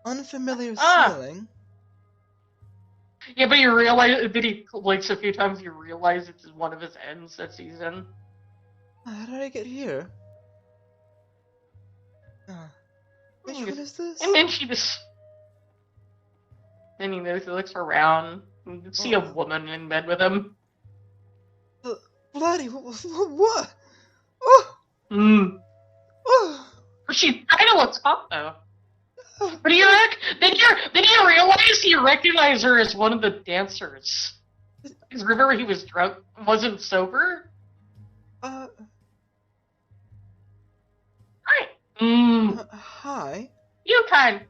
unfamiliar Ah! feeling. Yeah, but you realize that he blinks a few times, you realize it's one of his ends that season. How did I get here? Which one is this? And then she just. Then he looks around and you see a Oh. woman in bed with him. Bloody, what? Oh, Hmm. oh, She kind of looks hot though. oh. But did you realize he recognized her as one of the dancers? Because remember he was drunk, wasn't sober? Right. Hi. You kind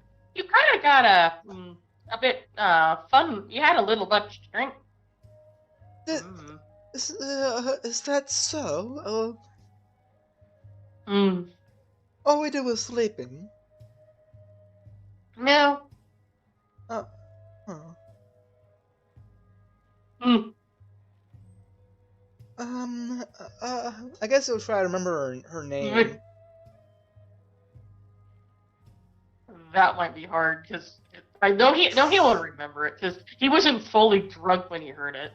of got a bit fun. You had a little much to drink. Th- Mm. Is that so? Mm. All we did was sleeping. No. Oh. Mm. I guess he'll try to remember her name. Even- That might be hard because I know he won't remember it because he wasn't fully drunk when he heard it.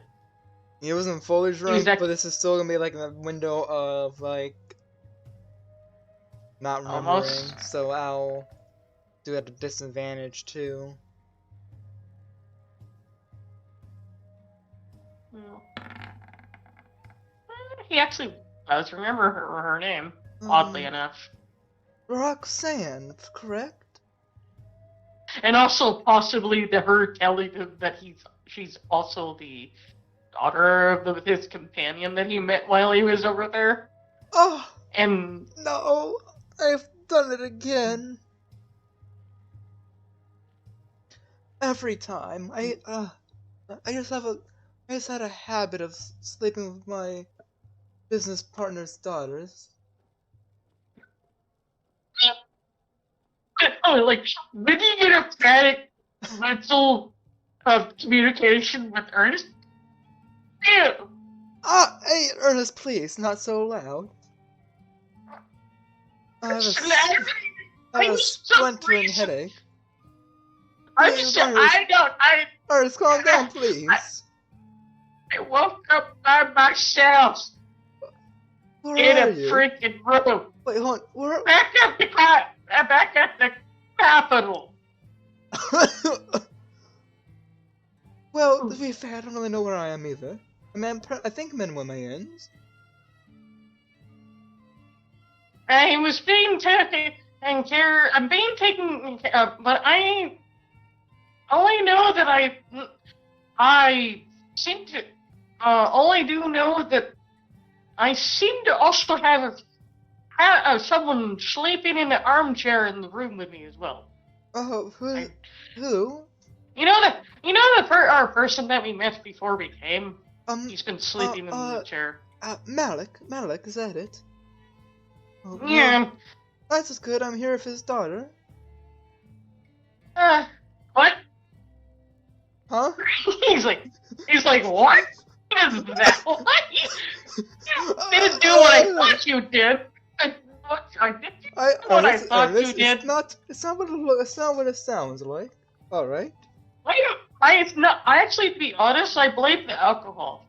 He wasn't fully drunk, act- but this is still gonna be like in the window of like not remembering. Almost. So I'll do it at a disadvantage too. He actually does remember her name, oddly enough. Roxanne, correct? And also possibly her telling him that she's also the daughter of his companion that he met while he was over there. Oh, And no, I've done it again. Every time. I just had a habit of sleeping with my business partner's daughters. like, did you get a panic mental communication with Ernest? Ew. Hey, Ernest, please, not so loud. I have a splintering headache. Ernest, calm down, please. I woke up by myself Where in are a you? freaking room. Wait, hold on. Where? Back at the Capitol. Well, to be fair, I don't really know where I am either. I mean, I think I'm in one of my inns. I was being taken care. I'm being taken care of, but I only know that I seem to only do know that I seem to also have someone sleeping in the armchair in the room with me as well. Oh, who? You know our person that we met before we came. He's been sleeping in the chair. Malik, is that it? Oh, Yeah. Well, that's just good. I'm here with his daughter. What? Huh? He's like, what is that? What? You didn't do what I thought you did. I did what I thought you did. It's not what it sounds like. All right. It's not. Actually, to be honest, I blame the alcohol.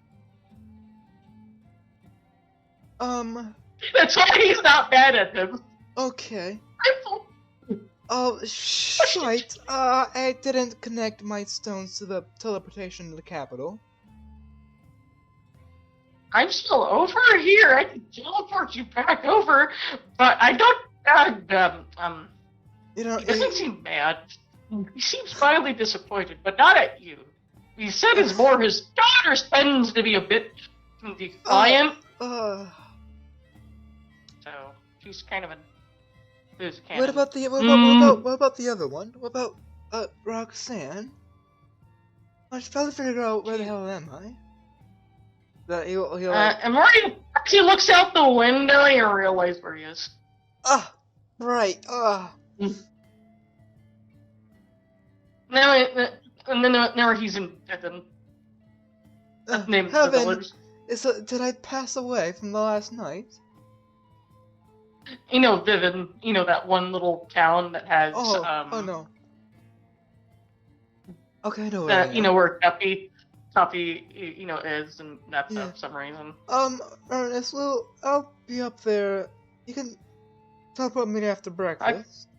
That's why he's not mad at him. Okay. Oh, shite. I didn't connect my stones to the teleportation to the capital. I'm still over here. I can teleport you back over, but I don't. You know, He doesn't seem mad. He seems mildly disappointed, but not at you. He said it's more his daughter tends to be a bit defiant. So she's kind of a loose cannon. what about the other one? What about Roxanne? I should probably figure out where the hell am I. That he'll and right as he looks out the window, you realize where he is. Right. Now he's in Devon. Named the village. Did I pass away from the last night? You know Viven, that one little town that has Oh no. Okay, I know where I am. Where Tuppy, is, and that's for some reason. Ernest, I'll be up there. You can teleport me after breakfast.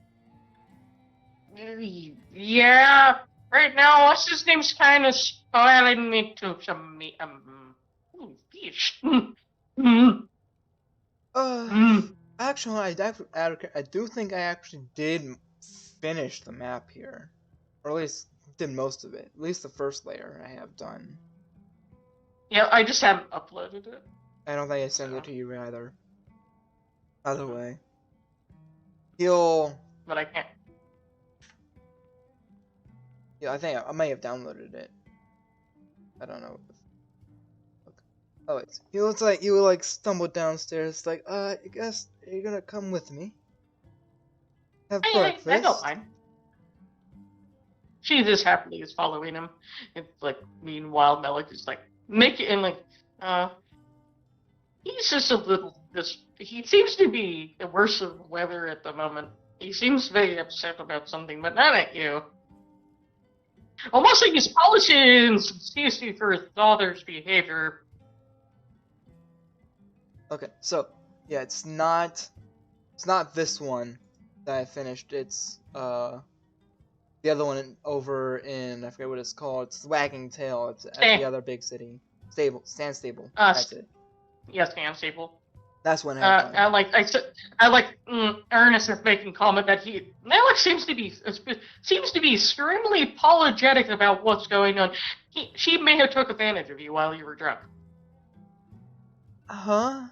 Yeah. Right now, what's his name's kind of spoiling me to some fish. Actually, I do think I actually did finish the map here, or at least did most of it. At least the first layer I have done. Yeah, I just haven't uploaded it. I don't think I sent it to you either. Either way, But I can't. Yeah, I think I may have downloaded it. I don't know. Oh wait, he looks like you stumbled downstairs. Like, I guess you're gonna come with me. Have breakfast. I don't mind. She just happily is following him. It's meanwhile, Melik is he's just a little. He seems to be the worst of the weather at the moment. He seems very upset about something, but not at you. Almost like he's polishing some CC for his daughter's behavior. Okay, so yeah, it's not this one that I finished. It's the other one over in, I forget what it's called. It's Wagging Tail. It's at the other big city. Stable. Stand stable. Uh, That's it. Yes, ma'am, staple. That's when happened. Ernest is making comment that Malik seems to be extremely apologetic about what's going on. She may have took advantage of you while you were drunk. Huh?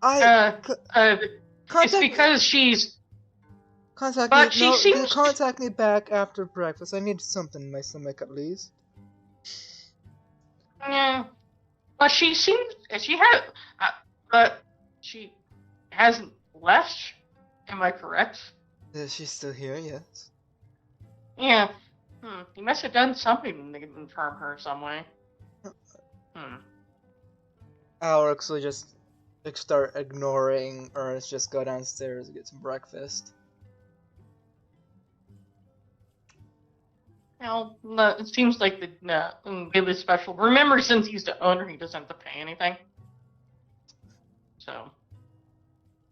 It's Contact because she's. Contact But me. she No, seems- contact me back after breakfast. I need something in my stomach at least. Yeah, but she seems but she hasn't left. Am I correct? Is she still here? Yes. Yeah. He must have done something to confirm her some way. I'll actually just start ignoring Ernest. Just go downstairs and get some breakfast. Well, no, it seems like the Bailey's special. Remember, since he's the owner, he doesn't have to pay anything. So,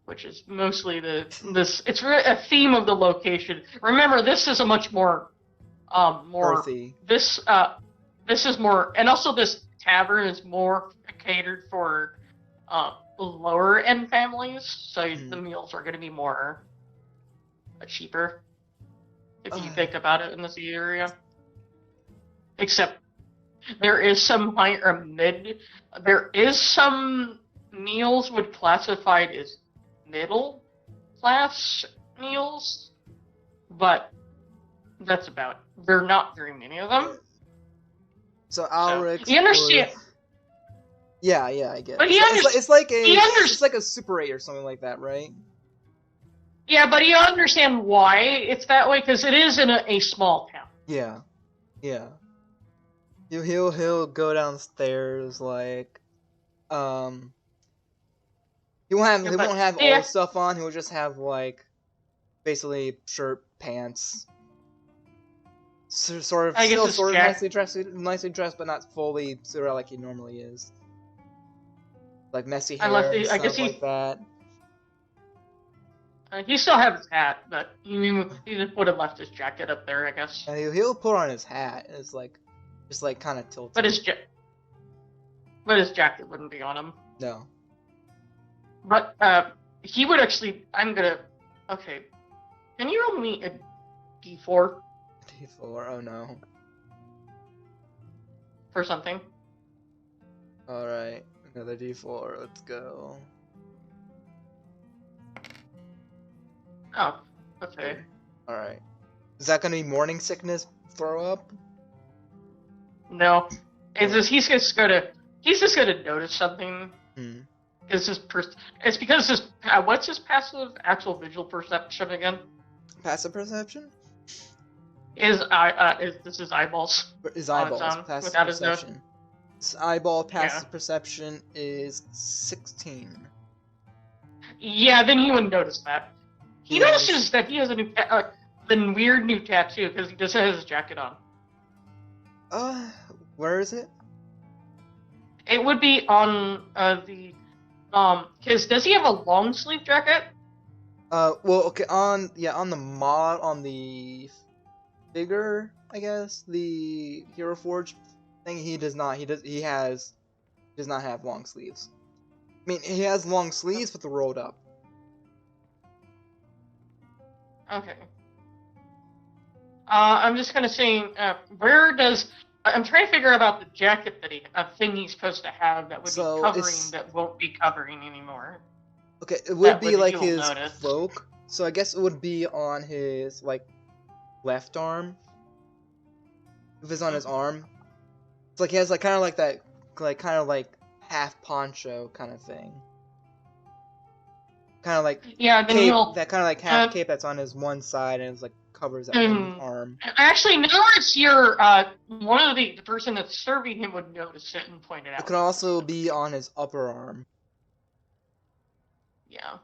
which is mostly it's really a theme of the location. Remember, this is a much more Earthy. this is more, and also this tavern is more catered for lower end families, so the meals are going to be more cheaper if you think about it in this area. Except there is some higher mid. There is some meals would classified as middle class meals, but that's about it. There are not very many of them. So Alrix. You understand? Yeah, I get it. But It's like a Super 8 or something like that, right? Yeah, but you understand why it's that way, because it is in a small town. Yeah. He'll go downstairs like, he won't have all stuff on. He'll just have like, basically shirt, pants. Sort of nicely dressed, but not fully sort of like he normally is. Like messy hair, I guess like that. He still has his hat, but he just would have left his jacket up there, I guess. He'll put on his hat. It's like, just like kind of tilted. But his jacket wouldn't be on him. No. But he would actually. Okay. Can you roll me a D4 D4. Oh no. for something? All right, another D4. Let's go. Oh, okay. All right. Is that gonna be morning sickness? Throw up? No, it's just he's just gonna notice something. Hmm. It's because his what's his passive actual visual perception again? Passive perception? This is eyeballs. His On its eyeballs. own, Passive without his nose. perception. His eyeball passive perception is 16. Yeah, then he wouldn't notice that. He Yeah, notices that he has a new the weird new tattoo because he just has his jacket on. Where is it? It would be on because does he have a long sleeve jacket? Well, okay, on the figure, I guess, the Hero Forge thing, he does not have long sleeves. I mean, he has long sleeves, but they're rolled up. Okay. I'm just kind of saying, I'm trying to figure out about the jacket that thing he's supposed to have that would be covering that won't be covering anymore. Okay, it would be like you'll his notice. cloak. So I guess it would be on his like left arm. If it's on his arm, it's like he has like kind of like that, like kind of like half poncho kind of thing. Kind of like Yeah, then cape, he'll. that kind of like half cape that's on his one side and it's like covers that one arm. Actually, now it's your one of the person that's serving him would notice it and point it It out. could also be on his upper arm. Yeah.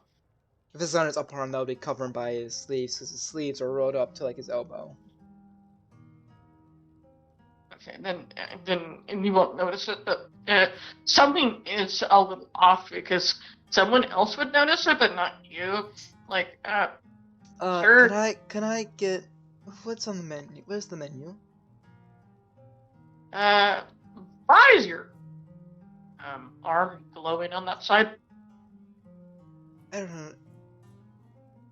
If it's on his upper arm, that would be covered by his sleeves, because his sleeves are rolled up to like his elbow. Okay, then you won't notice it, but something is a little off because someone else would notice it, but not you. Like, sure. Can I get what's on the menu? Where's the menu? Right Why is your arm glowing on that side? I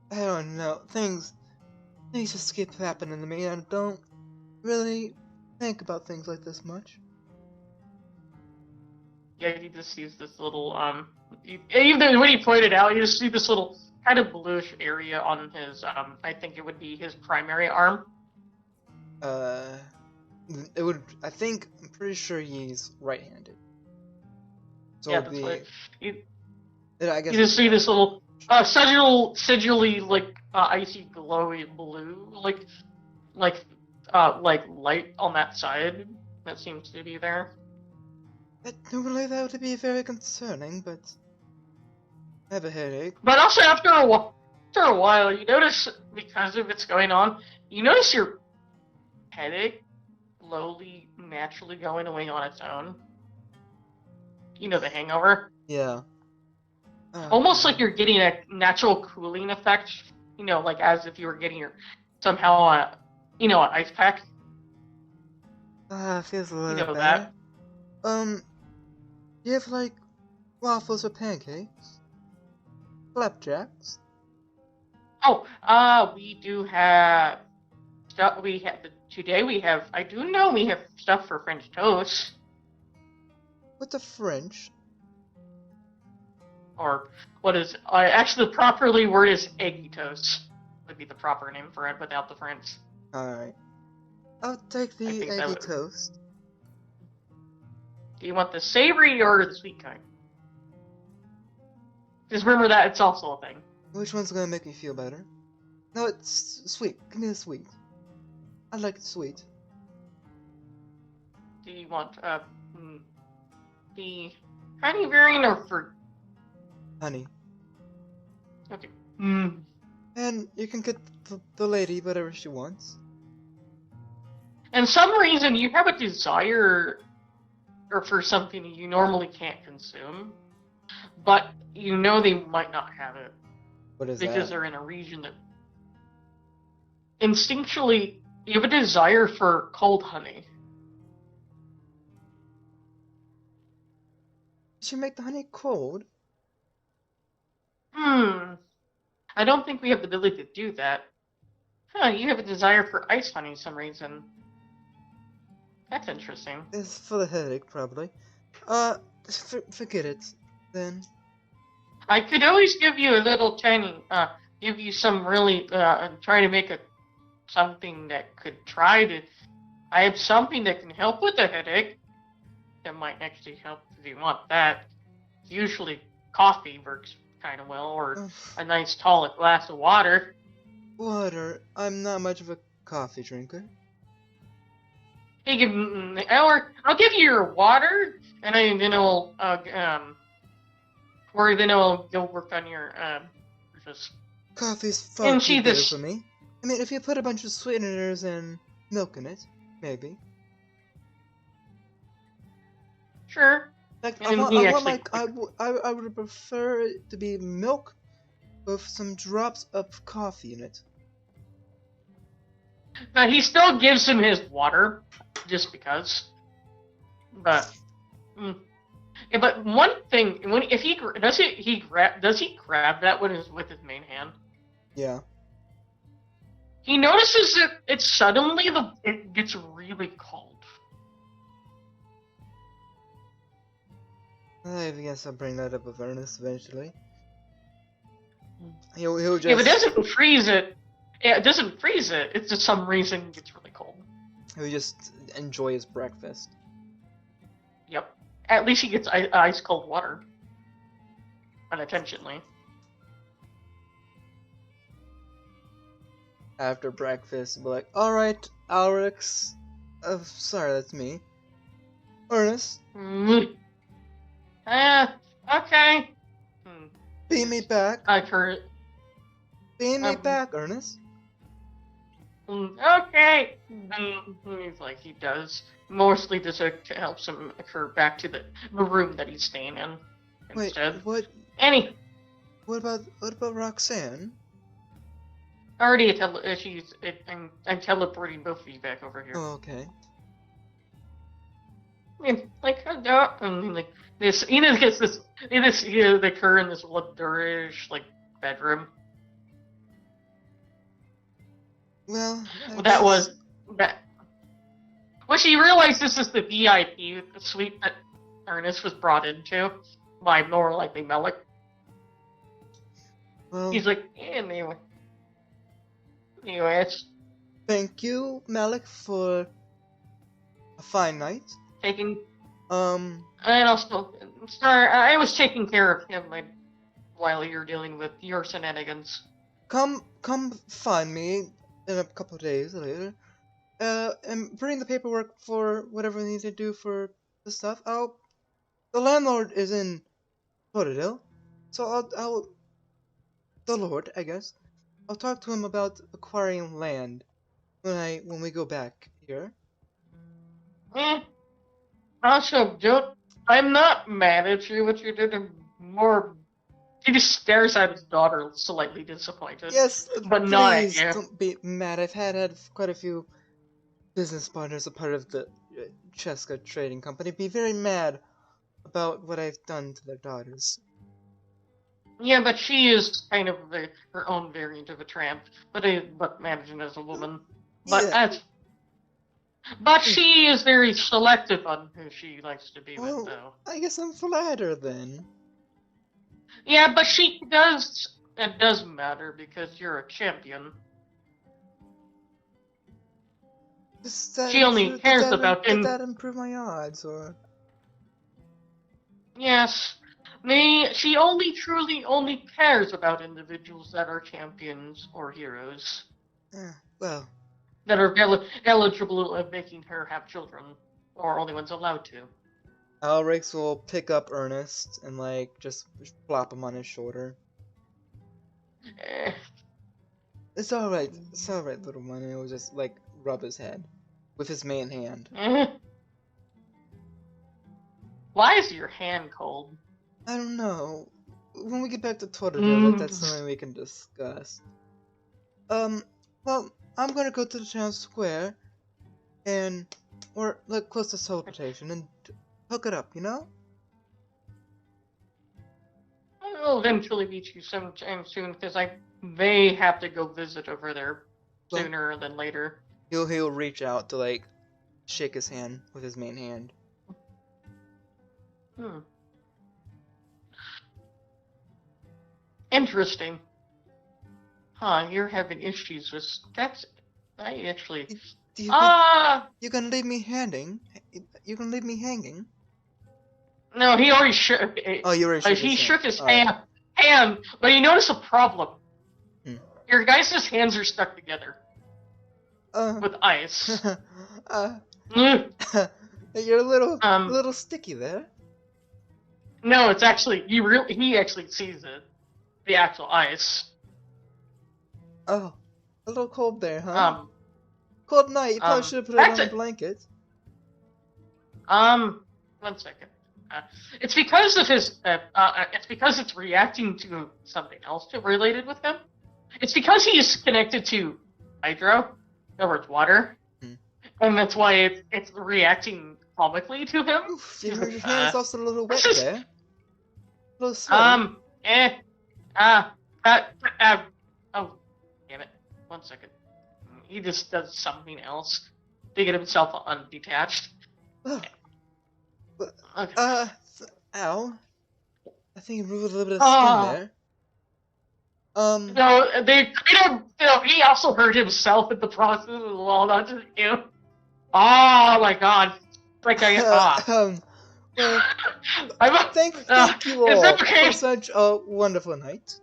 don't know. Things just keep happening to me, and I don't really think about things like this much. Yeah, he just sees this little even when he pointed out, you just see this little kind of bluish area on his I think it would be his primary arm. It would. I'm pretty sure he's right-handed. So Yeah, it'd that's be. what I you guess. just see this little sigilly like icy glowy blue like light on that side that seems to be there. Normally that would be very concerning, but I have a headache. But also after a while, you notice because of what's going on, you notice your headache slowly, naturally going away on its own. You know, the hangover. Yeah. Almost like you're getting a natural cooling effect. You know, like as if you were getting somehow an ice pack. Feels a little You know better. that. You have like waffles or pancakes? Flapjacks? Oh, we do have stuff. Today we have. I do know we have stuff for French toast, What's a French? or what is actually the properly word is eggy toast. Would be the proper name for it without the French. Alright. I'll take I the think that eggy would- toast. Do you want the savory or the sweet kind? Just remember that it's also a thing. Which one's gonna make me feel better? No, it's sweet. Give me the sweet. I like it sweet. Do you want the honey variant or fruit? Honey. Okay. And you can get the lady whatever she wants. And some reason you have a desire or for something you normally can't consume, but you know they might not have it What is because that? they're in a region that instinctually you have a desire for cold honey. You should make the honey cold. I don't think we have the ability to do that. Huh, you have a desire for ice honey for some reason. That's interesting. It's for the headache, probably. Forget it, then. I could always give you a little tiny, give you some really, try to make something that could try to, I have something that can help with the headache. That might actually help if you want that. Usually coffee works kind of well, or a nice tall glass of water. Water. I'm not much of a coffee drinker. Hey, I'll give you your water, and then I'll, or then I'll go work on your, just... Coffee's far And too see bitter this- for me. I mean, if you put a bunch of sweeteners and milk in it, maybe. Sure. Like, And he actually- I would prefer it to be milk with some drops of coffee in it. But he still gives him his water, just because. But, yeah, but one thing, if he does he grab that with his main hand? Yeah. He notices that it suddenly it gets really cold. I guess I'll bring that up with Ernest eventually. He'll just. If it doesn't freeze it, it doesn't freeze it. It's just some reason it gets really cold. He'll just enjoy his breakfast. Yep. At least he gets ice cold water. Unintentionally. After breakfast, he'll be like, "Alright, Alex. Sorry, that's me. Ernest, Okay. beam me back. I've heard. Beam me back, Ernest." Okay. He's like, he does. Mostly just to help him occur back to the room that he's staying in. Wait, Instead. what What about Roxanne? already I'm teleporting both of you back over here. Oh, okay. like, and like this, Enid gets like her in this luxurious like bedroom. Well, I That guess- was that. Well, she realized this is the VIP suite that Ernest was brought into by more likely Melik. Well, He's like, anyway. Anyways, thank you, Malik, for a fine night. taking Um, and also, sorry, I was taking care of him like, while you're dealing with your shenanigans. come find me in a couple of days later. And bring the paperwork for whatever we need to do for the stuff. The landlord is in Totodile, so the Lord, I guess. I'll talk to him about acquiring land when we go back here. Also, don't. I'm not mad at you. What you did, I'm more. He just stares at his daughter, slightly disappointed. Yes, But not at please you. don't be mad. I've had quite a few business partners, a part of the Cheska Trading Company, be very mad about what I've done to their daughters. Yeah, but she is kind of her own variant of a tramp, but managing as a woman. But Yeah. that's. But she is very selective on who she likes to be Well, with, though. I guess I'm flattered then. Yeah, but she does. It does matter because you're a champion. Does that She only improve- cares does that, about Did in- that improve my odds, or? Yes. She truly only cares about individuals that are champions or heroes Well, that are eligible of making her have children, or only ones allowed to. Alrix will pick up Ernest and just flop him on his shoulder. Eh, It's alright, little one, and he'll just rub his head with his main hand. eh. Why is your hand cold? I don't know. When we get back to Totodile, that's Mm. something we can discuss. Well, I'm gonna go to the town square, or close to teleportation, and hook it up, you know? I'll eventually meet you sometime soon because I may have to go visit over there Well- sooner than later. He'll reach out to shake his hand with his main hand. Hmm. Interesting. Huh, you're having issues with I actually Do you Ah gonna leave me hanging? You gonna leave me hanging? no, he already shook Oh, you already shook he his shook his hand. hand, but you notice a problem. Hmm. Your guys' hands are stuck together with ice. Mm. You're a Um, little sticky there. No, it's actually he actually sees it. The actual ice. Oh, a little cold there, huh? Cold night. You probably should have put it that's on a it. blanket. 1 second. It's because of his. It's because it's reacting to something else related with him. It's because he is connected to hydro, in other words, water, Hmm. and that's why it's reacting comically to him. Oof, your hand is also a little wet this is- there. A little sweaty. Oh, damn it! 1 second. He just does something else to get himself undetached. Oh, Okay. ow. I think you removed a little bit of Ah. skin there. No, they don't. He also hurt himself in the process as well, not just you. Oh my god! Like well, I'm. thank you is all that okay? for such a wonderful night.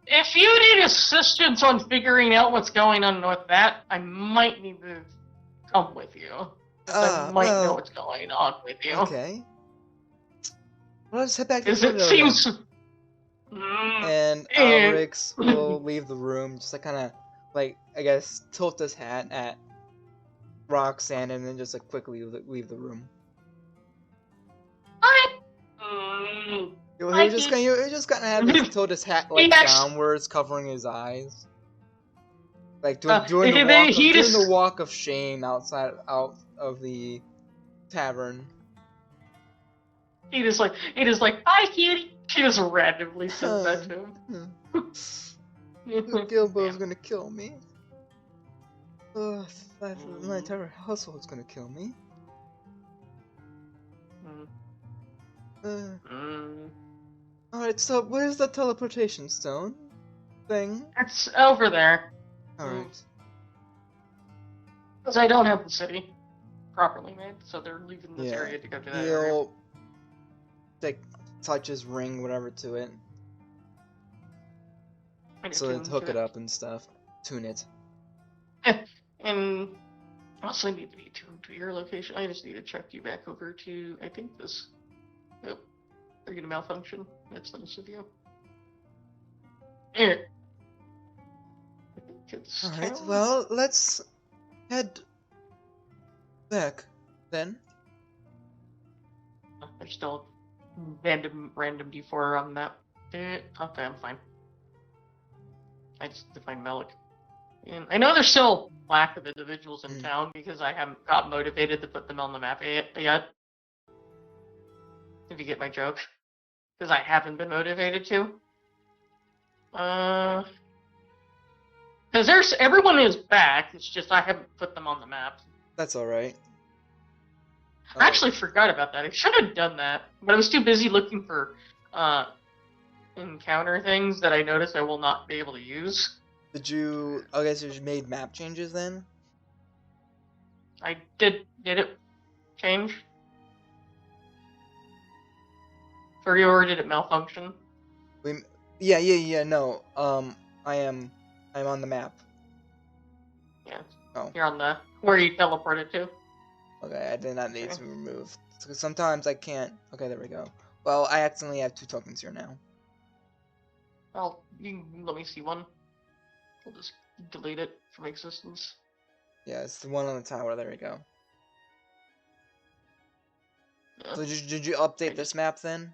If you need assistance on figuring out what's going on with that, I might need to come with you. I might know Well, what's going on with you. okay. Well, let's head back to Because the it pavilion. seems. Mm, And Eh. Alrix will leave the room, just kind of, I guess, tilt his hat at Roxanne, and then just quickly leave the room. mm, You're just gonna have his tilt his hat He actu- downwards, covering his eyes. Like doing, doing, doing the walk of shame out of the tavern. He just like, hi, cutie. She just randomly says that to him. Gilbo's gonna kill me. My entire household's gonna kill me. Alright, so where's the teleportation stone thing? It's over there. Alright. Because I don't have the city properly made, so they're leaving this area to go to that area. He'll like touch his ring, whatever, to it. So then hook it up and stuff. Tune it. And also need to be tuned to your location. I just need to check you back over to, I think this. Nope. They're gonna malfunction. That's nice of you. Here. Alright, well, let's head back then. There's still random D4 on that. Okay, I'm fine. I just defined Melik. And I know there's still lack of individuals in town because I haven't got motivated to put them on the map yet. If you get my joke. Because I haven't been motivated to. Because everyone is back, it's just I haven't put them on the map. That's alright. I actually forgot about that. I should have done that, but I was too busy looking for encounter things that I noticed I will not be able to use. Did you? I guess you made map changes then. I did. Did it change for you, or did it malfunction? Yeah. No. I'm on the map. Yeah. Oh. You're on the where you teleported to. Okay, I did not need to remove. Because sometimes I can't. Okay, there we go. Well, I accidentally have 2 tokens here now. Well, you can let me see one. We'll just delete it from existence. Yeah, it's the one on the tower. There we go. Yeah. So did you update this map then?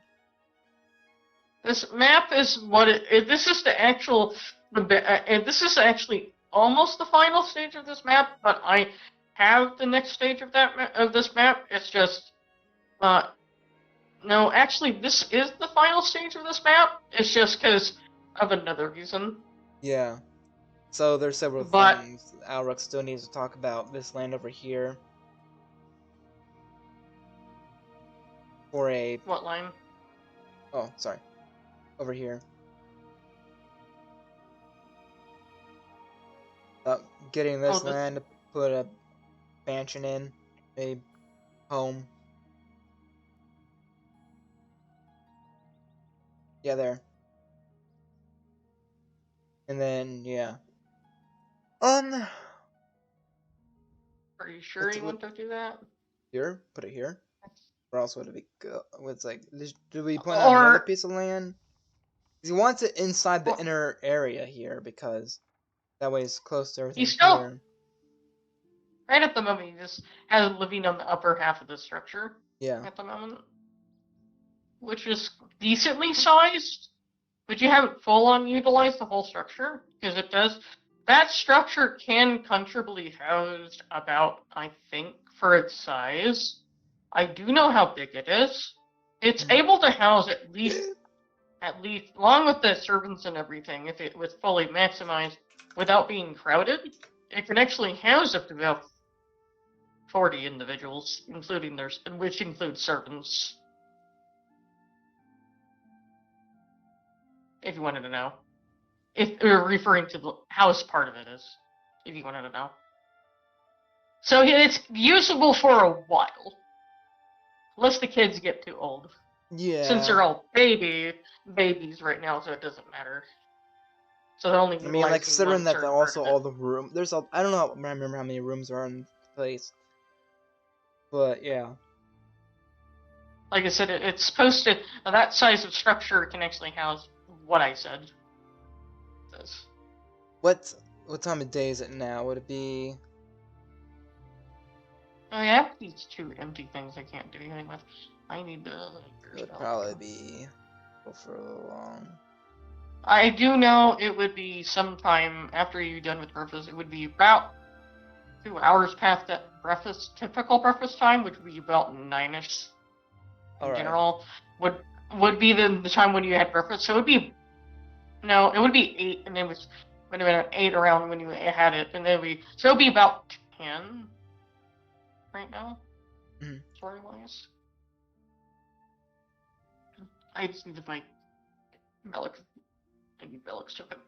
This map is what this is the actual. This is actually almost the final stage of this map, but I have the next stage of this map. It's just, no, actually, this is the final stage of this map. It's just because of another reason. Yeah. So there's several things Alruk still needs to talk about. This land over here. For a... What line? Oh, sorry. Over here. Getting this land to put a mansion in. A home. Yeah, there. And then, yeah. Are you sure you want to do that? Here? Put it here? Or else would it be good? It's like, do we put out another piece of land? He wants it inside the inner area here because that way it's close to everything here. Right at the moment, he just has living on the upper half of the structure. Yeah. At the moment. Which is decently sized, but you haven't full-on utilized the whole structure, because it does. That structure can comfortably house about, I think, for its size. I do know how big it is. It's able to house at least, along with the servants and everything, if it was fully maximized without being crowded, it can actually house up to about 40 individuals, which includes servants. If you wanted to know. If we're referring to the house part of it is, if you wanted to know. So it's usable for a while. Unless the kids get too old. Yeah. Since they're all babies right now, so it doesn't matter. So they're only. I mean, like considering that they're also all the room. There's I don't remember how many rooms are in the place. But yeah. Like I said, it's supposed to. That size of structure can actually house what I said. What time of day is it now? Would it be? I have these 2 empty things I can't do anything with. I need to. It would probably be for long. I do know it would be sometime after you're done with breakfast. It would be about 2 hours past that typical breakfast time, which would be about 9ish in Alright. general. Would be the time when you had breakfast. So it would be no, it would be 8, and then would have been at 8 around when you had it, and then so it'd be about 10 right now, Mhm. story wise. I just need to find Belix. Maybe Belix took it.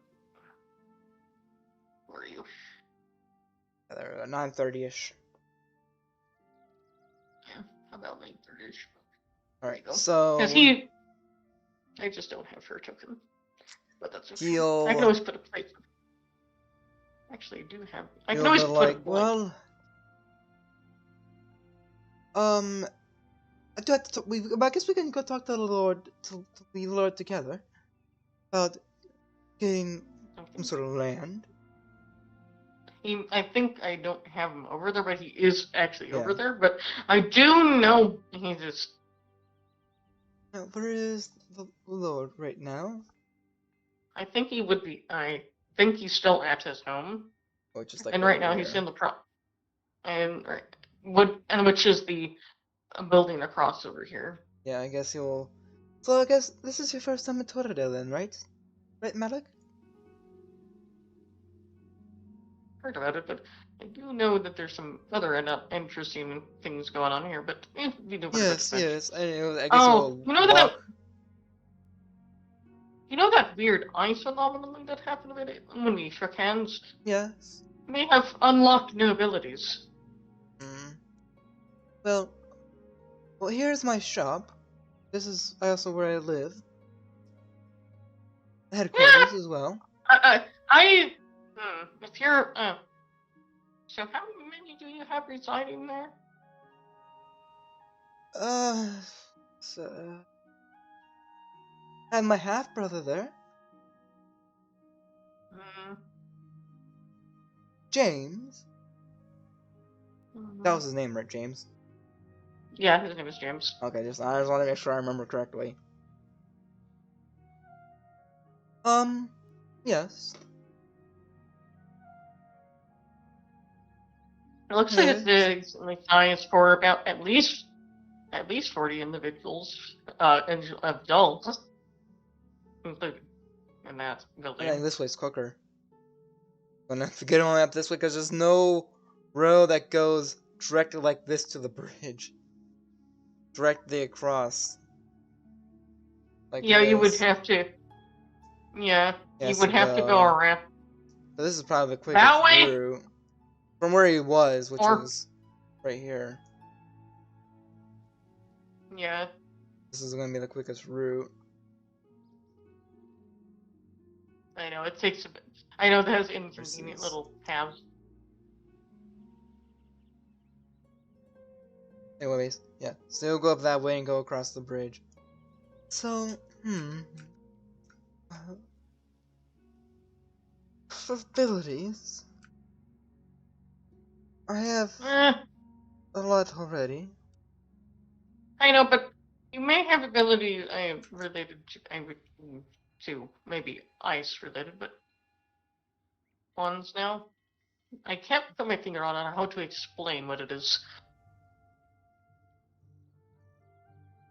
Where are you? There we go, 9:30ish. Yeah, about 9:30ish. Alright, Because so I just don't have her token, but that's okay. he'll I can always put a place. Actually, I do have. I can he'll always be put like, a blank. well, I do have to I guess we can go talk to the Lord together about getting some sort of land. I think I don't have him over there, but he is actually over Yeah. there. But I do know he just. Now, where is the Lord right now? I think he would be. I think he's still at his home, Oh, just like and right right now here. he's in the which is the building across over here. Yeah, I guess he'll. So I guess this is your first time in Torridale then, right? Right, Malik? Heard about it, but I do know that there's some other interesting things going on here. But we do whatever. Yes, yes. I guess Oh, he'll you know that. walk. You know that weird ice phenomenon that happened when we shook hands? Yes. May have unlocked new abilities. Mm. Well, here's my shop. This is also where I live. The headquarters as well. If you're, so how many do you have residing there? So, I have my half brother there, James. That was his name, right, James? Yeah, his name is James. Okay, I just want to make sure I remember correctly. Yes. It looks like it's decently sized for about at least 40 individuals, and adults, included in that building. I think this way's quicker. Gonna have to get on up this way because there's no road that goes directly like this to the bridge. Directly across. Like Yeah, you would this. have to. Yeah, you Yes, would have to go around. But this is probably the quickest That way? route. From where he was, which Or- is right here. Yeah. This is gonna be the quickest route. I know, it takes a bit. I know that has inconvenient Versus- little paths. Anyways, yeah. Still go up that way and go across the bridge. So, for abilities, I have a lot already. I know, but you may have abilities related to maybe ice related, but ones now. I can't put my finger on how to explain what it is.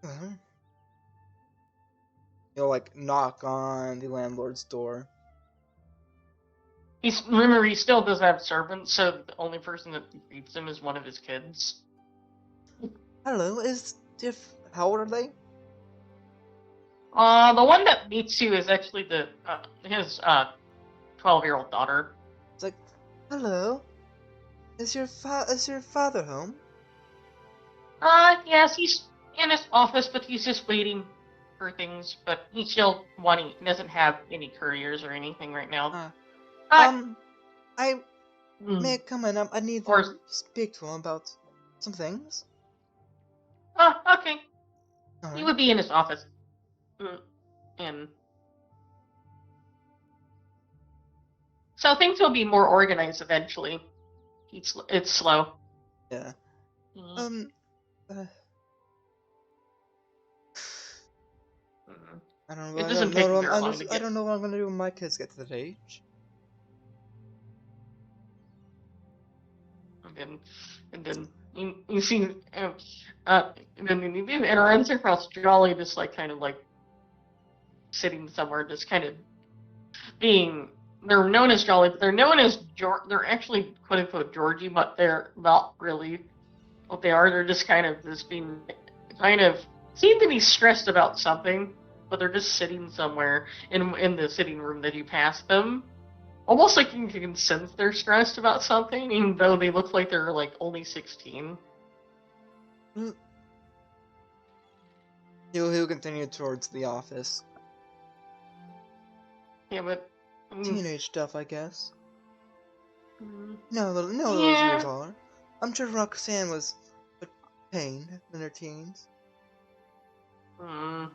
Well, you'll like knock on the landlord's door. Remember, he still does have servants, so the only person that feeds him is one of his kids. Hello, how old are they? The one that meets you is actually his 12-year-old daughter. It's like, hello, is your father home? Yes, he's in his office, but he's just waiting for things. But he's still wanting. He doesn't have any couriers or anything right now. I may come in. I need Or- to speak to him about some things. Okay. He Alright. would be in his office. And so things will be more organized eventually. It's slow. Yeah. Mhm. Uh, Mhm. I don't It know. doesn't take I very long to I get. don't know what I'm gonna do when my kids get to that age. And then you see, and then it runs across Jolly, just like kind of like sitting somewhere, just kind of being. They're known as Jolly, but they're known as They're actually quote unquote Georgie, but they're not really what they are. They're just kind of just being kind of seem to be stressed about something, but they're just sitting somewhere in the sitting room that you pass them. Almost like you can sense they're stressed about something, even though they look like they're like only 16. He'll continue towards the office. Yeah, but Teenage stuff, I guess. mm, No, those yeah. years are. I'm sure Roxanne was a pain in her teens. Mm,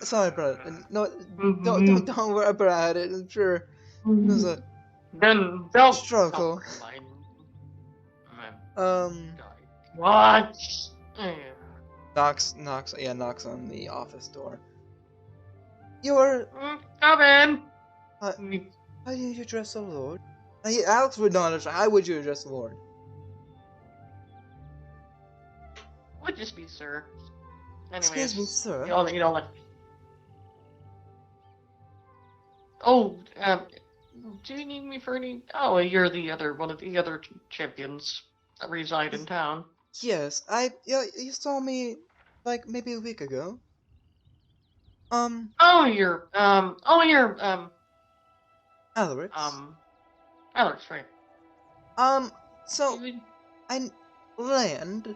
Sorry, brother. No, mm, don't worry about it. I'm sure it was a then don't struggle. remind me. Um, What? Yeah. knocks on the office door. You're, Come in. how do you address the Lord? Alex would not understand. How would you address the Lord? Would just be sir. Anyways, Excuse me, sir. you know, like. Oh, do you need me for any? Oh, you're the other one of the other champions that reside in town. Yes, you saw me, like, maybe a week ago. Oh, you're Alex. Alex, right? So, You- I, land,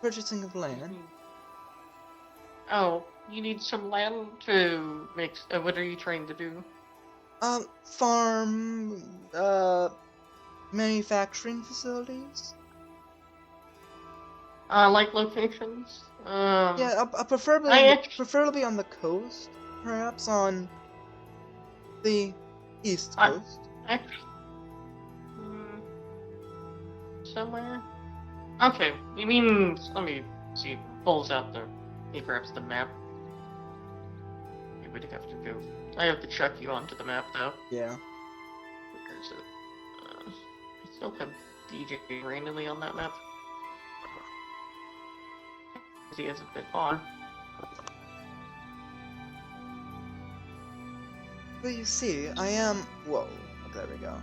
purchasing of land. Oh, you need some land to make. What are you trying to do? Farm, manufacturing facilities? Like locations? Yeah, I preferably on the coast, perhaps on the east I- coast. actually, somewhere. Okay, you mean? Let me see. Pulls out the. He grabs the map. You would have to go. I have to chuck you onto the map though. Yeah. Where is it? I still have DJ randomly on that map. He hasn't been on. But you see, I am. Whoa. There we go.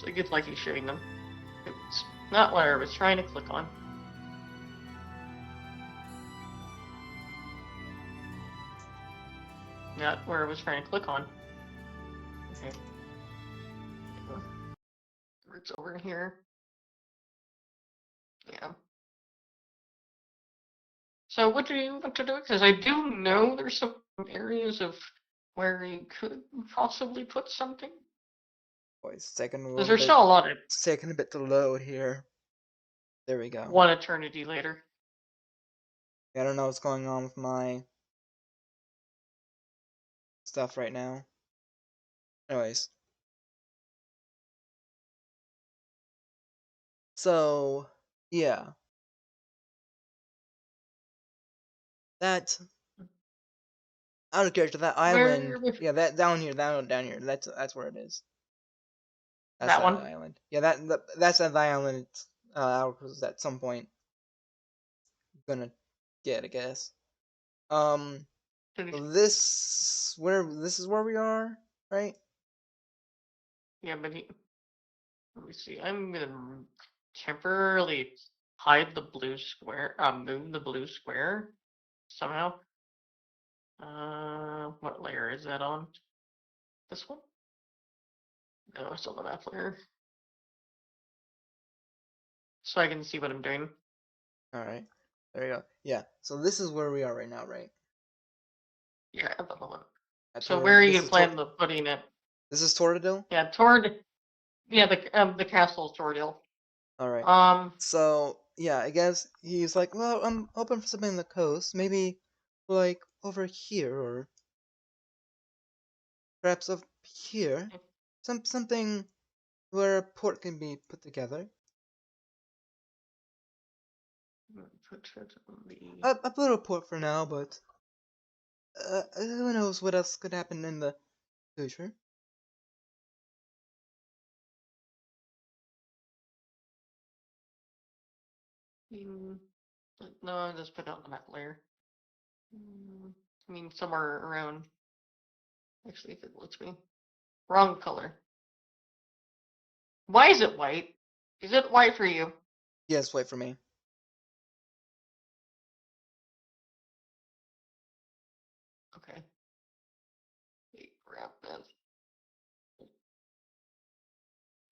It's like he's shooting them. It's not what I was trying to click on. Not where I was trying to click on. Okay. It's over here. Yeah. So what do you want to do? Because I do know there's some areas of where you could possibly put something. Boy, it's taking a Because little there's bit. still a lot of It's taking a bit to load here. There we go. one eternity later. I don't know what's going on with my stuff right now. Anyways. So, yeah. That out of character, that island. Where Yeah, that down here, down here. That's where it is. That's that one? island. Yeah, that's that island. Alex was at some point gonna get, I guess. This is where we are, right? Yeah, but let me see. I'm gonna temporarily hide the blue square. Move the blue square somehow. What layer is that on? This one? No, it's on the map layer. So I can see what I'm doing. All right. There you go. Yeah. So this is where we are right now, right? Yeah, at the moment. At So Tor- where are this you is planning on putting it? This is Tortadil? Yeah, the castle Tordil. All right. So yeah, I guess he's like, well, I'm hoping for something on the coast, maybe like over here or perhaps up here, something where a port can be put together. put it on the. I put a port for now, but who knows what else could happen in the future. No, I just put it on the map layer. I mean, somewhere around. Actually, if it lets me. Wrong color. Why is it white? Is it white for you? Yes, wait for me. Okay. Wait, grab that.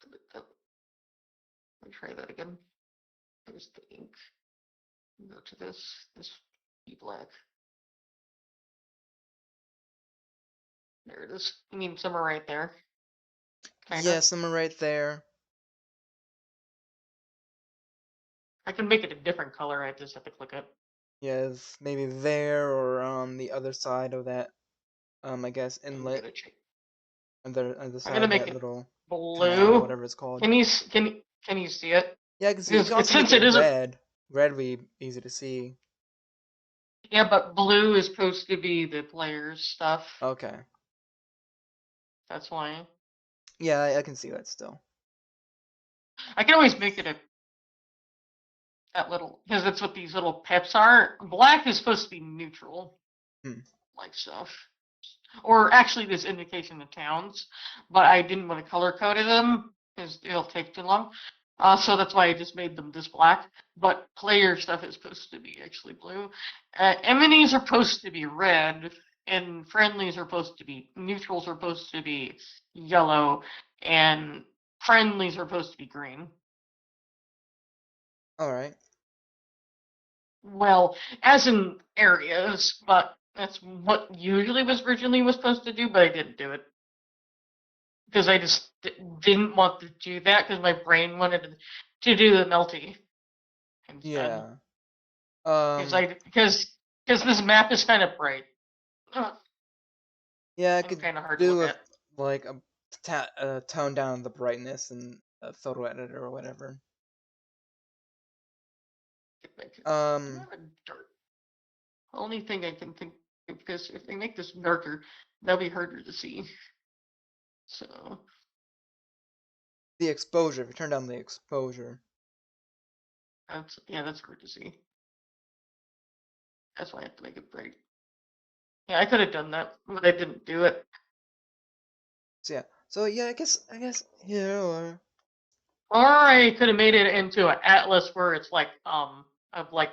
Let me try that again. There's the ink. Go to this be black. There it is. I mean, somewhere right there. Kinda. Yes, I'm right there. I can make it a different color. I just have to click it. Yes, maybe there or on the other side of that. I guess I'm inlet. gonna check. Other side gonna of make that it little Blue. canal, whatever it's called. Can you see it? Yeah, I can see. You Because can also since make it it isn't. red. Red would be easy to see. Yeah, but blue is supposed to be the player's stuff. Okay. That's why. Yeah, I can see that still. I can always make it that little, because that's what these little peps are. Black is supposed to be neutral, like stuff. Or actually, this indication of towns, but I didn't want to color code them because it'll take too long. So that's why I just made them this black. But player stuff is supposed to be actually blue. Enemies are supposed to be red, and friendlies are supposed to be neutrals are supposed to be yellow, and friendlies are supposed to be green. All right. Well, as in areas, but that's what usually was originally was supposed to do, but I didn't do it because I just didn't want to do that because my brain wanted to do the melty instead. Yeah. Because this map is kind of bright. Yeah, I and could kind of hard to do look with at. like a tone down the brightness in a photo editor or whatever. Dark. Only thing I can think of, because if they make this darker, that'll be harder to see. So The exposure. If you turn down the exposure. that's hard to see. That's why I have to make it bright. Yeah, I could have done that, but I didn't do it. So yeah, I guess here or Or I could have made it into an atlas where it's like of like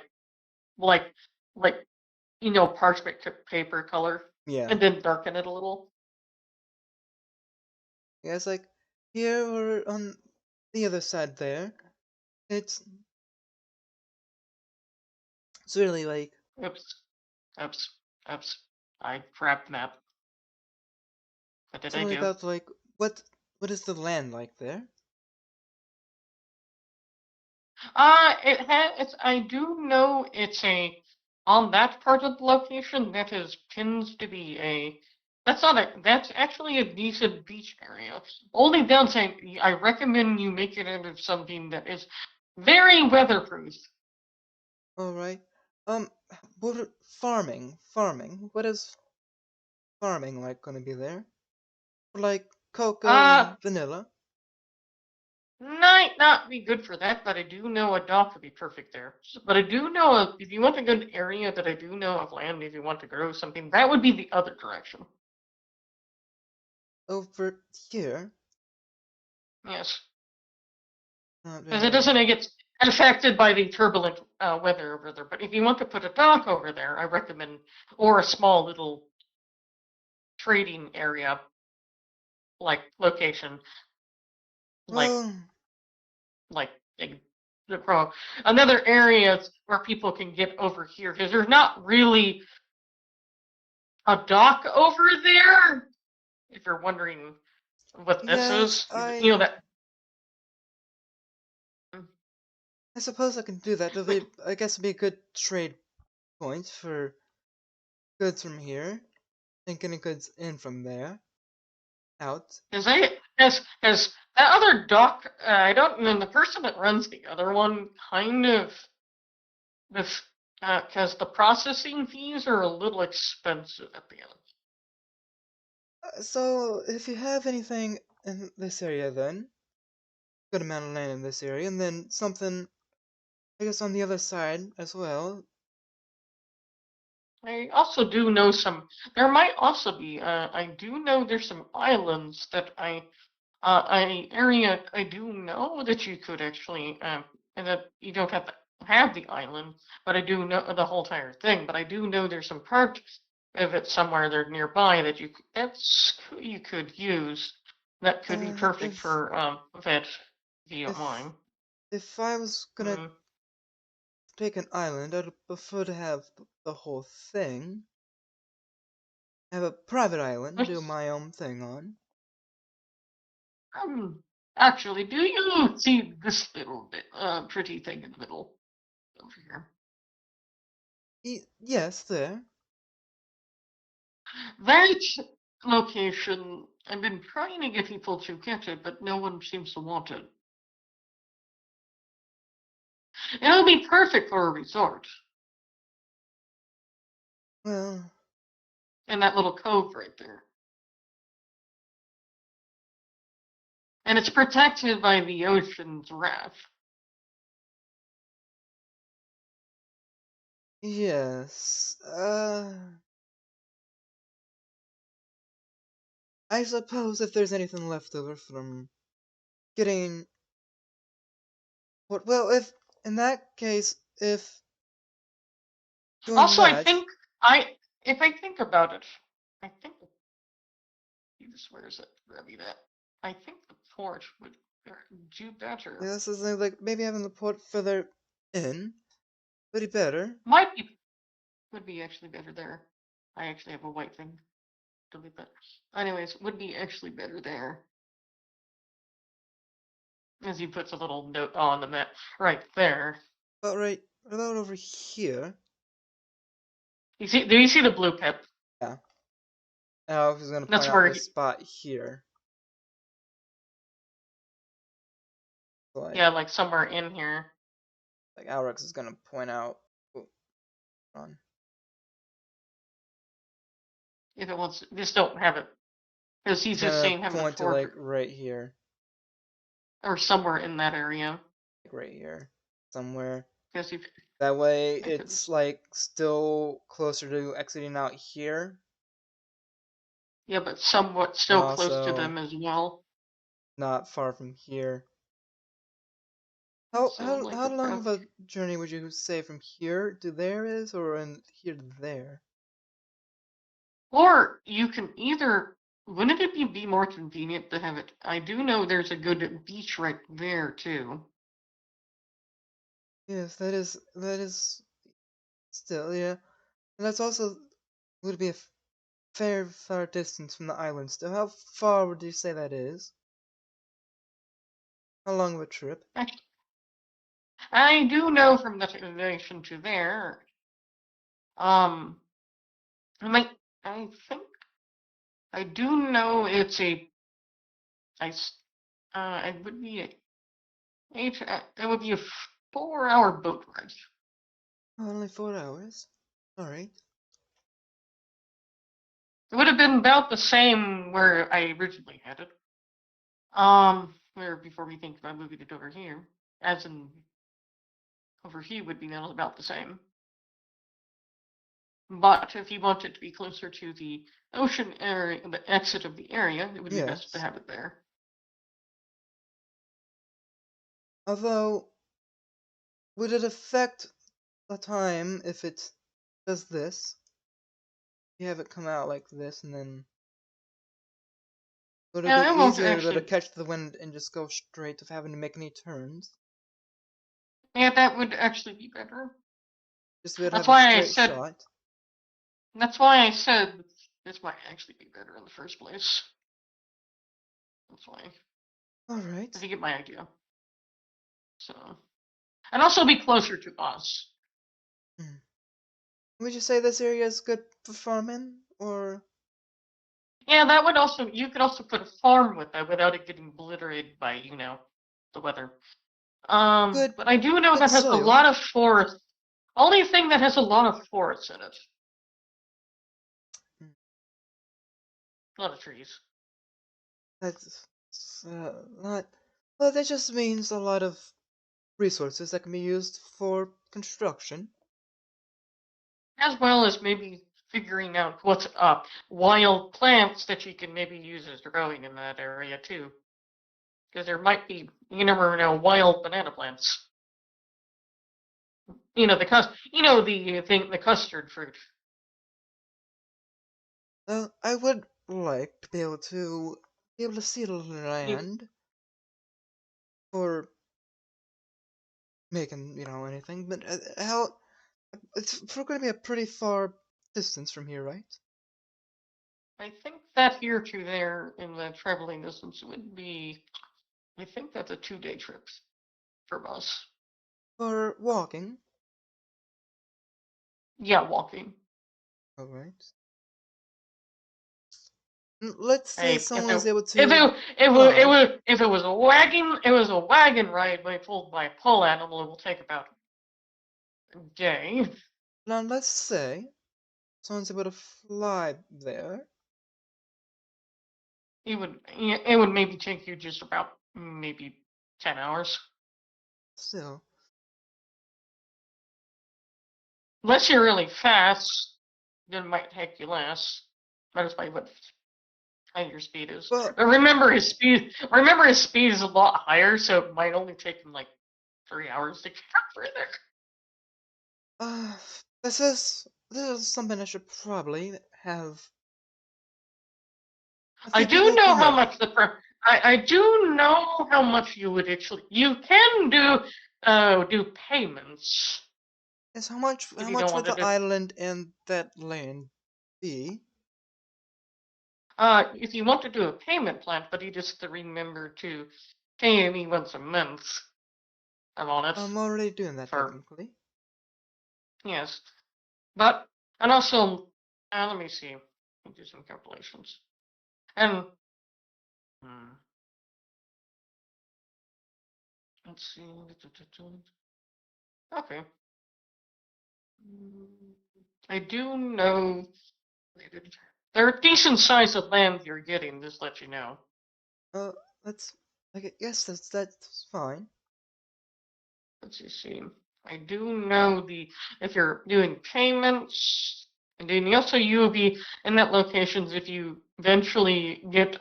parchment paper color, yeah. and then darken it a little. Yeah, it's like here or on the other side there. It's really like Oops. I grabbed map. What did it's I really do? about like what is the land like there? I do know it's on that part of the location that tends to be that's actually a decent beach area. Only downside, I recommend you make it into something that is very weatherproof. All right. What farming? What is farming like gonna be there? Like cocoa and vanilla? Might not be good for that, but I do know a dock would be perfect there. But I do know if you want a good area that I do know of land, if you want to grow something, that would be the other direction. Over here? Yes. Not Because it really. doesn't get affected by the turbulent weather over there. But if you want to put a dock over there, I recommend, or a small little trading area, like location, like Well, like the pro. Another area where people can get over here, because there's not really a dock over there. If you're wondering what this yes, is, you know that. I suppose I can do that. I guess it'd be a good trade point for goods from here and getting goods in from there. Out. Because that other dock, I don't know, the person that runs the other one kind of This, because the processing fees are a little expensive at the end. So, if you have anything in this area, then good amount of land in this area, and then something, I guess, on the other side as well. I also do know some. There might also be. I do know there's some islands that an area I do know that you could actually, and that you don't have to have the island, but I do know the whole entire thing. But I do know there's some part of it somewhere there nearby that you could use. That could be perfect If for vet, if you don't if mind. if I was gonna Mm. take an island, I'd prefer to have the whole thing. Have a private island, do Which, my own thing on. actually, do you see this little bit, pretty thing in the middle over here? Yes, there. That location, I've been trying to get people to get it, but no one seems to want it. It'll be perfect for a resort. Well, In that little cove right there. And it's protected by the ocean's wrath. yes. I suppose if there's anything left over from getting well, if in that case, if doing Also, that, if I think about it, I think, Jesus, where is it? Grab me that. I think the port would do better. yeah, this is like maybe having the port further in would be better. Would be actually better there. I actually have a white thing. Delete that. Anyways, would be actually better there. As he puts a little note on the map right there. But right about over here. You see? Do you see the blue pip? Yeah. Now I was gonna That's point out where this spot here. Like yeah, like somewhere in here. like Alex is gonna point out. Oh, on. If it wants, just don't have it, because he's He's just gonna saying having a point to fort like right here, or somewhere in that area. like right here, somewhere. Because if That way, I could it's just, like still closer to exiting out here, yeah, but somewhat and still close to also them as well. not far from here. So like How long about, of a journey would you say from here to there is, or in here to there? or you can either. Wouldn't it be more convenient to have it? I do know there's a good beach right there too. Yes, that is still, yeah. And that's also would be a fair far distance from the island still. How far would you say that is? How long of a trip? Actually, I do know from that relation to there. Um, I might. I think I do know it's a. It would be a it would be a 4-hour boat ride. Only 4 hours. Alright. It would have been about the same where I originally had it. Where before we think about moving it over here, as in over here would be about the same. But if you want it to be closer to the ocean area, the exit of the area, it would be best to Yes. have it there. Although, would it affect the time if it does this? You have it come out like this, and then would it Yeah, it be won't easier to actually. catch the wind and just go straight of having to make any turns? Yeah, that would actually be better. Just be able to That's have a why I straight said. shot. That's why I said this might actually be better in the first place. That's why. Alright. If you get my idea. So, and also be closer to us. Would you say this area is good for farming, or Yeah, that would also. You could also put a farm with that without it getting obliterated by the weather. good But I do know good that has a soil? lot of forest. Only thing that has a lot of forests in it. Hmm. A lot of trees. That's not. Well, that just means a lot of resources that can be used for construction. As well as maybe figuring out what's up. Wild plants that you can maybe use as growing in that area too. Because there might be, you never know, wild banana plants. You know, the custard fruit. Well, I would like to be able to see the You, land for making, anything. But how? It's going to be a pretty far distance from here, right? I think that here to there in the traveling distance would be, I think that's a 2-day trip from us. For walking. Yeah, walking. All right. Let's say Hey, if someone it was able if to it if it, it fly. was if it was a wagon ride pulled by a pull animal, it will take about a day. Now, let's say someone's able to fly there. It would maybe take you just about maybe 10 hours. Still, Unless you're really fast, then it might take you less. That is probably what your speed is. well, But remember his speed is a lot higher, so it might only take him like 3 hours to get further. uh, this is something I should probably have. I Think do about the know how help. much I do know how much you can do payments Is how much if how you don't much want would to the do. island and that land be? If you want to do a payment plan, but you just have to remember to pay me once a month. I'm on it I'm already doing that for technically. yes, but and also let me see. Let me do some calculations and hmm, let's see. Okay, I do know they're a decent size of land you're getting. Just let you know. Uh, that's I guess that's fine. Let's just see. I do know if you're doing payments, and then also you will be in that locations if you eventually get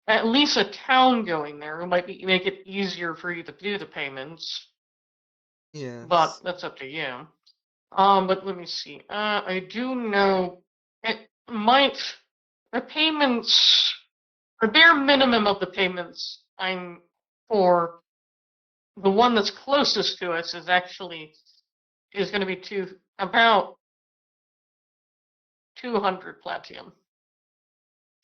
at least a town going there, it might make it easier for you to do the payments. But Yes. that's up to you. But let me see. I do know it might the payments the bare minimum of the payments I'm for the one that's closest to us is going to be about 200 platinum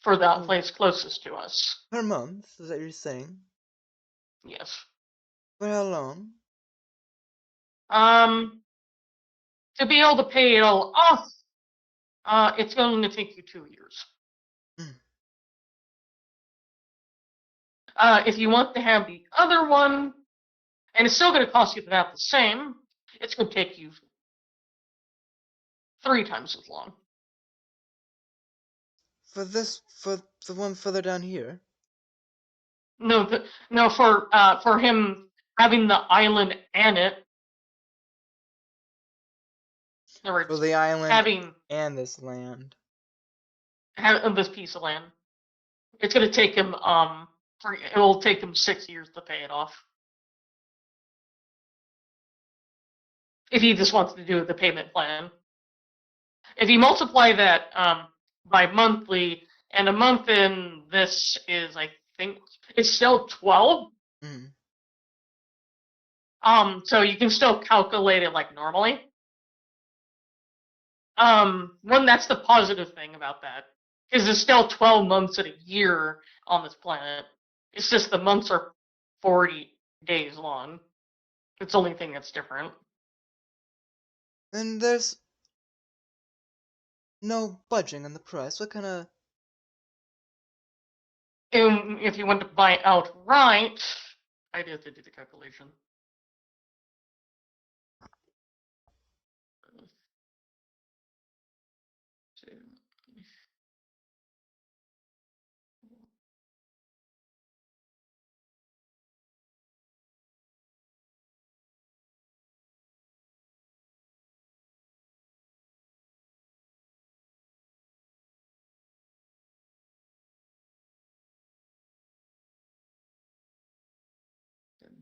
for that Oh, place closest to us. per month, is that what you're saying? Yes. For how long? Um, to be able to pay it all off, it's going to take you 2 years. Hmm. If you want to have the other one, and it's still going to cost you about the same, it's going to take you 3 times as long. For the one further down here? No, for him having the island and it. In other For words, the island having and this land. this piece of land. It's going to take him it will take him 6 years to pay it off. If he just wants to do the payment plan. If you multiply that by monthly, and a month in this is, I think, it's still 12. Mm. So you can still calculate it like normally. One that's the positive thing about that, is there's still 12 months in a year on this planet. It's just the months are 40 days long. It's the only thing that's different. And there's no budging on the price. What kind of? And if you want to buy it outright, I did have to do the calculation.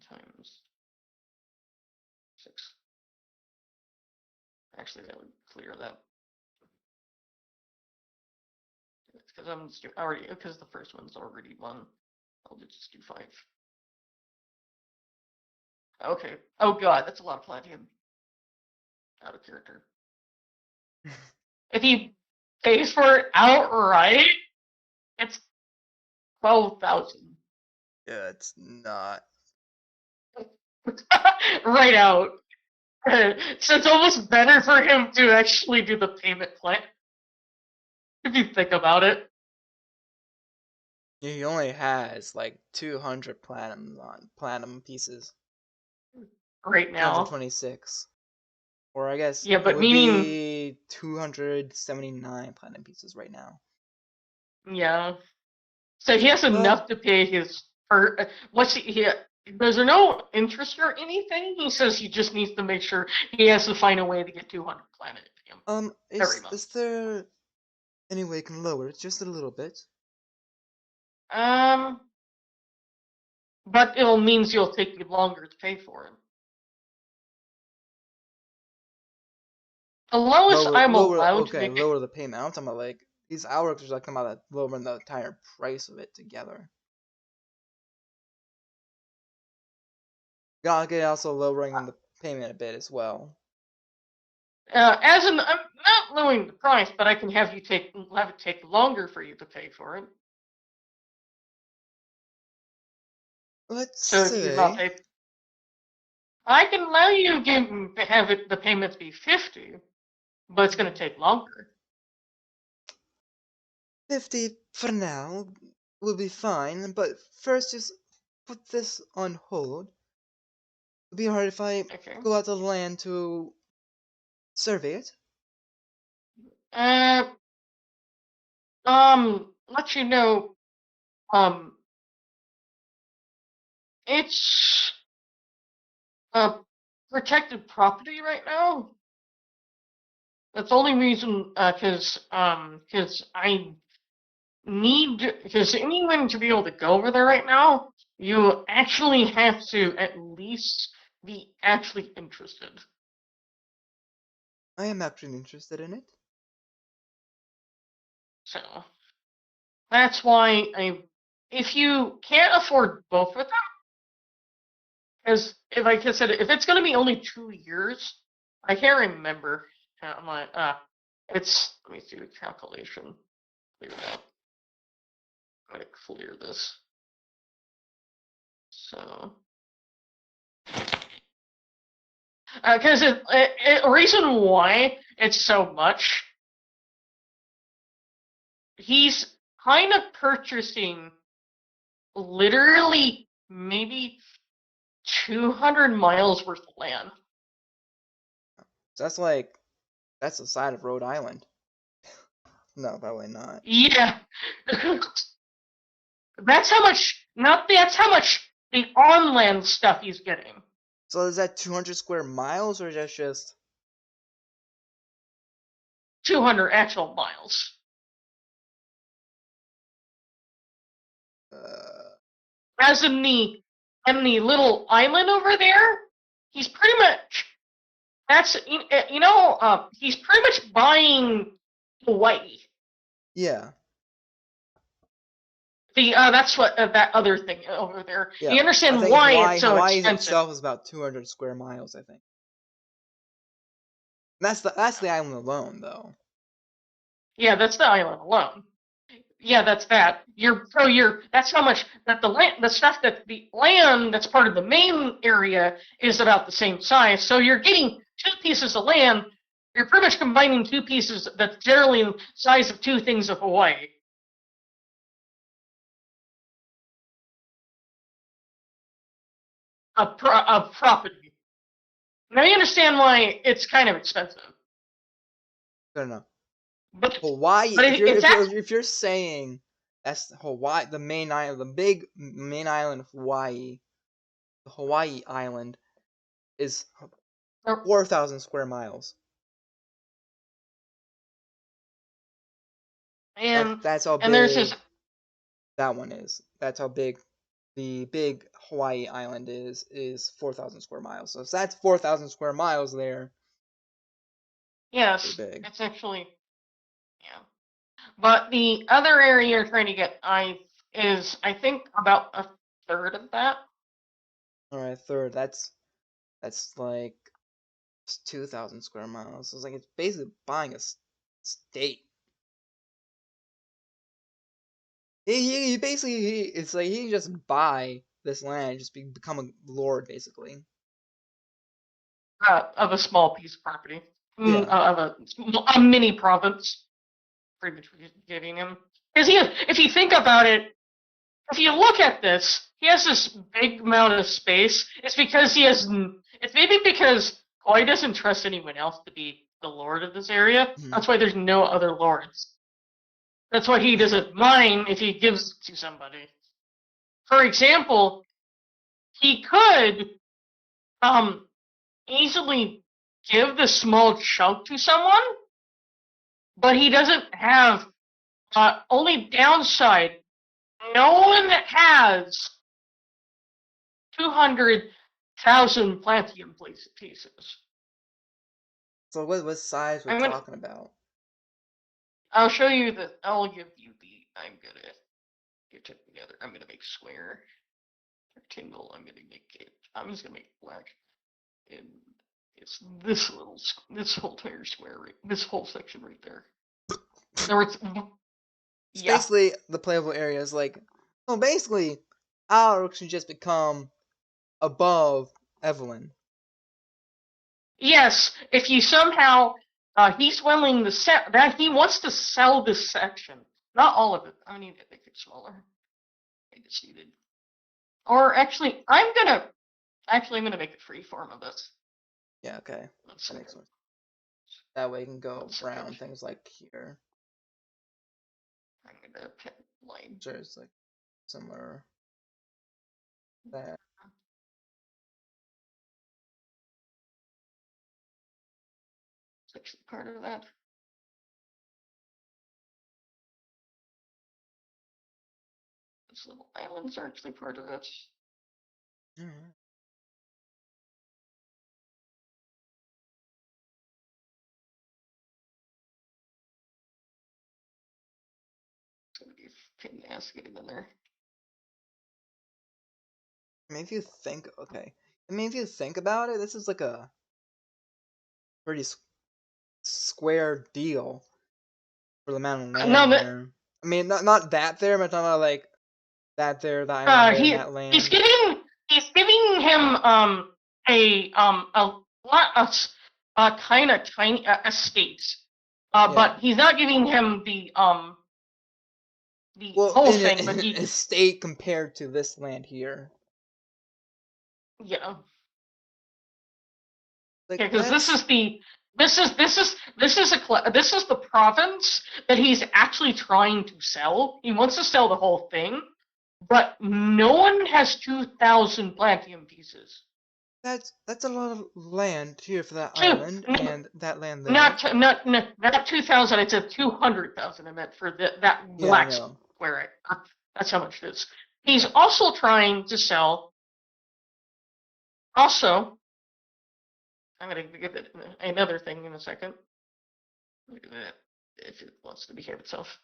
times 6. Actually, that would clear that. Because I'm just already, because the first one's already 1. I'll just do 5. Okay. Oh god, that's a lot of platinum. Out of character. If he pays for it outright, it's 12,000. Yeah, it's not. Right out. So it's almost better for him to actually do the payment plan. If you think about it. He only has like 200 platinum pieces. Right now. 226. Or I guess Yeah, it but would meaning, be 279 platinum pieces right now. yeah. So he has Well, enough to pay his. What's he? There's no interest or anything. He says he just needs to make sure he has to find a way to get 200 planet to him every month. is there any way you can lower it just a little bit? But it means you'll take you longer to pay for it. The lowest I'm allowed to make. Lower the payment. I'm talking about like these hours are talking about lowering the entire price of it together. Gotta also lowering the payment a bit as well. I'm not lowering the price, but I can have it take longer for you to pay for it. Let's So if you not say pay, I can allow you to have the payments be 50, but it's going to take longer. 50 for now will be fine, but first just put this on hold. It'd be hard if I Okay. go out to the land to survey it. Let you know, it's protected property right now. That's the only reason, because I need, because anyone to be able to go over there right now, you actually have to at least be actually interested. I am actually interested in it. So that's why if you can't afford both of them, because if I said if it's going to be only 2 years, I can't remember. I'm like, it's, let me do a calculation. Clear that. I'm going to clear this. So, because reason why it's so much, he's kind of purchasing literally maybe 200 miles worth of land. So that's the side of Rhode Island. No, probably not. Yeah. That's how much, not that's how much the on-land stuff he's getting. So is that 200 square miles or is that just 200 actual miles. As in the little island over there, he's pretty much, that's, he's pretty much buying Hawaii. yeah. That's what that other thing over there. Yeah. You understand I think why it's so Hawaii expensive. itself is about 200 square miles, I think. That's the island alone, though. Yeah, that's the island alone. Yeah, that's that. That's how much that the stuff that the land that's part of the main area is about the same size. So you're getting 2 pieces of land. You're pretty much combining 2 pieces that's generally the size of 2 things of Hawaii. Of property. Now you understand why it's kind of expensive. No. But Hawaii. but If you're saying that's Hawaii, the main island, the big main island of Hawaii, the Hawaii island is 4,000 square miles. and That's how and there's big this that one is. That's how big the big Hawaii island is 4,000 square miles. So if that's 4,000 square miles there, Yes, pretty big. it's actually, yeah. But the other area you're trying to get, I think about a third of that. All right, third. That's like 2,000 square miles. It's like it's basically buying a state. He basically it's like he can just buy this land, just become a lord basically. Of a small piece of property. Yeah. Of a mini province. Pretty much what he's giving him. Because if you think about it, if you look at this, he has this big amount of space. It's because it's maybe because Koi doesn't trust anyone else to be the lord of this area. Mhm. That's why there's no other lords. That's why he doesn't mind if he gives it to somebody. For example, he could easily give the small chunk to someone, but he doesn't have only downside. No one has 200,000 Plantium pieces. So what size we're I'm gonna. talking about? I'll show you the. I'll give you the. I'm gonna get it together. I'm gonna make square, rectangle. I'm gonna make it. I'm just gonna make it black, and it's this this whole entire square, this whole section right there. There it's. It's Yeah. basically the playable area is like, well, basically, Alaric should just become above Evelyn. Yes, if you somehow he's willing to that he wants to sell this section, not all of it. I need to make it smaller. I just needed, or actually, I'm gonna make it free form of this. Yeah, okay. One That second. makes sense. That way you can go One second. around things like here. I'm gonna pin line. Sure, it's like similar. That. It's actually part of that. These little islands are actually part of it. Mhm. It's gonna be a pain in the ass getting in there. I mean, if you think, okay. I mean, if you think about it, this is like a pretty square deal for the amount of land No, there. I mean, not that there, but not like that there, the island there, and that land. he's giving him a lot of kind of tiny estates. Yeah. But he's not giving him the Well, whole in thing, but an he estate compared to this land here. yeah. Like, Yeah, because that's this is the province that he's actually trying to sell. He wants to sell the whole thing, but no one has 2,000 Plantium pieces. that's a lot of land here for that Two- island no, and that land there. Not 2,000. I said 200,000. I meant for that Yeah, I black know. square. That's how much it is. He's also trying to sell. Also, I'm gonna give it another thing in a second. Look at that. If it wants to behave itself.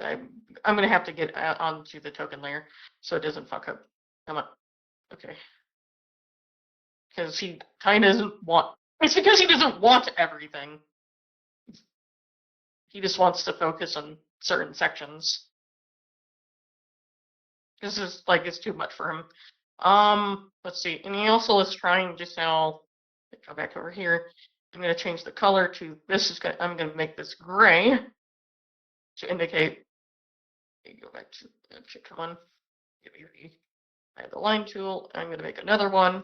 I'm gonna have to get onto the token layer so it doesn't fuck up. Come on. Okay. Because he kind of doesn't want. It's because he doesn't want everything. He just wants to focus on certain sections. This is like it's too much for him. Let's see. And he also is trying to sell. Go back over here. I'm gonna change the color to this. I'm gonna make this gray to indicate. Go back to come on. I have the line tool. I'm gonna make another one.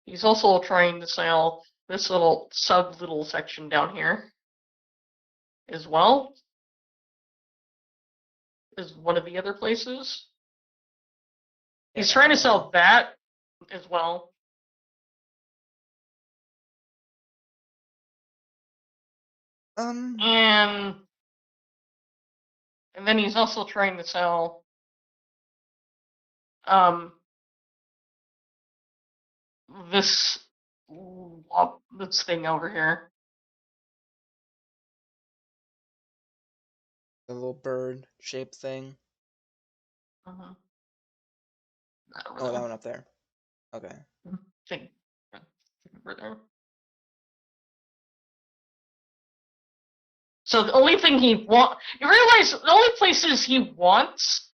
He's also trying to sell this little section down here as well. Is one of the other places. He's trying to sell that as well. And then he's also trying to sell um this this thing over here. The little bird shaped thing. Uh-huh. That over Oh, that there. one up there. Okay. Thing. Yeah, over there. So the only thing he you realize the only places he wants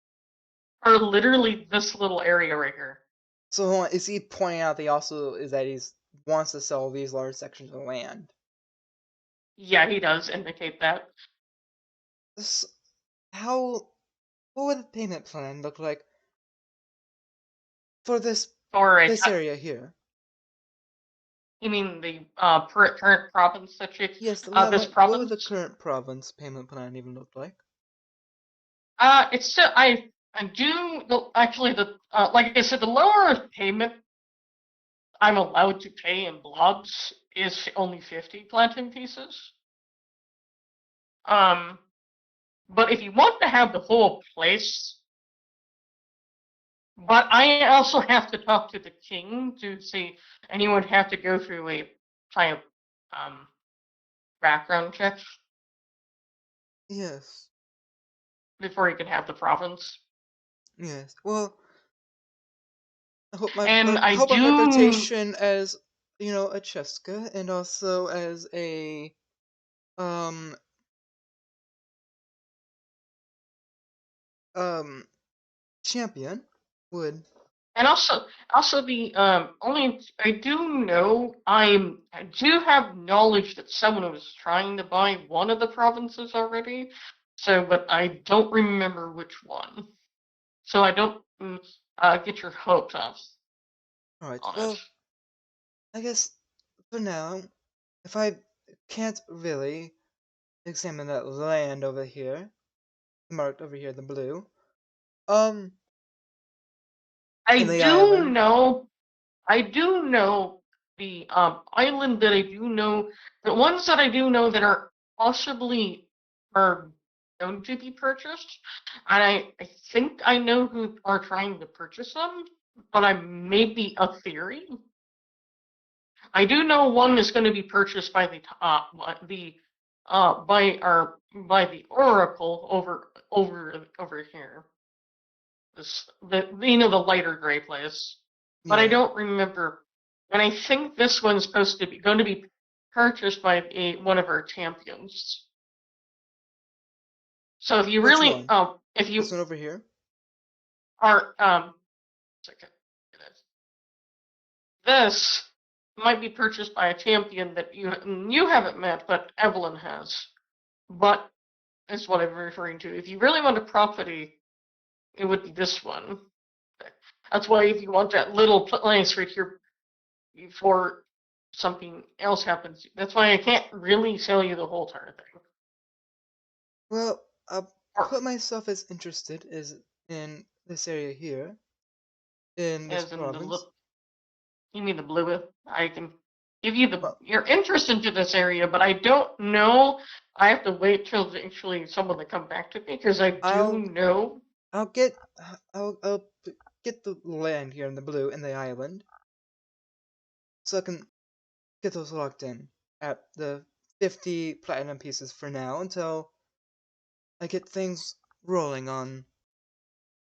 are literally this little area right here. So hold on, is he pointing out that he's wants to sell these large sections of land? Yeah, he does indicate that. This, what would the payment plan look like for this Or area here? you mean the current province that you Yes, this what would the province? current province payment plan even look like? It's still I do actually the like I said the lower payment I'm allowed to pay in blobs is only 50 platinum pieces. But if you want to have the whole place, but I also have to talk to the king to see, and you would have to go through a kind of background check Yes, before you can have the province. yes. Well, And I I hope my do, reputation as a Cheska and also as a um champion would. and also the only I do know I do have knowledge that someone was trying to buy one of the provinces already. So, but I don't remember which one. So I don't get your hopes up All right. on it. Well, I guess for now, if I can't really examine that land over here, marked over here in the blue, um, in I the do island. know I do know the island that I do know the ones that I do know that are possibly are going to be purchased, and I think I know who are trying to purchase them, but I may be a theory. I do know one is going to be purchased by by the Oracle over here. The lighter gray place. But I Yeah. don't remember. And I think this one's supposed to be going to be purchased by one of our champions. So if you Which really one? if This you one over here? are second, this might be purchased by a champion that you haven't met, but Evelyn has. But that's what I'm referring to. If you really want a property, it would be this one. That's why if you want that little place right here before something else happens, that's why I can't really sell you the whole entire thing. Well, I'll Or put myself as interested as in this area here, in this as in the province. you mean the blue? I can give you Well, your interest into this area, but I don't know. I have to wait till actually someone to come back to me because I do I'll know. I'll get I'll get the land here in the blue in the island, so I can get those locked in at the 50 platinum pieces for now until I get things rolling on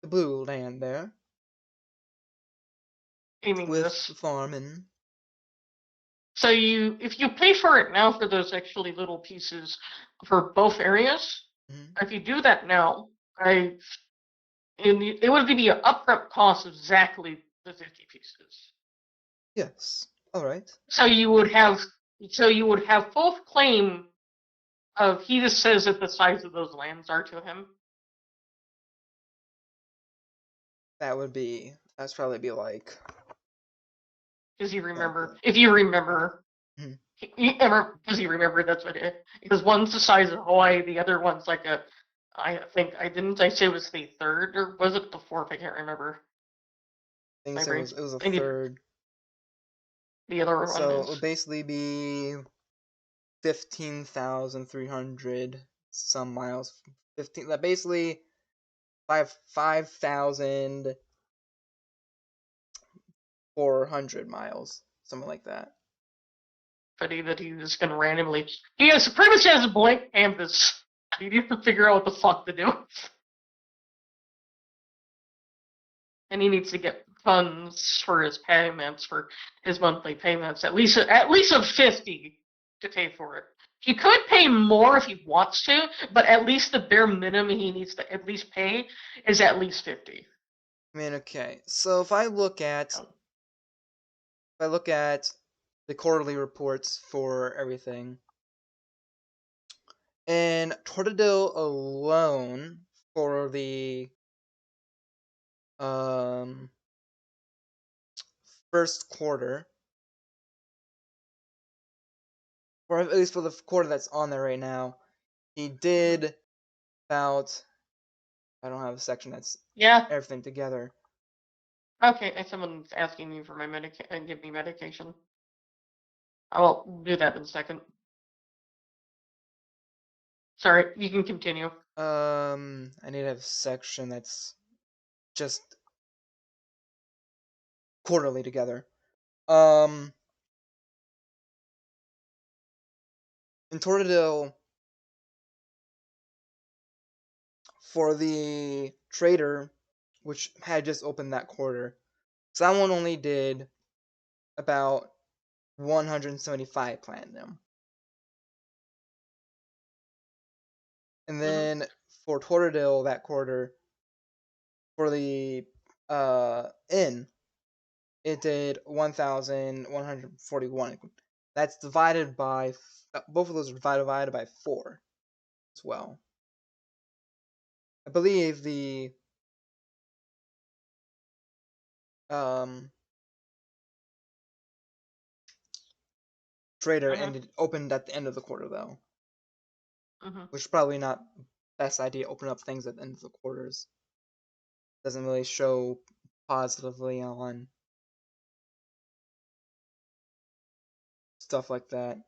the blue land there I mean with the this. farm and. So if you pay for it now for those actually little pieces for both areas, Mhm. if you do that now, it would be an upfront cost of exactly the 50 pieces. Yes. All right. So you would have full claim of he just says that the size of those lands are to him. That's probably be like. Does he remember? Okay. If you remember, Mhm. does he remember that's what it? Because one's the size of Hawaii, the other one's like a. I think I say it was the third or was it the fourth? I can't remember. I think My so. brain's. It was a I need third. the other one So it is. would basically be 15,300 some miles. 15. That basically 5,000 400 miles, something like that. Funny that he's just gonna randomly. He has pretty much has a blank canvas. He needs to figure out what the fuck to do. And he needs to get funds for his payments, for his monthly payments, at least of 50 to pay for it. He could pay more if he wants to, but at least the bare minimum he needs to at least pay is at least 50. I mean, okay. So if I look at the quarterly reports for everything, in Tortodile alone for the first quarter, or at least for the quarter that's on there right now, he did about, I don't have a section that's Yeah. everything together. Okay. If someone's asking me for my give me medication, I will do that in a second. Sorry, you can continue. I need to have a section that's just quarterly together. In Tortodile, for the trader, which had just opened that quarter, so that one only did about 175 platinum. And then for Tortodile that quarter, for the inn, it did 1,141. That's divided by both of those are divided by 4 as well. I believe the trader opened at the end of the quarter though, which is probably not best idea. Open up things at the end of the quarters. Doesn't really show positively on stuff like that.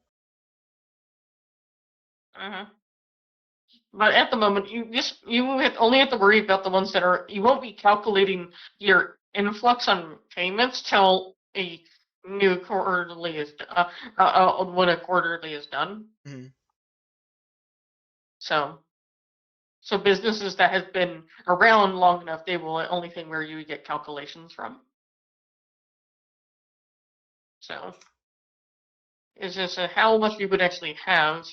But at the moment, you only have to worry about the ones that are. You won't be calculating your influx on payments till a new quarterly is when a quarterly is done. So businesses that have been around long enough, they will only thing where you get calculations from. So it's just how much you would actually have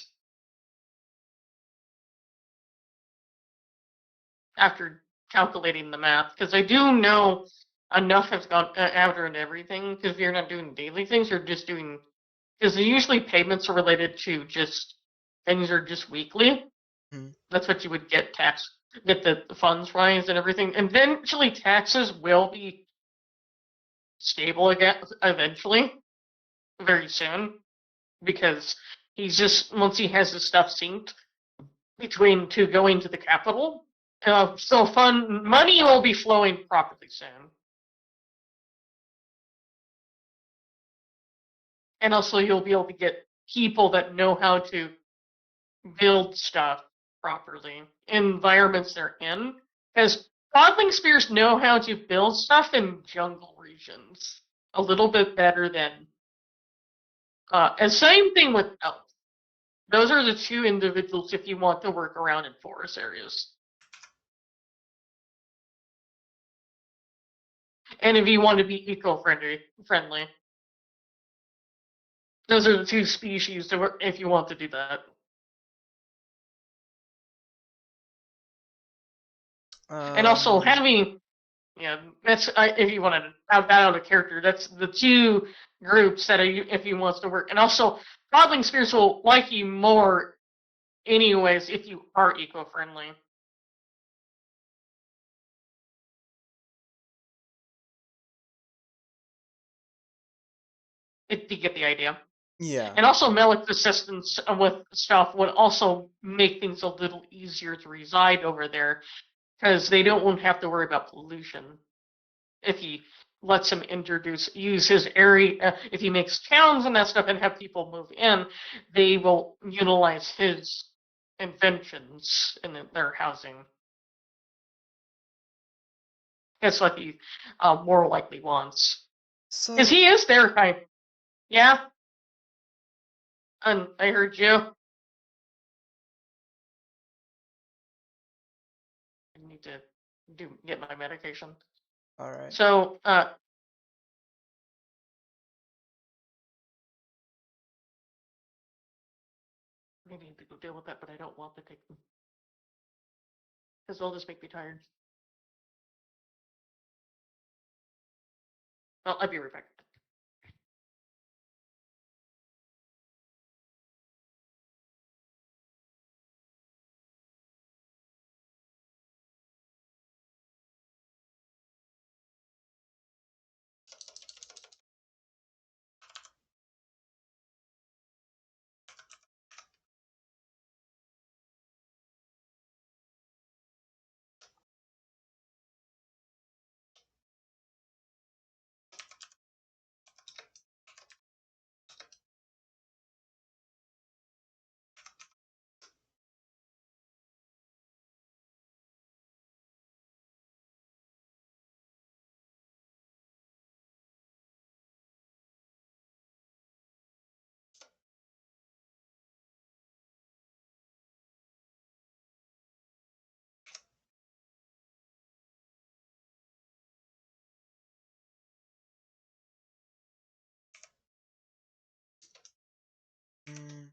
after calculating the math, because I do know enough has gone out and everything, because if you're not doing daily things, you're just doing, because usually payments are related to just things are just weekly. That's what you would get the funds rise and everything. And eventually taxes will be stable again eventually, very soon, because he's just, once he has his stuff synced between to going to the capital, so money will be flowing properly soon. And also you'll be able to get people that know how to build stuff properly in environments they're in. Because Godling Spears know how to build stuff in jungle regions a little bit better than and same thing with elf. Those are the two individuals if you want to work around in forest areas. And if you want to be eco-friendly. Those are the two species to work if you want to do that. And also having, that's if you want to add that out of character, that's the two groups that are if you want to work. And also, Godling Spears will like you more anyways if you are eco-friendly. If you get the idea. Yeah. And also Melik's assistance with stuff would also make things a little easier to reside over there, because they won't have to worry about pollution. If he lets him use his area, if he makes towns and that stuff and have people move in, they will utilize his inventions in their housing. That's what he more likely wants. So, Because he is their kind. Yeah. And I heard you. I need to get my medication. all right. So, I need to go deal with that, but I don't want to take them. Because they'll just make me tired. Well, I'll be right back. Mm,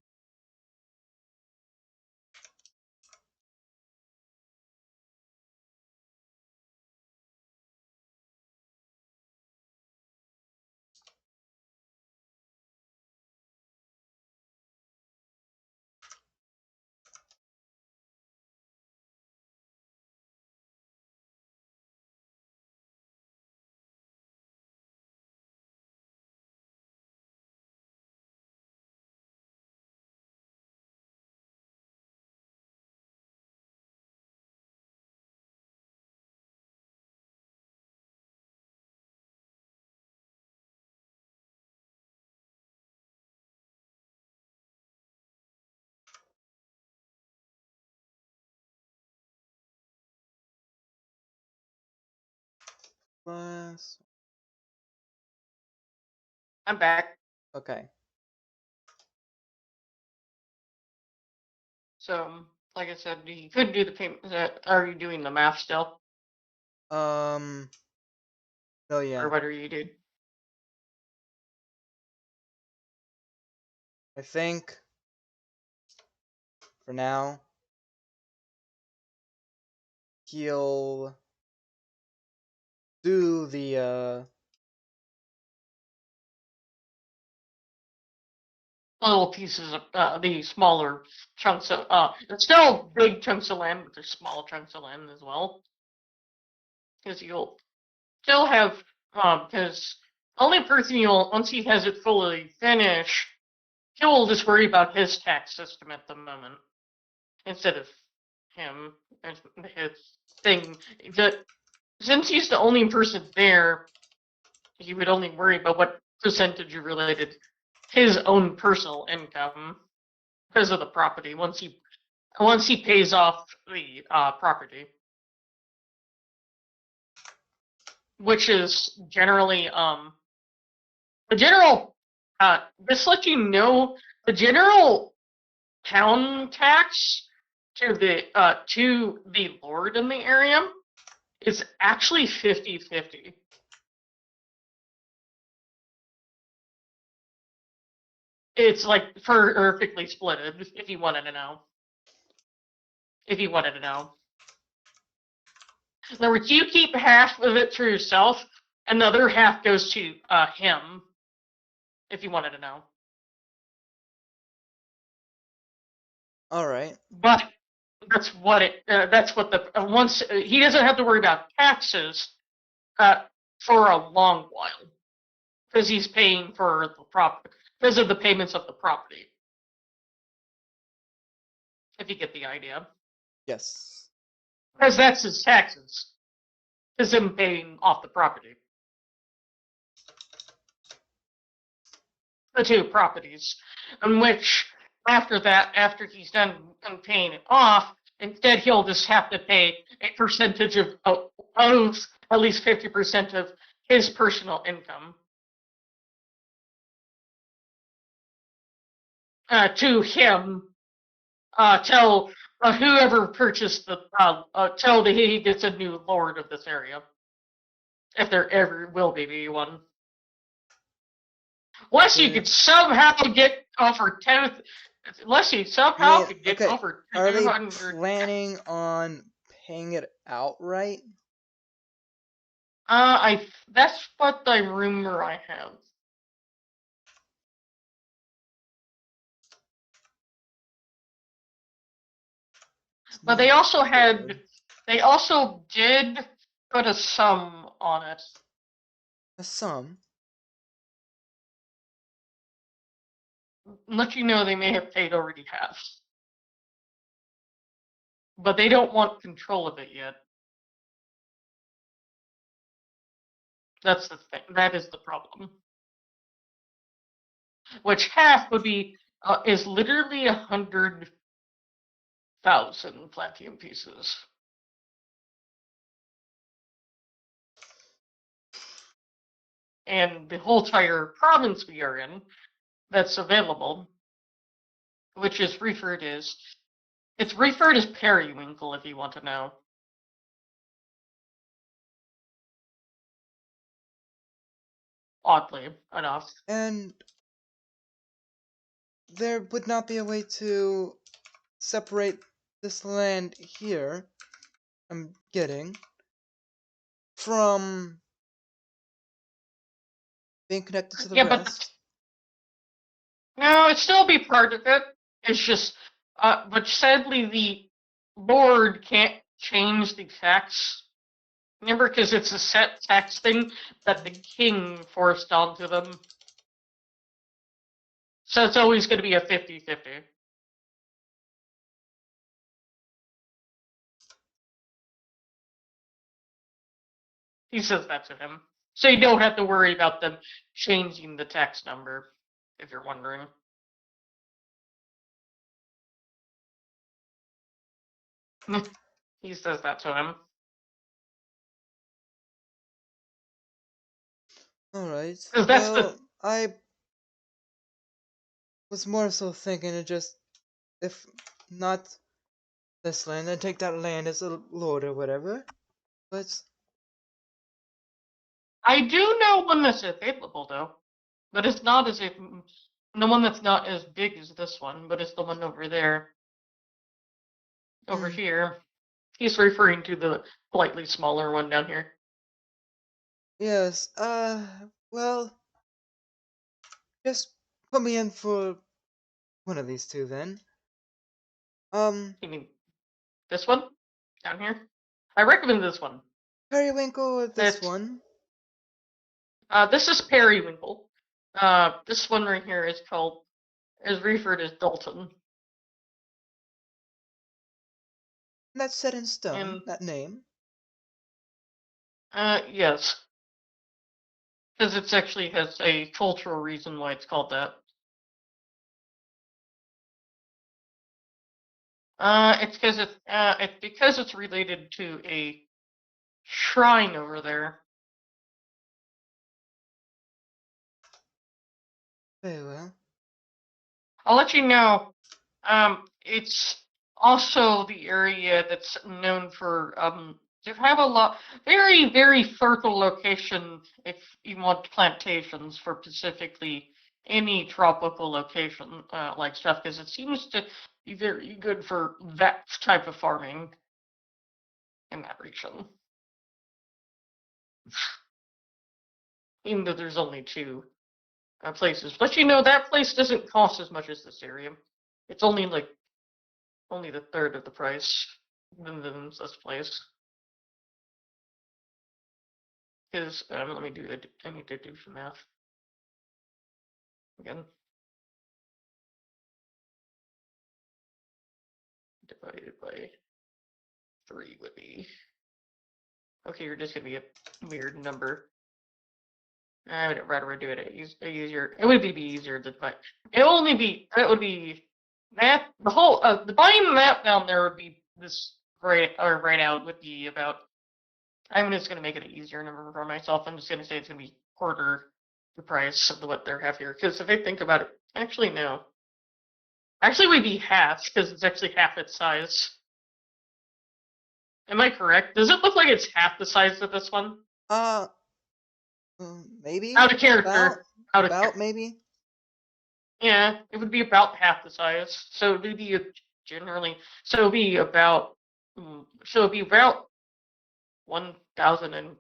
plus. I'm back. Okay. So, like I said, you could do the payment. Are you doing the math still? Oh Or yeah. what are you doing? I think for now he'll do the Little pieces of the smaller chunks of it's still big chunks of land, but there's small chunks of land as well. Because you'll still have because only person you'll once he has it fully finished, he'll just worry about his tax system at the moment instead of him and his thing. That since he's the only person there, he would only worry about what percentage you related his own personal income because of the property once he pays off the property, which is generally the general just to let you know the general town tax to the lord in the area is actually 50-50. It's like perfectly split if you wanted to know. If you wanted to know. In other words, you keep half of it for yourself, and the other half goes to him, if you wanted to know. all right. But that's what the once he doesn't have to worry about taxes for a long while because he's paying for the property because of the payments of the property. If you get the idea, Yes. because that's his taxes, is him paying off the property. The two properties, in which after that, after he's done paying it off, instead he'll just have to pay a percentage of at least 50% of his personal income to him. Tell whoever purchased the tell that he gets a new lord of this area, if there ever will be one. Unless you Okay. could somehow get offered 10, unless you somehow could get okay. offered Are they 200. planning on paying it outright? That's what the rumor I have. It's But not they also good. they also did put a sum on it. A sum. Let you know they may have paid already half. But they don't want control of it yet. That's the thing. That is the problem. Which half would be is literally 100,000 platinum pieces. And the whole entire province we are in that's available, which is referred as, it's referred as Periwinkle if you want to know. Oddly enough. And there would not be a way to separate this land here, I'm getting, from being connected to the Yeah, but rest. no, it'd still be part of it. It's just, but sadly the board can't change the tax. Remember, because it's a set tax thing that the king forced onto them. So it's always going to be a 50-50. He says that to him. So you don't have to worry about them changing the tax number, if you're wondering. He says that to him. Alright. 'Cause that's Well, I was more so thinking of just, if not this land, then take that land as a lord or whatever. But I do know one that's available, though. But it's not as if. The one that's not as big as this one, but it's the one over there. Over here. He's referring to the slightly smaller one down here. yes, well, just put me in for one of these two then. You mean this one? Down here? I recommend this one. Periwinkle or this It's, one? this is Periwinkle. This one right here is referred as Dalton. That's set in stone, And, that name. yes. Because it actually has a cultural reason why it's called that. It's because it's related to a shrine over there. Very well. I'll let you know. It's also the area that's known for to have a lot very very fertile location if you want plantations for specifically any tropical location like stuff because it seems to be very good for that type of farming in that region. Even though there's only two places, but you know that place doesn't cost as much as this area. It's only like only the third of the price than this place. Because let me do it. I need to do some math again. Divided by 3 would be. Okay, you're just gonna be a weird number. I would rather do it easier. It would be easier to find. It would be map the whole the buying the map down there would be this right out would be about. I'm just gonna make it an easier number for myself. I'm just gonna say it's gonna be quarter the price of what they have here. Because if I think about it, actually no. Actually, would be half because it's actually half its size. Am I correct? Does it look like it's half the size of this one? Uh, maybe? Out of character. About, Out of about maybe? Yeah, it would be about half the size. So it would be generally. So it'd be about. So it'd be about 1,000 and.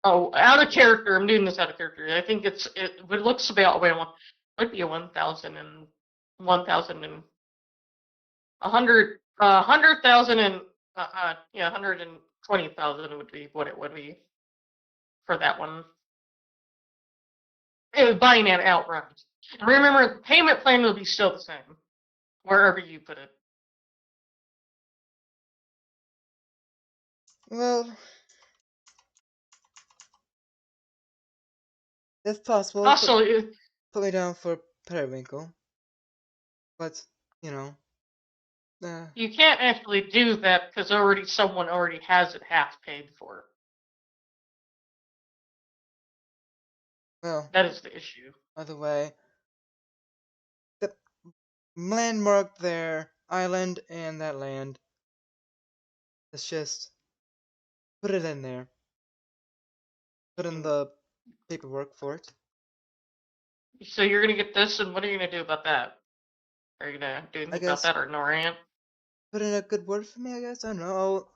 Oh, out of character. I'm doing this out of character. I think it looks about. Wait, would be a 1,000 and 1,000 and 100,000 and yeah, 120,000 would be what it would be for that one. It was buying it outright. And remember, the payment plan will be still the same wherever you put it. Well, if possible, Also, put me down for Periwinkle. But, you know, you can't actually do that because someone already has it half paid for. well, That is the issue. either way, the landmark there, island, and that land. Let's just put it in there. Put in the paperwork for it. So you're gonna get this, and what are you gonna do about that? Are you gonna do anything about guess- that or ignore it? Put in a good word for me, I guess. I don't know.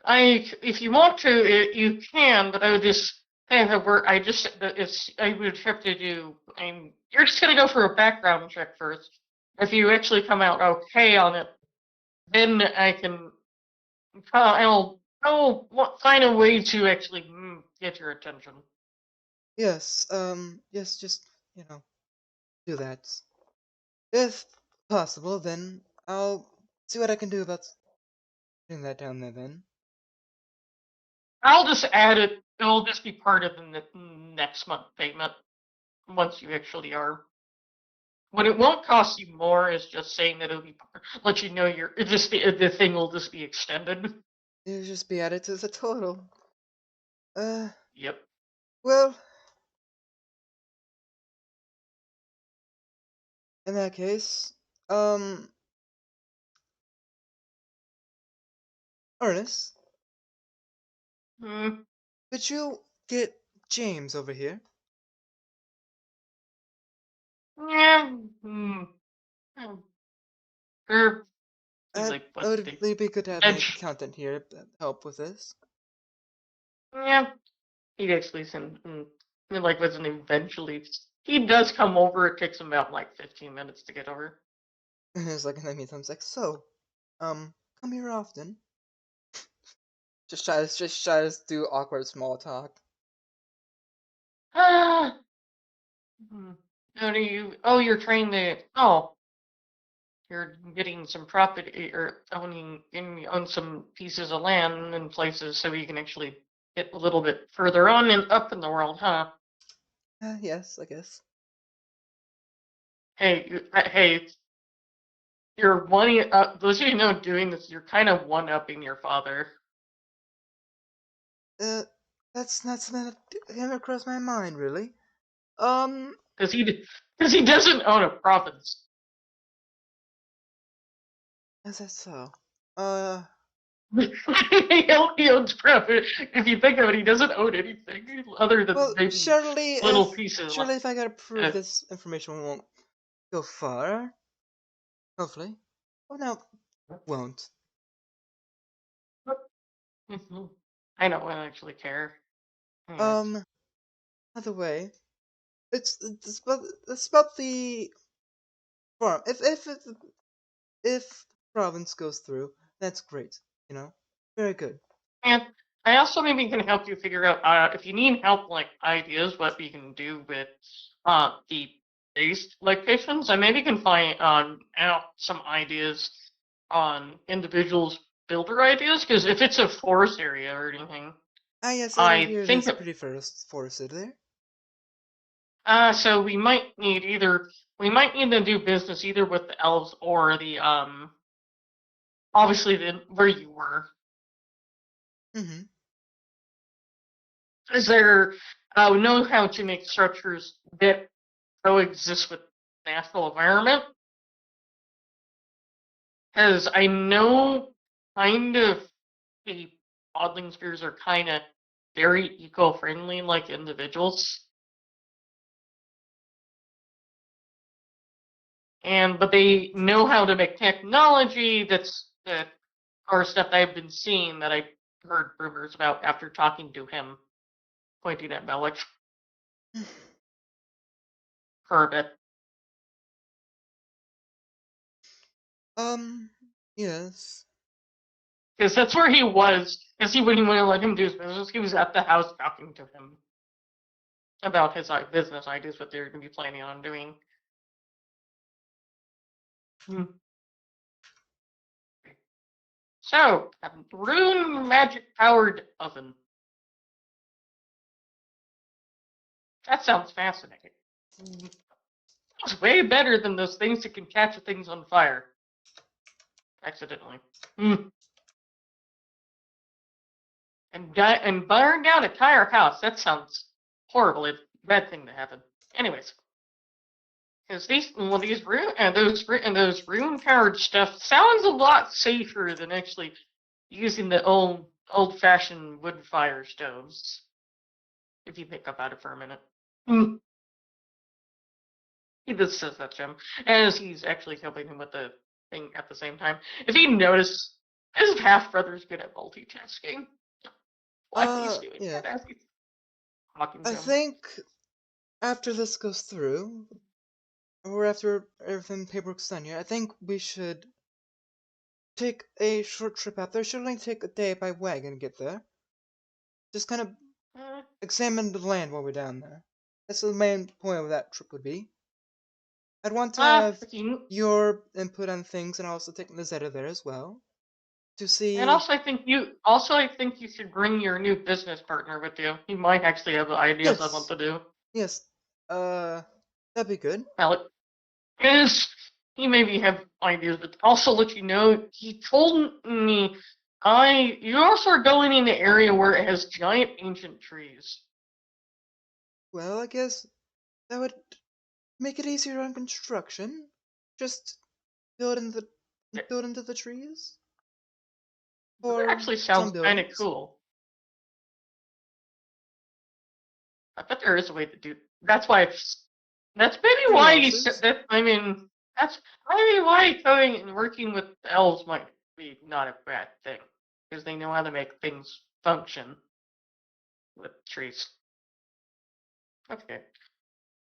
If you want to, you can, but I would just have a word. I would have to do. You're just gonna go for a background check first. If you actually come out okay on it, then I can. I'll find a way to actually get your attention. Yes, yes, just, do that. If possible, then I'll see what I can do about putting that down there then. I'll just add it. It'll just be part of the next month payment once you actually are. What it won't cost you more is just saying that it'll be let you know the thing will just be extended. It'll just be added to the total. Yep. Well, in that case, Ernest, Hmm. could you get James over here? Yeah. Hmm. Sure. He's like, It what? would be good to have an Edge. accountant here to help with this. Yeah. He'd actually wasn't eventually. He does come over. It takes him about like 15 minutes to get over. And it's like, in the meantime, it's like, so, come here often. Just try to do awkward small talk. Ah. How do you? Oh, you're trying to. Oh, you're getting some property or own some pieces of land and places so you can actually get a little bit further on and up in the world, huh? Yes, I guess. Hey, you're one. Those of you know doing this, you're kind of one-upping your father. That's not something that ever crossed my mind, really. Because he doesn't own a province. Is that so? He owns province. If you think of it, he doesn't own anything other than Well, maybe surely little if, pieces. surely if I gotta prove Uh, this information won't go far. Hopefully. Oh no, won't. I don't actually care. Anyways. Other way, it's about the farm. If the province goes through, that's great. Very good. And I also maybe can help you figure out if you need help, like ideas, what you can do with the base locations. I maybe can find out some ideas on individuals' builder ideas, because if it's a forest area or anything, Ah yes, I here it think is pretty forested there. so we might need to do business either with the elves or the obviously where you were. Mm-hmm. Is there know how to make structures that coexist with natural environment. Because I know kind of the Oddling spheres are kind of very eco-friendly like individuals. But they know how to make technology that are stuff I've been seeing that I heard rumors about after talking to him, pointing at Malik for a bit. Yes. Because that's where he was. Because he wouldn't want to let him do his business. He was at the house talking to him about his business ideas, what they're going to be planning on doing. So, a rune magic powered oven. That sounds fascinating. It's way better than those things that can catch things on fire. Accidentally. And burn down an entire house. That sounds horrible. It's a bad thing to happen. Anyways. Because those rune powered stuff sounds a lot safer than actually using the old fashioned wood fire stoves. If you think about it for a minute. He just says that to him, as he's actually helping him with the thing at the same time. If you notice, his half brother's good at multitasking. What he's doing Yeah. as he's talking to I him. think after this goes through, or after everything paperwork's done here, I think we should take a short trip out there. Should only take a day by wagon to get there. Just kind of examine the land while we're down there. That's the main point of that trip would be. I'd want to have your input on things, and also take Lizetta there as well, to see. And I think you should bring your new business partner with you. He might actually have ideas on what to do. Yes. That'd be good. Alex, yes, he maybe have ideas, but also let you know, he told me you also are going in the area where it has giant ancient trees. Well, I guess that would make it easier on construction. Just build into the trees. That actually sounds kind of cool. I bet there is a way to do. That's maybe why you said that. I mean, that's maybe why going and working with elves might be not a bad thing, because they know how to make things function with trees. Okay,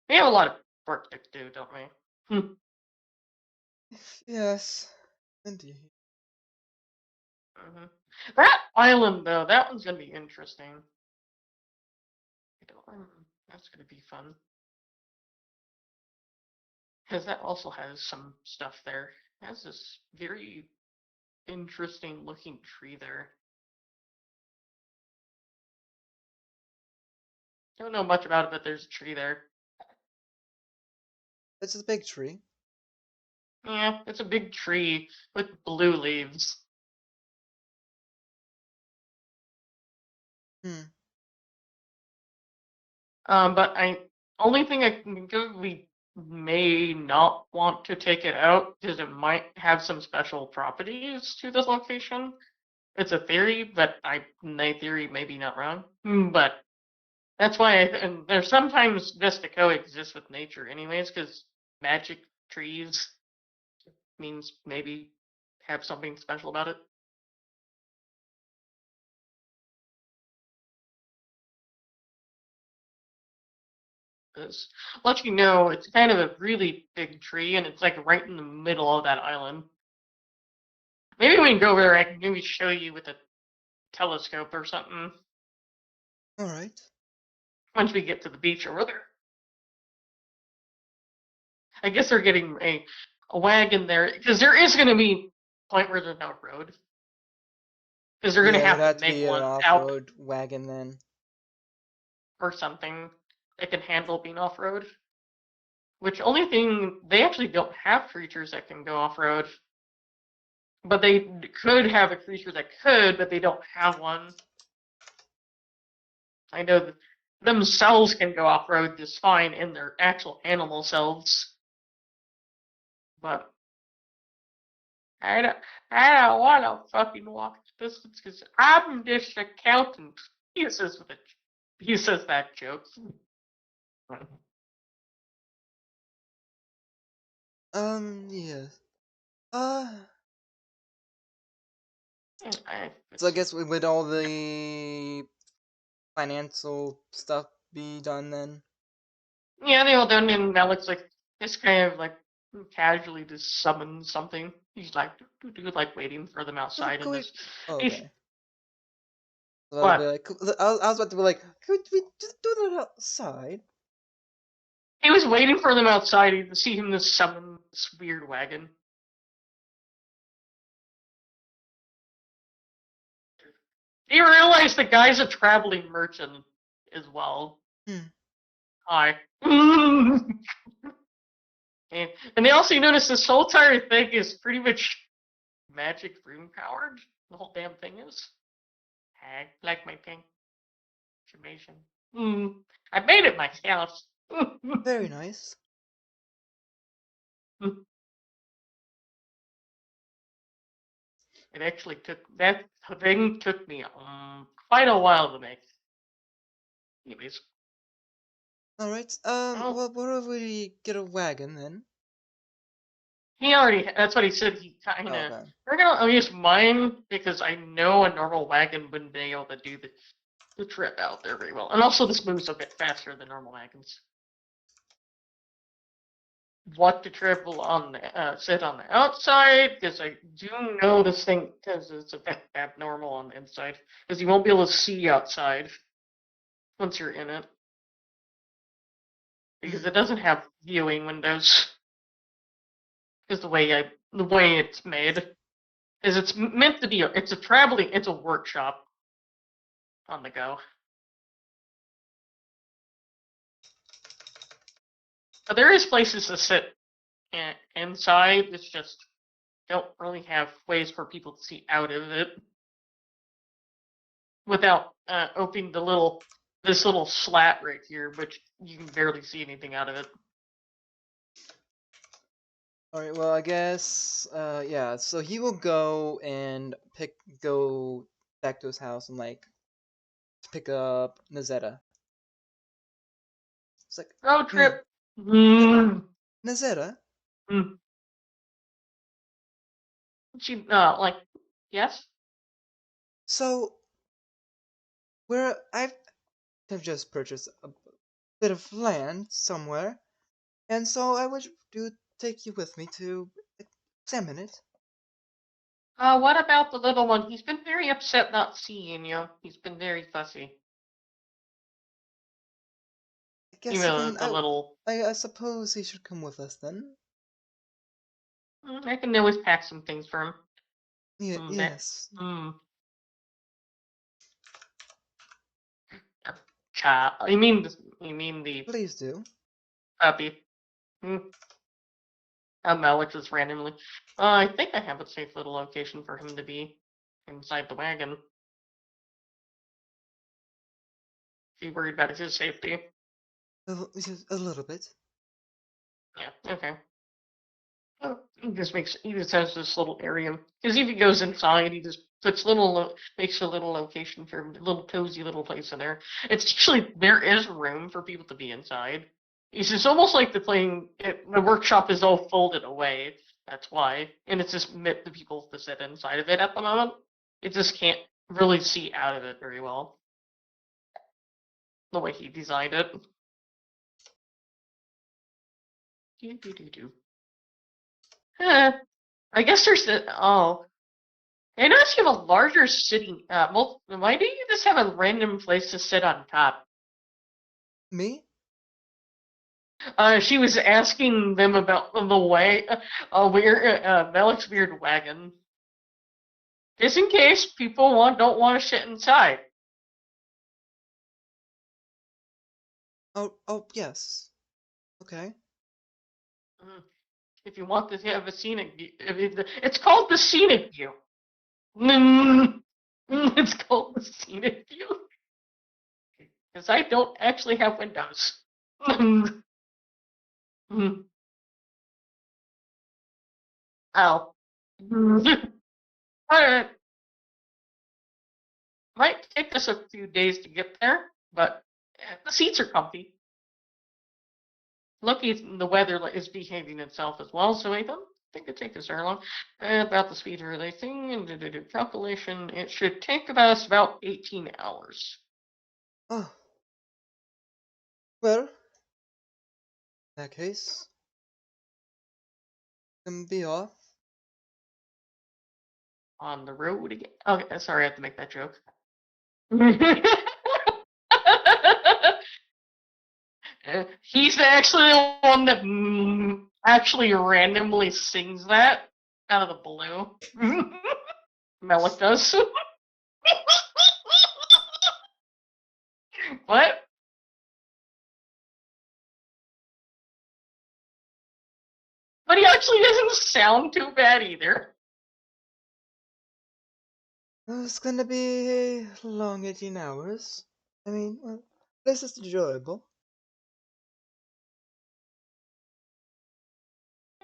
we have a lot of work to do, don't we? Yes, indeed. That island, though, that one's gonna be interesting. That's gonna be fun. Because that also has some stuff there. It has this very interesting looking tree there. Don't know much about it, but there's a tree there. It's a big tree. Yeah, it's a big tree with blue leaves. But only thing I can think of, we may not want to take it out because it might have some special properties to this location. It's a theory, but my theory may be not wrong. But that's why and there's sometimes best to coexist with nature anyways, because magic trees means maybe have something special about it. Let you know, it's kind of a really big tree, and it's like right in the middle of that island. Maybe we can go over there. I can maybe show you with a telescope or something. All right. Once we get to the beach over there. I guess they're getting a wagon there, because there is going to be a point where there's no road. Because they're going to have to make one off-road wagon then, or something that can handle being off-road. Which only thing, they actually don't have creatures that can go off-road. But they could have a creature that could, but they don't have one. I know that themselves can go off-road just fine in their actual animal selves. But I don't want to fucking walk the distance because I'm just accountant. He says with a, he says that joke. Yes. So I guess would all the financial stuff be done then? Yeah, they all done, and Alex like just kind of like casually just summons something. He's like like waiting for them outside, Could and we? this. Oh, He's, okay. So I'll be what? like, I was about to be like, could we just do that outside? He was waiting for them outside to see him just summon this weird wagon. You realize the guy's a traveling merchant as well. Hmm. Hi. and they also notice this whole entire thing is pretty much magic room powered. The whole damn thing is. I like my pink information. I made it myself. Very nice. It actually that thing took me quite a while to make. Anyways, All right. well, Well, what if we get a wagon then? he already. That's what he said. He kind Oh, of. okay. We're gonna use mine because I know a normal wagon wouldn't be able to do the trip out there very well, and also this moves a bit faster than normal wagons. What the trip will on the sit on the outside because I do know this thing because it's a bit abnormal on the inside because you won't be able to see outside once you're in it because it doesn't have viewing windows because the way it's made is it's meant to be it's a workshop on the go. But there is places to sit inside. It's just don't really have ways for people to see out of it without opening this little slat right here, which you can barely see anything out of it. All right. Well, I guess. Yeah. So he will go and go back to his house and like pick up Nazetta. It's like, Road hey, trip. Mm, Nazetta. mm. She like yes. So, where have just purchased a bit of land somewhere, and so I wish to take you with me to examine it. What about the little one? He's been very upset not seeing you. He's been very fussy. I guess You know, then the little. I suppose he should come with us then. I can always pack some things for him. Yes. Child. You mean the Please do. puppy? Hmm. Mel, just randomly. I think I have a safe little location for him to be inside the wagon. Be worried about his safety. Just a little bit. Yeah. Okay. Oh, he just has this little area because if he goes inside, he just makes a little location for him, a little cozy little place in there. It's actually there is room for people to be inside. It's almost like the workshop is all folded away. That's why, and it's just meant the people to sit inside of it at the moment. It just can't really see out of it very well the way he designed it. Do do do do. I guess there's the oh. I notice you have a larger sitting. Why do you just have a random place to sit on top? Me? She was asking them about the way, Malik's weird wagon, just in case people don't want to sit inside. Oh, yes. Okay. If you want to have a scenic view, it's called the scenic view. It's called the scenic view because I don't actually have windows. Oh. Alright. Might take us a few days to get there, but the seats are comfy. Lucky the weather is behaving itself as well, so I don't think it takes us very long. About the speed releasing and calculation, it should take us about 18 hours. Oh. Well, in that case, can be off. On the road again. Okay, sorry, I have to make that joke. He's actually the one that actually randomly sings that out of the blue. Malik does. What? But he actually doesn't sound too bad either. It's gonna be a long 18 hours. I mean, well, this is enjoyable.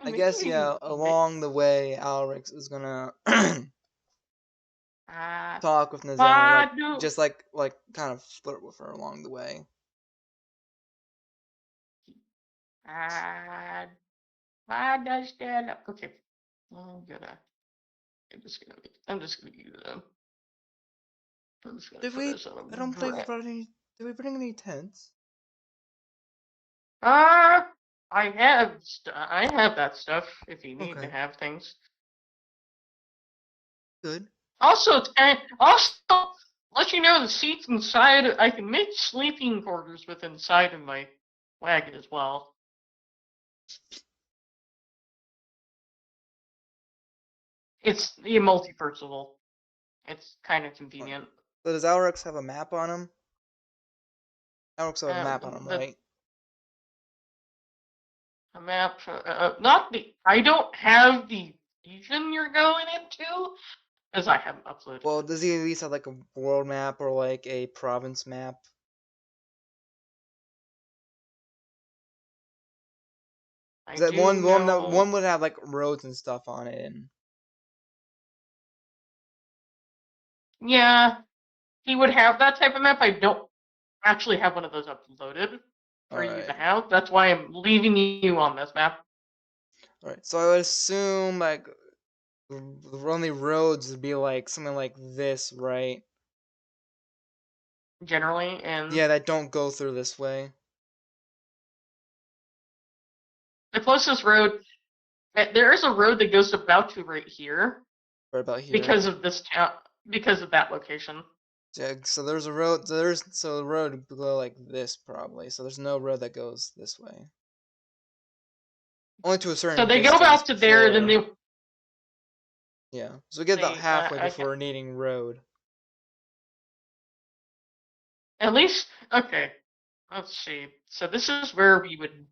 I guess, yeah, along the way, Alrix is gonna talk with Nazana, like, just like, kind of flirt with her along the way. Why does that? Okay, I'm just gonna use them. I'm just gonna Did put we? this on a I don't think we dra- brought any. Did we bring any tents? I have that stuff if you need to Okay. have things. Good. Also, let you know the seats inside. I can make sleeping quarters with inside of my wagon as well. It's multi-personal. It's kind of convenient. So does Alrix have a map on him? Alrix have a map on him, The right? a map, not the. I don't have the region you're going into, as I haven't uploaded. Well, does he at least have like a world map or like a province map? That one would have like roads and stuff on it. And... Yeah, he would have that type of map. I don't actually have one of those uploaded for you to have. That's why I'm leaving you on this map. Alright, so I would assume like the only roads would be like something like this, right? Generally, and yeah, that don't go through this way. The closest road, there is a road that goes about to right here. Right about here. Because of this town, because of that location. Yeah, so there's a road. So the road would go like this probably. So there's no road that goes this way. Only to a certain. So they go about to there, then they. Yeah, so we get about halfway before needing road. At least, okay. Let's see. So this is where we would.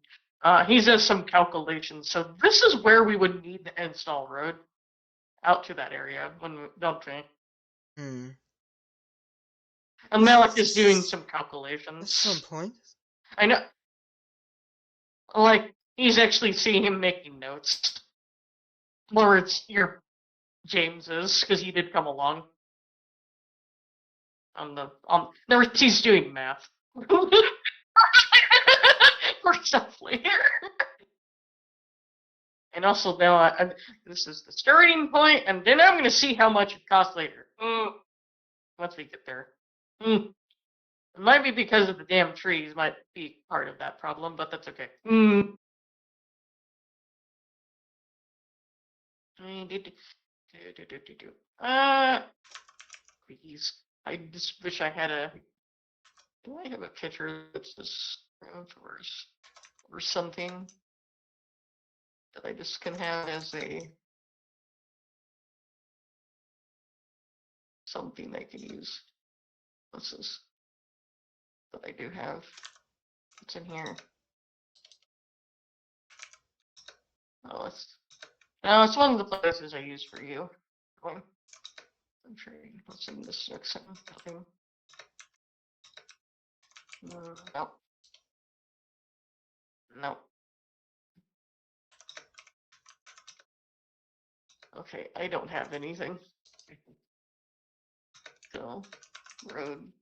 He does some calculations. So this is where we would need to install road out to that area, don't we? And Malik is doing some calculations. At some point. I know. Like, he's actually seeing him making notes. Or it's your James's, because he did come along. He's doing math. For stuff later. And also now, this is the starting point, and then I'm going to see how much it costs later. Once we get there. It might be because of the damn trees, might be part of that problem, but that's okay. Please. I just wish I had a. Do I have a picture that's this or something that I just can have as a something I can use? What's this? That I do have. What's in here? Oh, it's one of the places I use for you. I'm trading. What's in this section? Nothing. No. No. Okay, I don't have anything. So, road.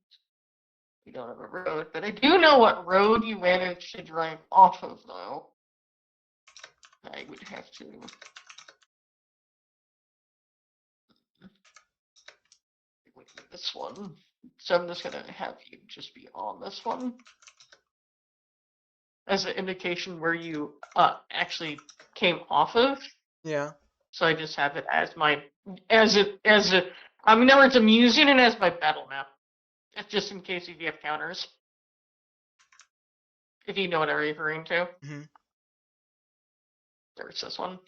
We don't have a road, but I do know what road you managed to drive off of, though. I would have to. Look at this one. So I'm just gonna have you just be on this one as an indication where you actually came off of. Yeah. So I just have it as my I mean, it's I'm using it as my battle map. It's just in case if you have counters. If you know what I'm referring to. hmm There's this one.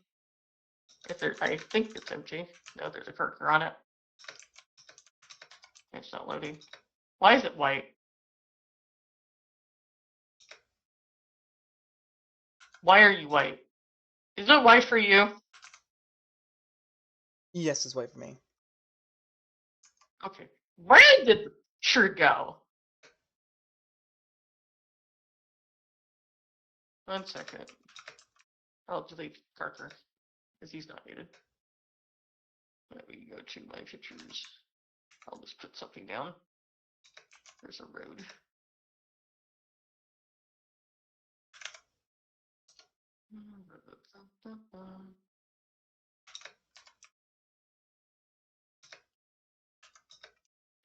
If there, I think it's empty. No, there's a cursor on it. It's not loading. Why is it white? Why are you white? Is it white for you? Yes, it's white for me. Okay. Where did the shirt go? 1 second. I'll delete Carter, because he's not needed. Let me go to my pictures. I'll just put something down. There's a road.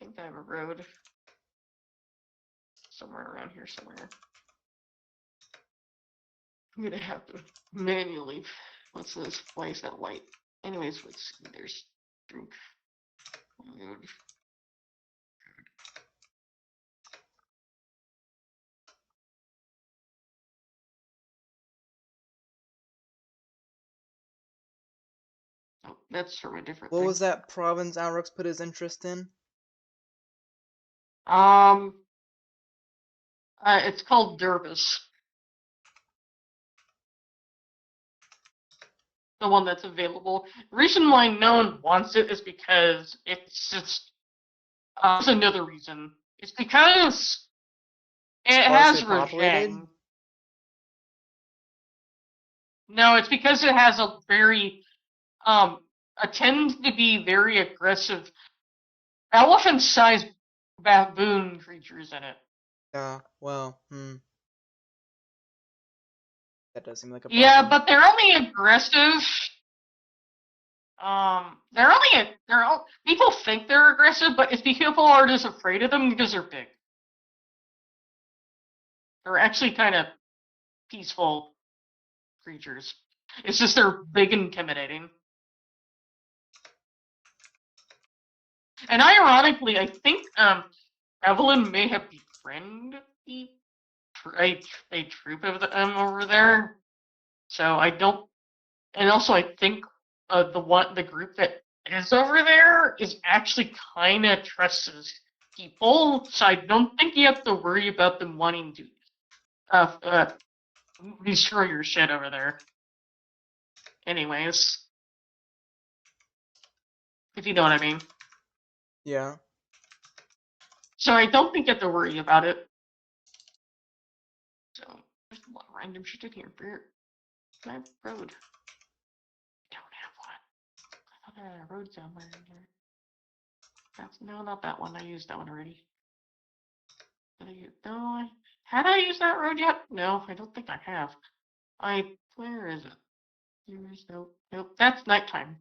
I think I have a road somewhere around here somewhere. I'm gonna have to manually. What's this? Why is that white? Anyways, let's see. There's drink. Road. Oh, that's from a different What thing. was that province Alrox put his interest in? It's called Derbis. The one that's available. The reason why no one wants it is because it's just. There's another reason. It's because it has Sparsely populated? Rajang. No, it's because it has a very it tends to be very aggressive elephant-sized baboon creatures in it. Well, that does seem like a Yeah, problem. but they're only aggressive. People think they're aggressive, but it's because people are just afraid of them because they're big. They're actually kind of peaceful creatures. It's just they're big and intimidating. And ironically, I think Evelyn may have befriended a troop of them over there. So I don't, and also I think the group that is over there is actually kind of trusts people. So I don't think you have to worry about them wanting to destroy your shit over there. Anyways, if you know what I mean. Yeah. So I don't think you have to worry about it. So there's a lot of random shit in here. Can I have a road? I don't have one. I thought I had a road somewhere in here. No, not that one. I used that one already. Had I used that road yet? No, I don't think I have. Where is it? Nope. That's nighttime.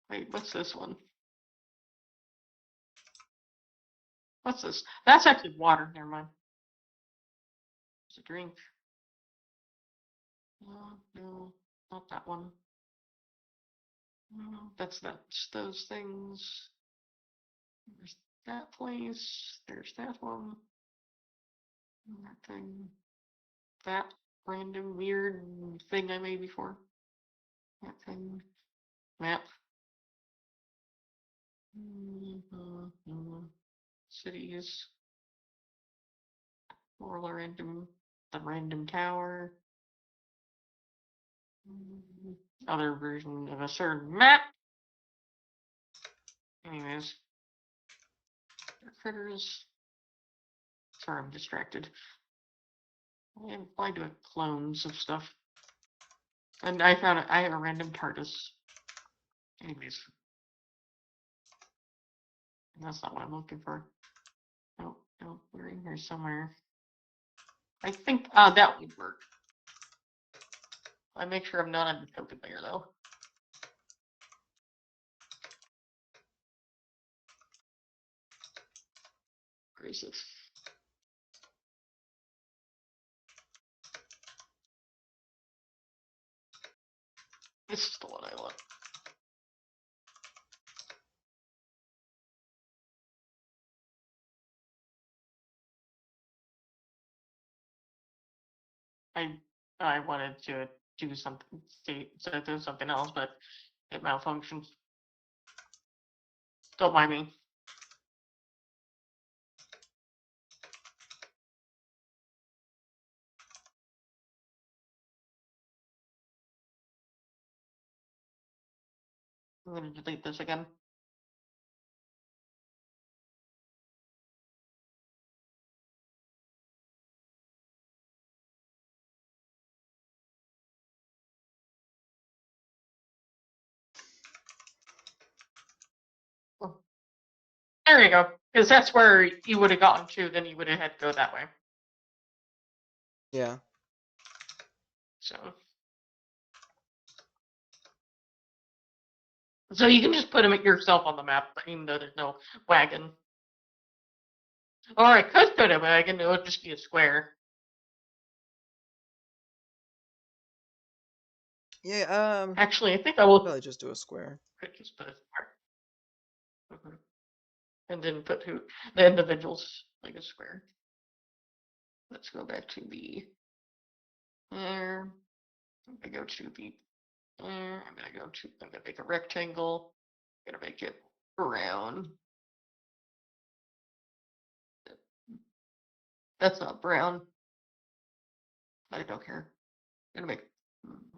Wait, what's this one? What's this? That's actually water. Never mind. It's a drink. No, not that one. No, that's those things. There's that place. There's that one. That thing. That random weird thing I made before. That thing. Map. Cities. More the random tower. Other version of a certain map. Anyways. Critters. Sorry, I'm distracted. I applied to clones of stuff. And I have a random TARDIS. Anyways. That's not what I'm looking for. No, no, we're in here somewhere. I think that would work. I make sure I'm not on the token layer though. Where is this? This is the one I want. I wanted to do something, to do something else, but it malfunctions. Don't mind me. I'm gonna delete this again. Oh. There you go. Because that's where you would have gotten to, then you would have had to go that way. Yeah. So you can just put them yourself on the map, even though there's no wagon. Or I could put a wagon, it would just be a square. Yeah, Actually, I think I will probably just do a square. could just put a square. And then put the individuals like a square. Let's go back to the there. I'm gonna go to the there. I'm gonna make a rectangle. I'm gonna make it brown. That's not brown. I don't care. I'm gonna make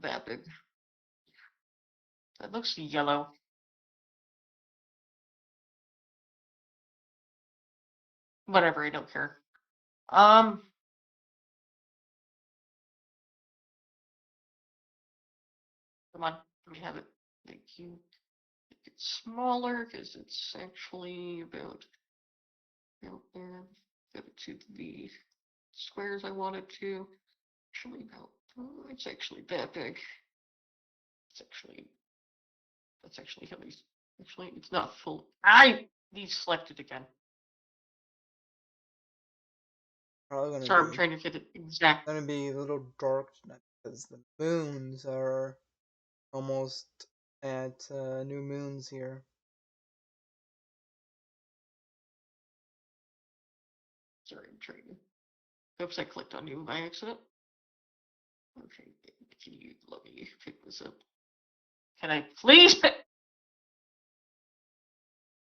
that big. That looks yellow. Whatever, I don't care. Come on, let me have it. Thank you. Make it smaller because it's actually about there. Go to the squares I wanted to. Actually, no. Oh, it's actually that big. That's actually how these. Actually, it's not full. These selected again. Probably Sorry, I'm gonna trying to fit it exactly. be a little dark tonight because the moons are almost at new moons here. Sorry, I'm trying to. Oops, I clicked on you by accident. Okay, can you let me pick this up? Can I please pick?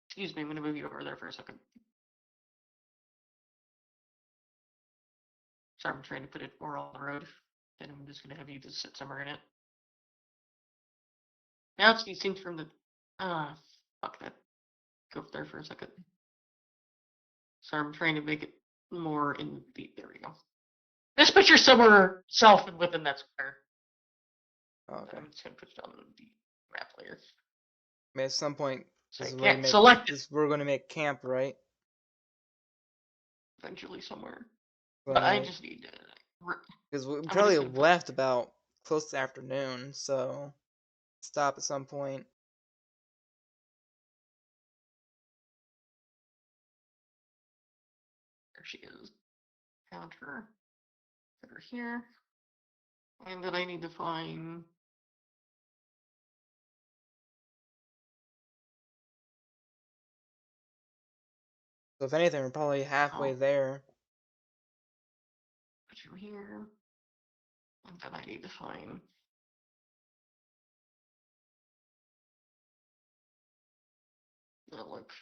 Excuse me, I'm gonna move you over there for a second. Sorry, I'm trying to put it more on the road. And I'm just gonna have you just sit somewhere in it. Now it's these things from the fuck that. Go up there for a second. So I'm trying to make it more in the there we go. Just put yourself within that square. Okay. I'm just gonna put it on the map layer. I mean, at some point, So this I is where can't select it we're gonna make camp, right? eventually somewhere. But I just need to because we I'm probably just gonna put- left about close to afternoon, so stop at some point. There she is. Found her. Put her here. And then I need to find So if anything, we're probably halfway Oh. there. put you here. And then I need to find look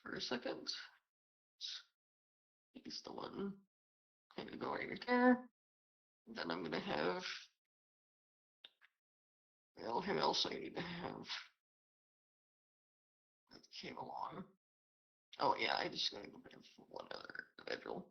for a second. He's the one. I'm gonna go right there. And then I'm gonna have well, who else I need to have? That came along. Oh yeah, I just gotta go have one other individual.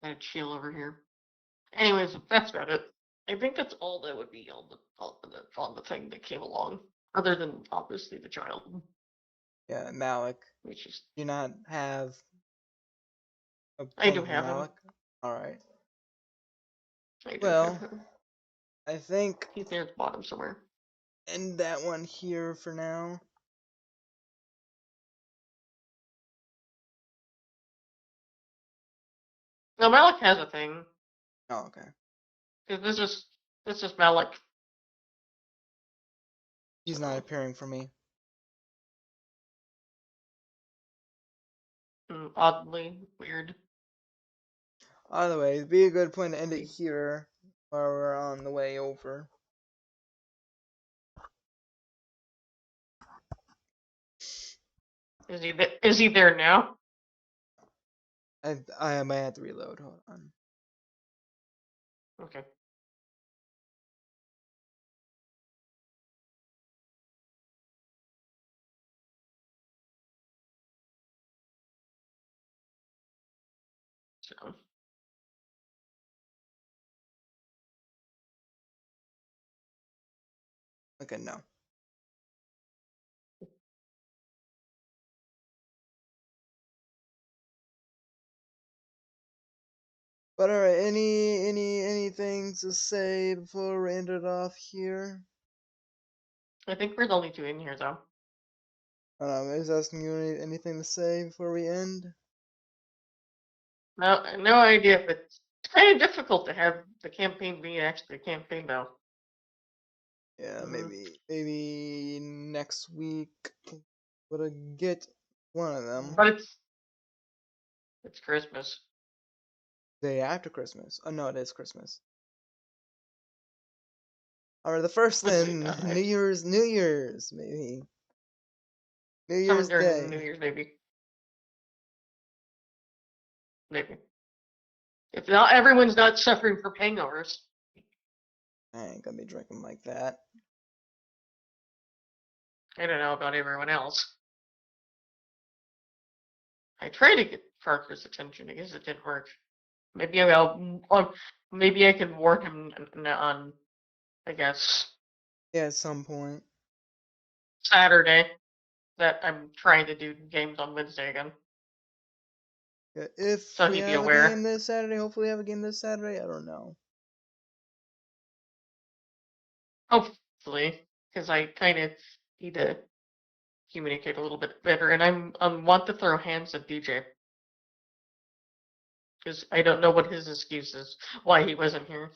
Gonna chill over here. Anyways, that's about it. I think that's all that would be on the thing that came along, other than obviously the child, Yeah, Malik. which is Do you not have a I thing do for have him. Malik? Alright. I do Well, have him. I think He's near the bottom somewhere. end that one here for now. No, Malik has a thing. Oh, okay. 'Cause this is Malik. He's not appearing for me. Oddly weird. Either way, it'd be a good point to end it here while we're on the way over. Is he there now? I might have to reload. Hold on. Okay. So Okay, no. But alright, anything to say before we end it off here? I think we're the only two in here though. I was asking you anything to say before we end? No idea, but it's kind of difficult to have the campaign be actually a campaign though. Yeah, Mhm. maybe next week we'll get one of them. But it's Christmas. Day after Christmas. Oh no, it is Christmas. Or the first then, New Year's, maybe. New Year's Some during New Day. Year's maybe. Maybe. If not everyone's not suffering from hangovers. I ain't gonna be drinking like that. I don't know about everyone else. I tried to get Parker's attention. I guess it didn't work. Maybe maybe I can warn him on, I guess, Yeah, at some point. Saturday that I'm trying to do games on Wednesday again. Yeah, if So we he'd be have a aware. game this Saturday, hopefully we have a game this Saturday. I don't know. Hopefully, because I kind of need to communicate a little bit better, and I want to throw hands at DJ because I don't know what his excuse is why he wasn't here.